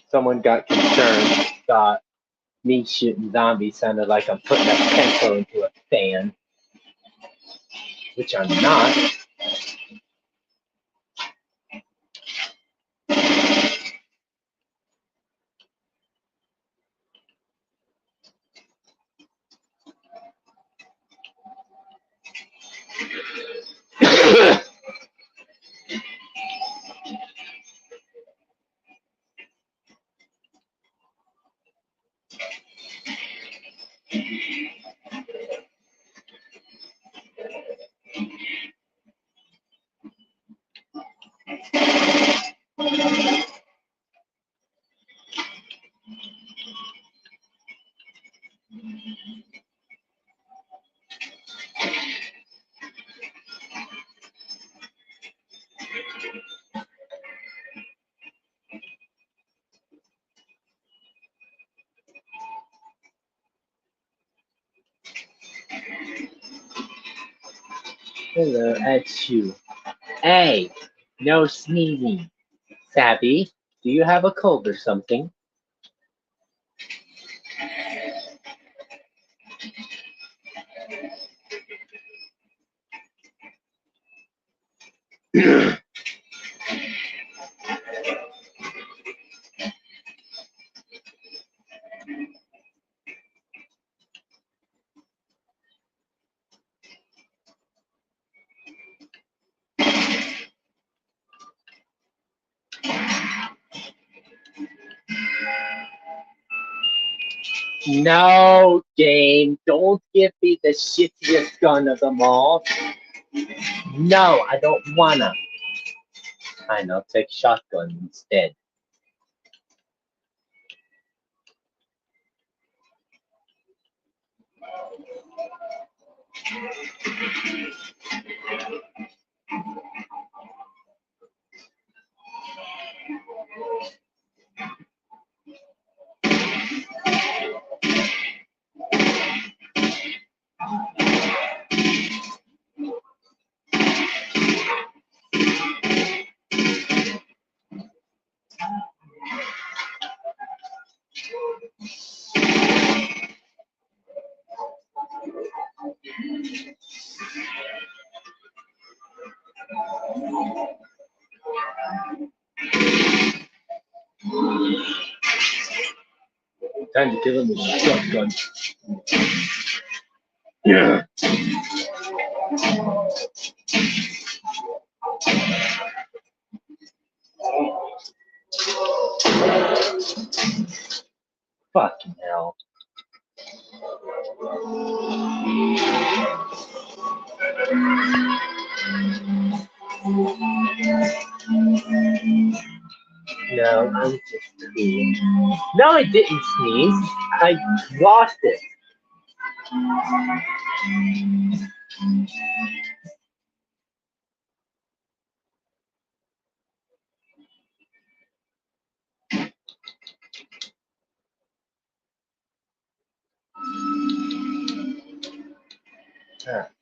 Someone got concerned, thought me shooting zombies sounded like I'm putting a pencil into a fan, which I'm not. Hello, Achu. Hey, no sneezing. Savvy, do you have a cold or something? No, game, don't give me the shittiest gun of them all. No, I don't wanna. Fine, I'll take shotgun instead. Time to give him a shotgun. Yeah. Fucking hell. No, I'm just kidding. No, I didn't sneeze. I lost it.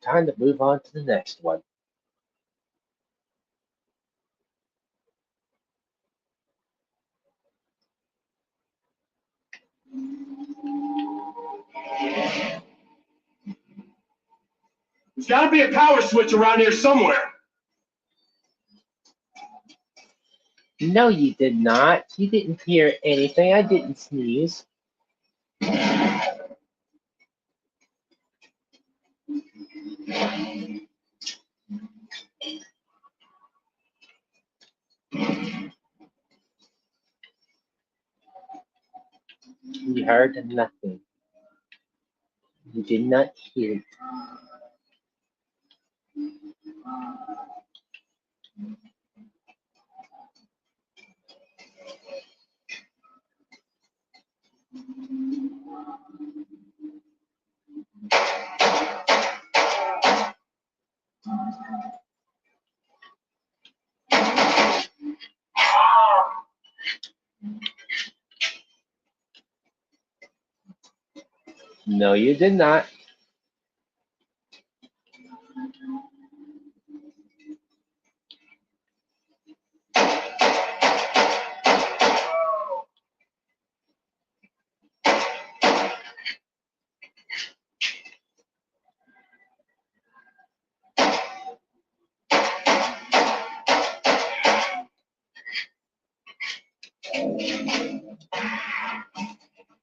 Time to move on to the next one. There's got to be a power switch around here somewhere. No, you did not. You didn't hear anything. I didn't sneeze. You heard nothing. You did not hear it. No, you did not.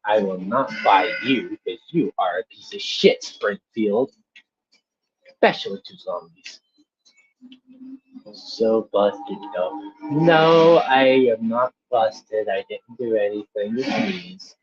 I will not buy you because you are a piece of shit, Springfield. Especially to zombies. So busted though. No, I am not busted. I didn't do anything to sneeze.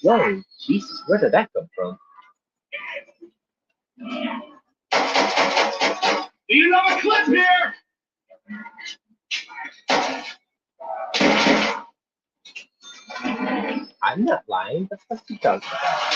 Whoa, Jesus, where did that come from? Do you have a clip here? I'm not lying. That's what you talking about.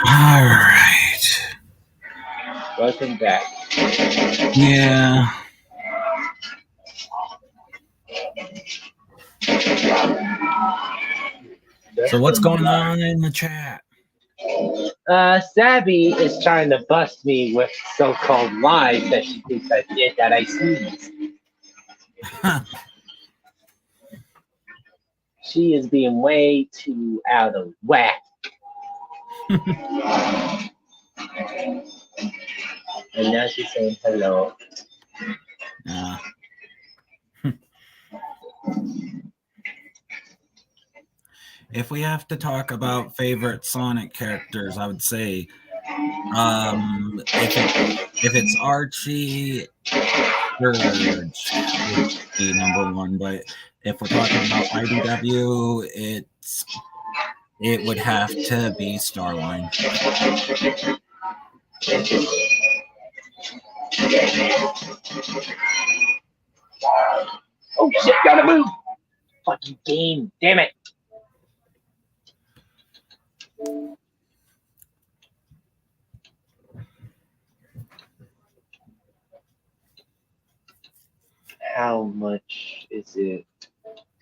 All right. Welcome back. Yeah. So what's going on in the chat? Sabby is trying to bust me with so-called lies that she thinks I did that I sneezed. She is being way too out of whack. And now she's saying hello. Yeah. If we have to talk about favorite Sonic characters, I would say if it's Archie, Surge would be number one. But if we're talking about IDW, it would have to be Starline. Oh shit, gotta move! Fucking game, damn it! How much is it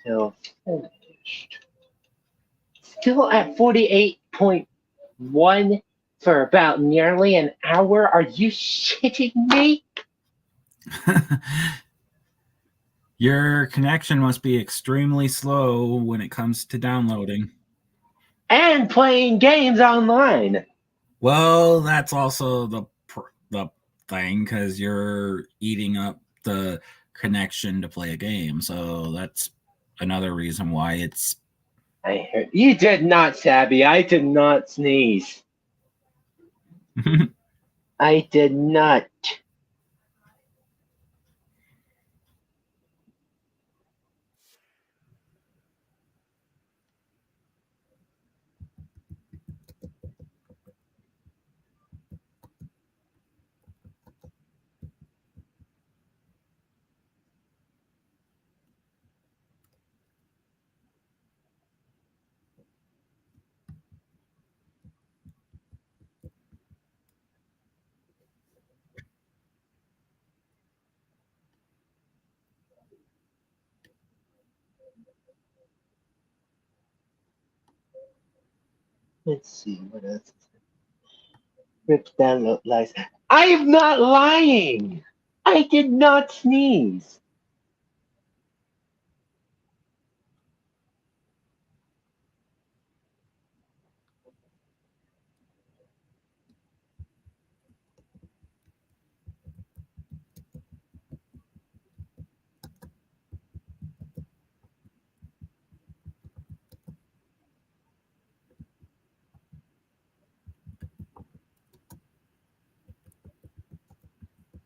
till finished? Still at 48.1 for about nearly an hour? Are you shitting me? Your connection must be extremely slow when it comes to downloading. And playing games online. Well, that's also the thing, because you're eating up the connection to play a game. So that's another reason why it's... I heard you did not, Sabby. I did not sneeze. I did not. Let's see what else. Rip download lies. I am not lying. I did not sneeze.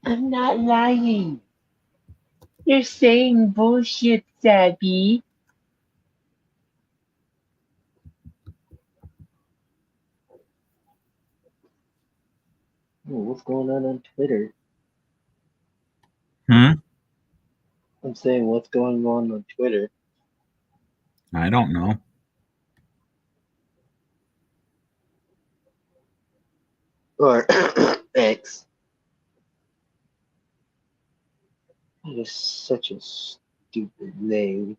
I'm not lying. You're saying bullshit, Sabby. Oh, what's going on Twitter? Hmm? I'm saying what's going on Twitter. I don't know. Or X. That is such a stupid name.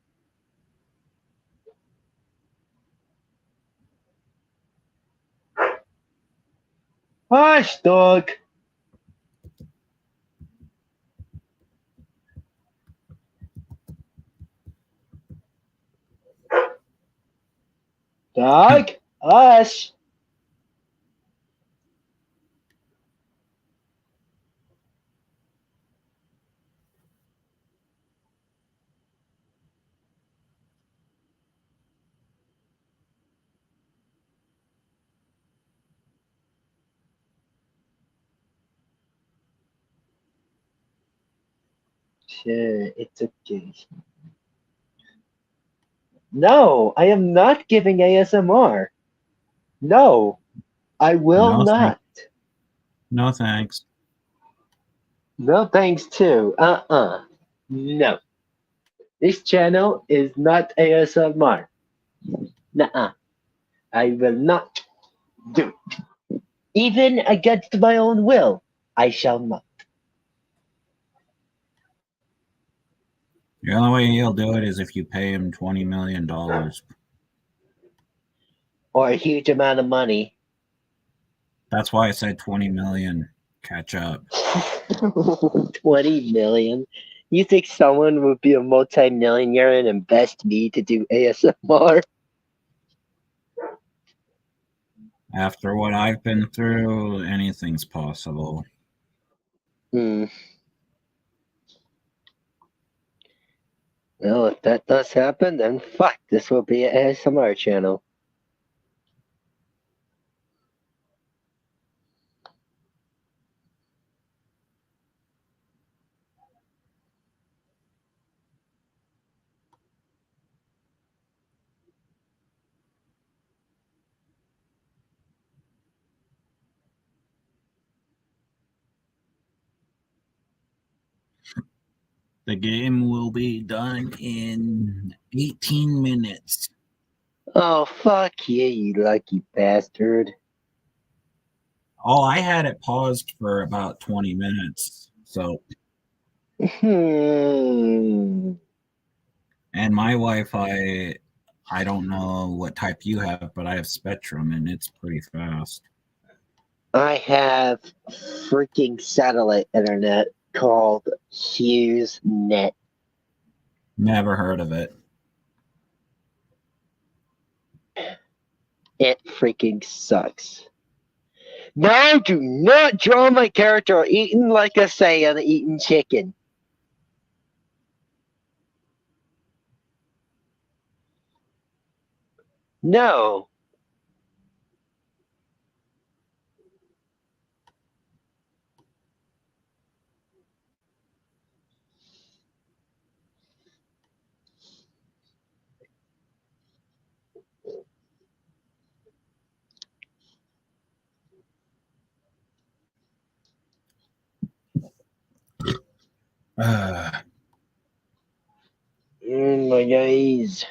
Hush, dog. Dog, hush. Sure, it's okay. No, I am not giving ASMR. No, I will No, not. no thanks. No thanks too. No. This channel is not ASMR. Nuh-uh. I will not do it. Even against my own will, I shall not. The only way he'll do it is if you pay him $20 million. Or a huge amount of money. That's why I said 20 million. Catch up. 20 million? You think someone would be a multi-millionaire and invest me to do ASMR? After what I've been through, anything's possible. Hmm. Well, if that does happen, then fuck, this will be an ASMR channel. The game will be done in 18 minutes. Oh, fuck you, you lucky bastard. Oh, I had it paused for about 20 minutes. So, Hmm. and my Wi-Fi, I don't know what type you have, but I have Spectrum and it's pretty fast. I have freaking satellite internet called HughesNet. Never heard of it. It freaking sucks. No, do not draw my character eating like a Saiyan eating chicken. No. My eyes.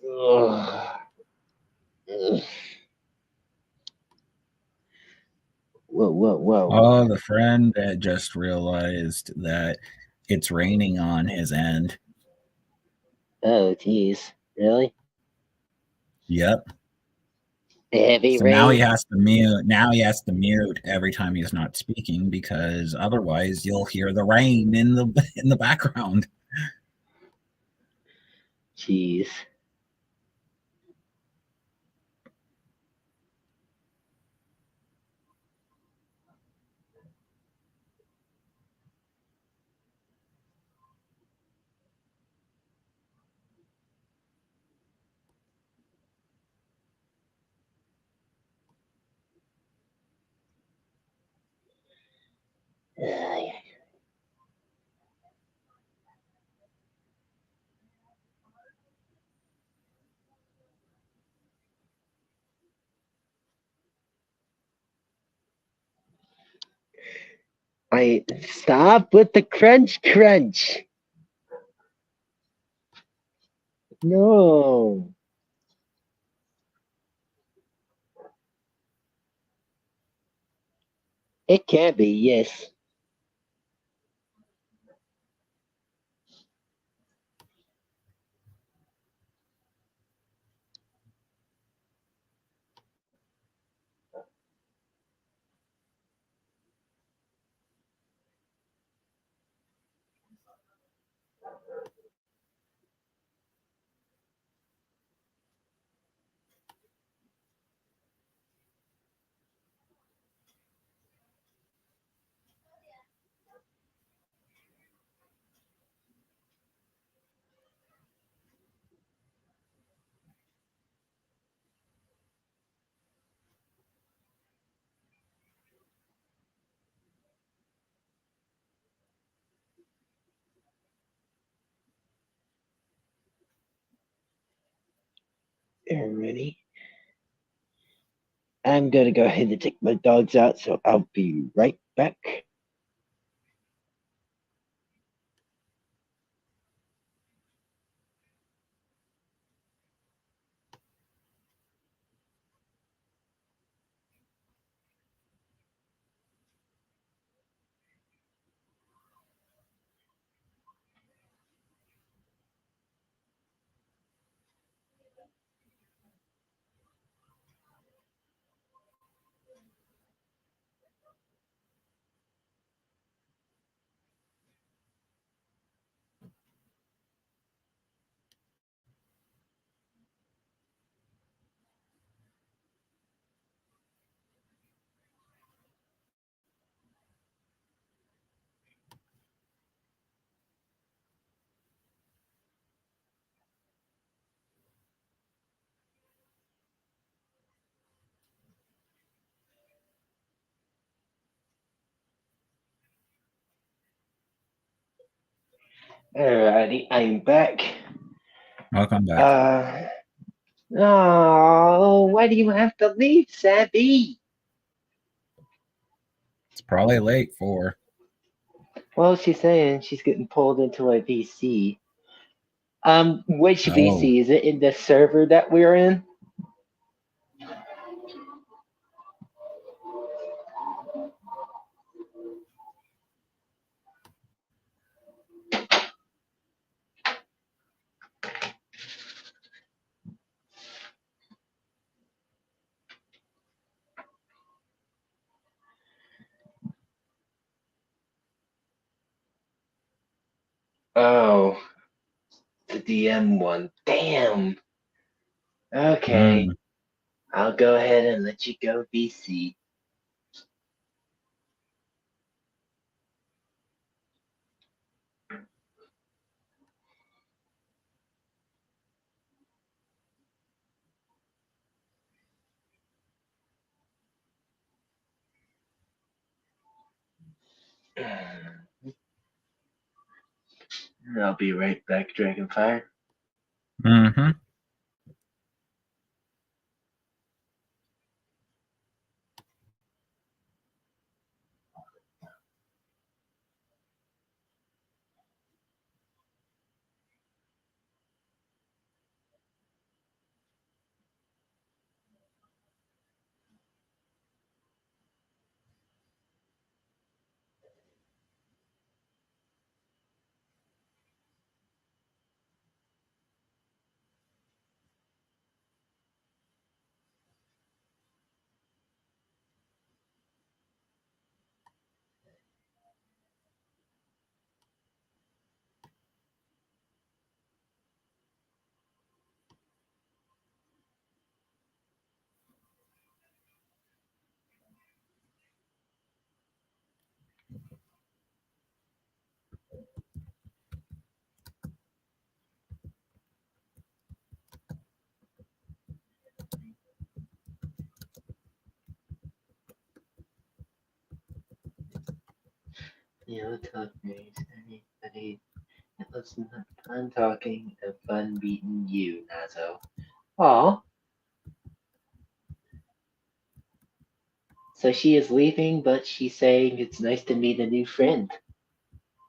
Ugh. Whoa. Oh, the friend that just realized that it's raining on his end. Oh, jeez. Really? Yep. Heavy So now he rain? has to mute. Now he has to mute every time he's not speaking because otherwise you'll hear the rain in the background. Jeez. I stop with the crunch crunch. No. It can't be, yes. Alrighty. I'm gonna go ahead and take my dogs out, so I'll be right back. Alrighty, I'm back. Welcome back. Oh, why do you have to leave, Sabby? It's probably late for. Well, she's saying she's getting pulled into a VC. Which Oh. VC? Is it in the server that we're in? Oh, the DM one. Damn. Okay. Mm. I'll go ahead and let you go, VC. I'll be right back, Dragonfire. Mm-hmm. Yeah, talk news. Anybody? It was fun talking and fun meeting you, Nazo. Aw. So she is leaving, but she's saying it's nice to meet a new friend.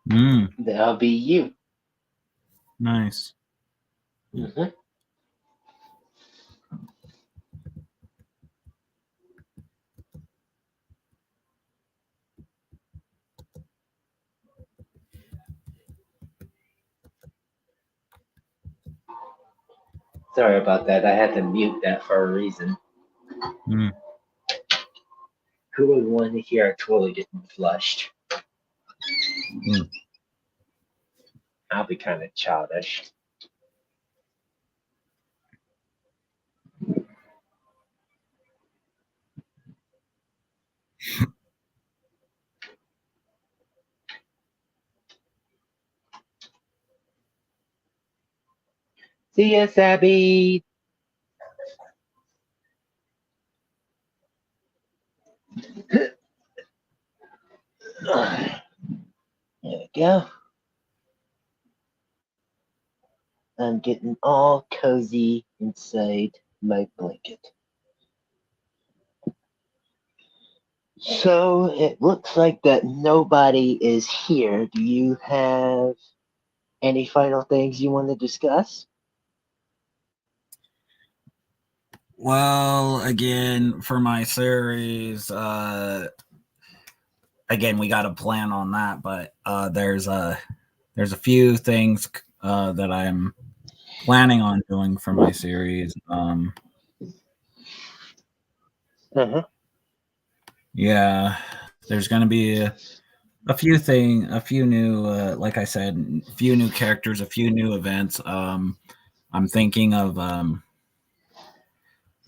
That'll be you. Nice. Mm-hmm. Sorry about that. I had to mute that for a reason. Mm. Who would want to hear a toilet getting flushed? Mm. I'll be kind of childish. See ya, Sabby. There we go. I'm getting all cozy inside my blanket. So it looks like that nobody is here. Do you have any final things you want to discuss? Well, again, for my series, again, we got to plan on that, but there's a few things that I'm planning on doing for my series. Yeah, there's going to be a few new, like I said, a few new characters, a few new events. I'm thinking of,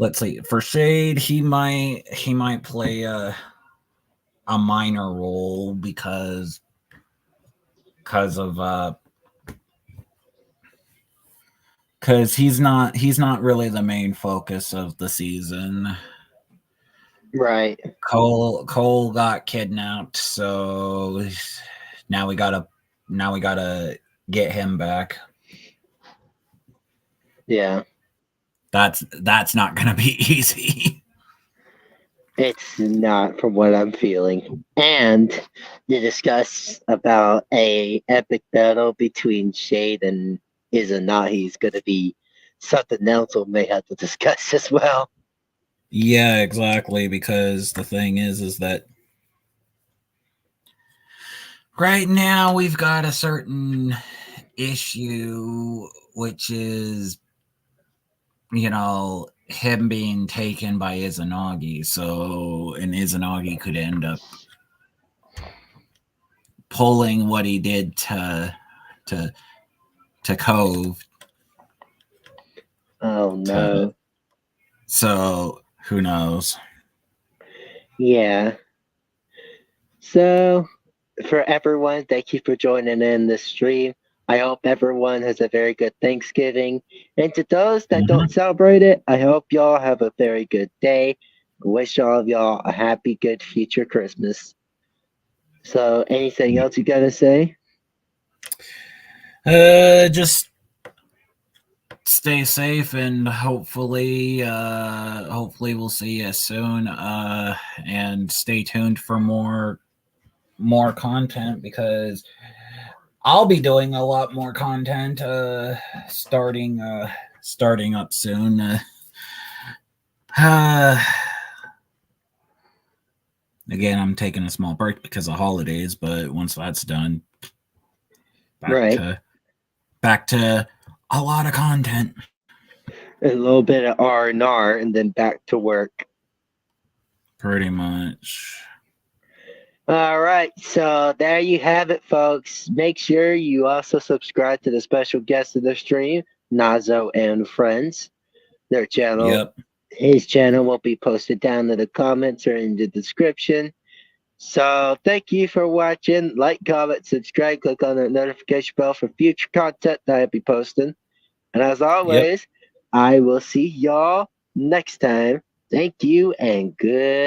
let's see, for Shade, he might play a minor role because of because he's not really the main focus of the season. Right. Cole got kidnapped, so now we gotta get him back. Yeah. That's not gonna be easy. It's not, from what I'm feeling. And to discuss about a epic battle between Shade and Izanagi is going to be something else we may have to discuss as well. Yeah, exactly. Because the thing is that right now we've got a certain issue, which is, him being taken by Izanagi. So, and Izanagi could end up pulling what he did to Cove. Oh no. So who knows? Yeah. So for everyone, thank you for joining in this stream. I hope everyone has a very good Thanksgiving. And to those that don't celebrate it, I hope y'all have a very good day. I wish all of y'all a happy, good future Christmas. So anything else you gotta say? Just stay safe and hopefully we'll see you soon. And stay tuned for more content, because I'll be doing a lot more content starting up soon. Again, I'm taking a small break because of holidays, but once that's done, back to a lot of content. A little bit of R&R and then back to work. Pretty much. All right, so there you have it, folks. Make sure you also subscribe to the special guest of the stream, Nazo and Friends. Their channel. Yep. His channel will be posted down in the comments or in the description. So thank you for watching. Like, comment, subscribe, click on the notification bell for future content that I'll be posting. And as always, I will see y'all next time. Thank you and good.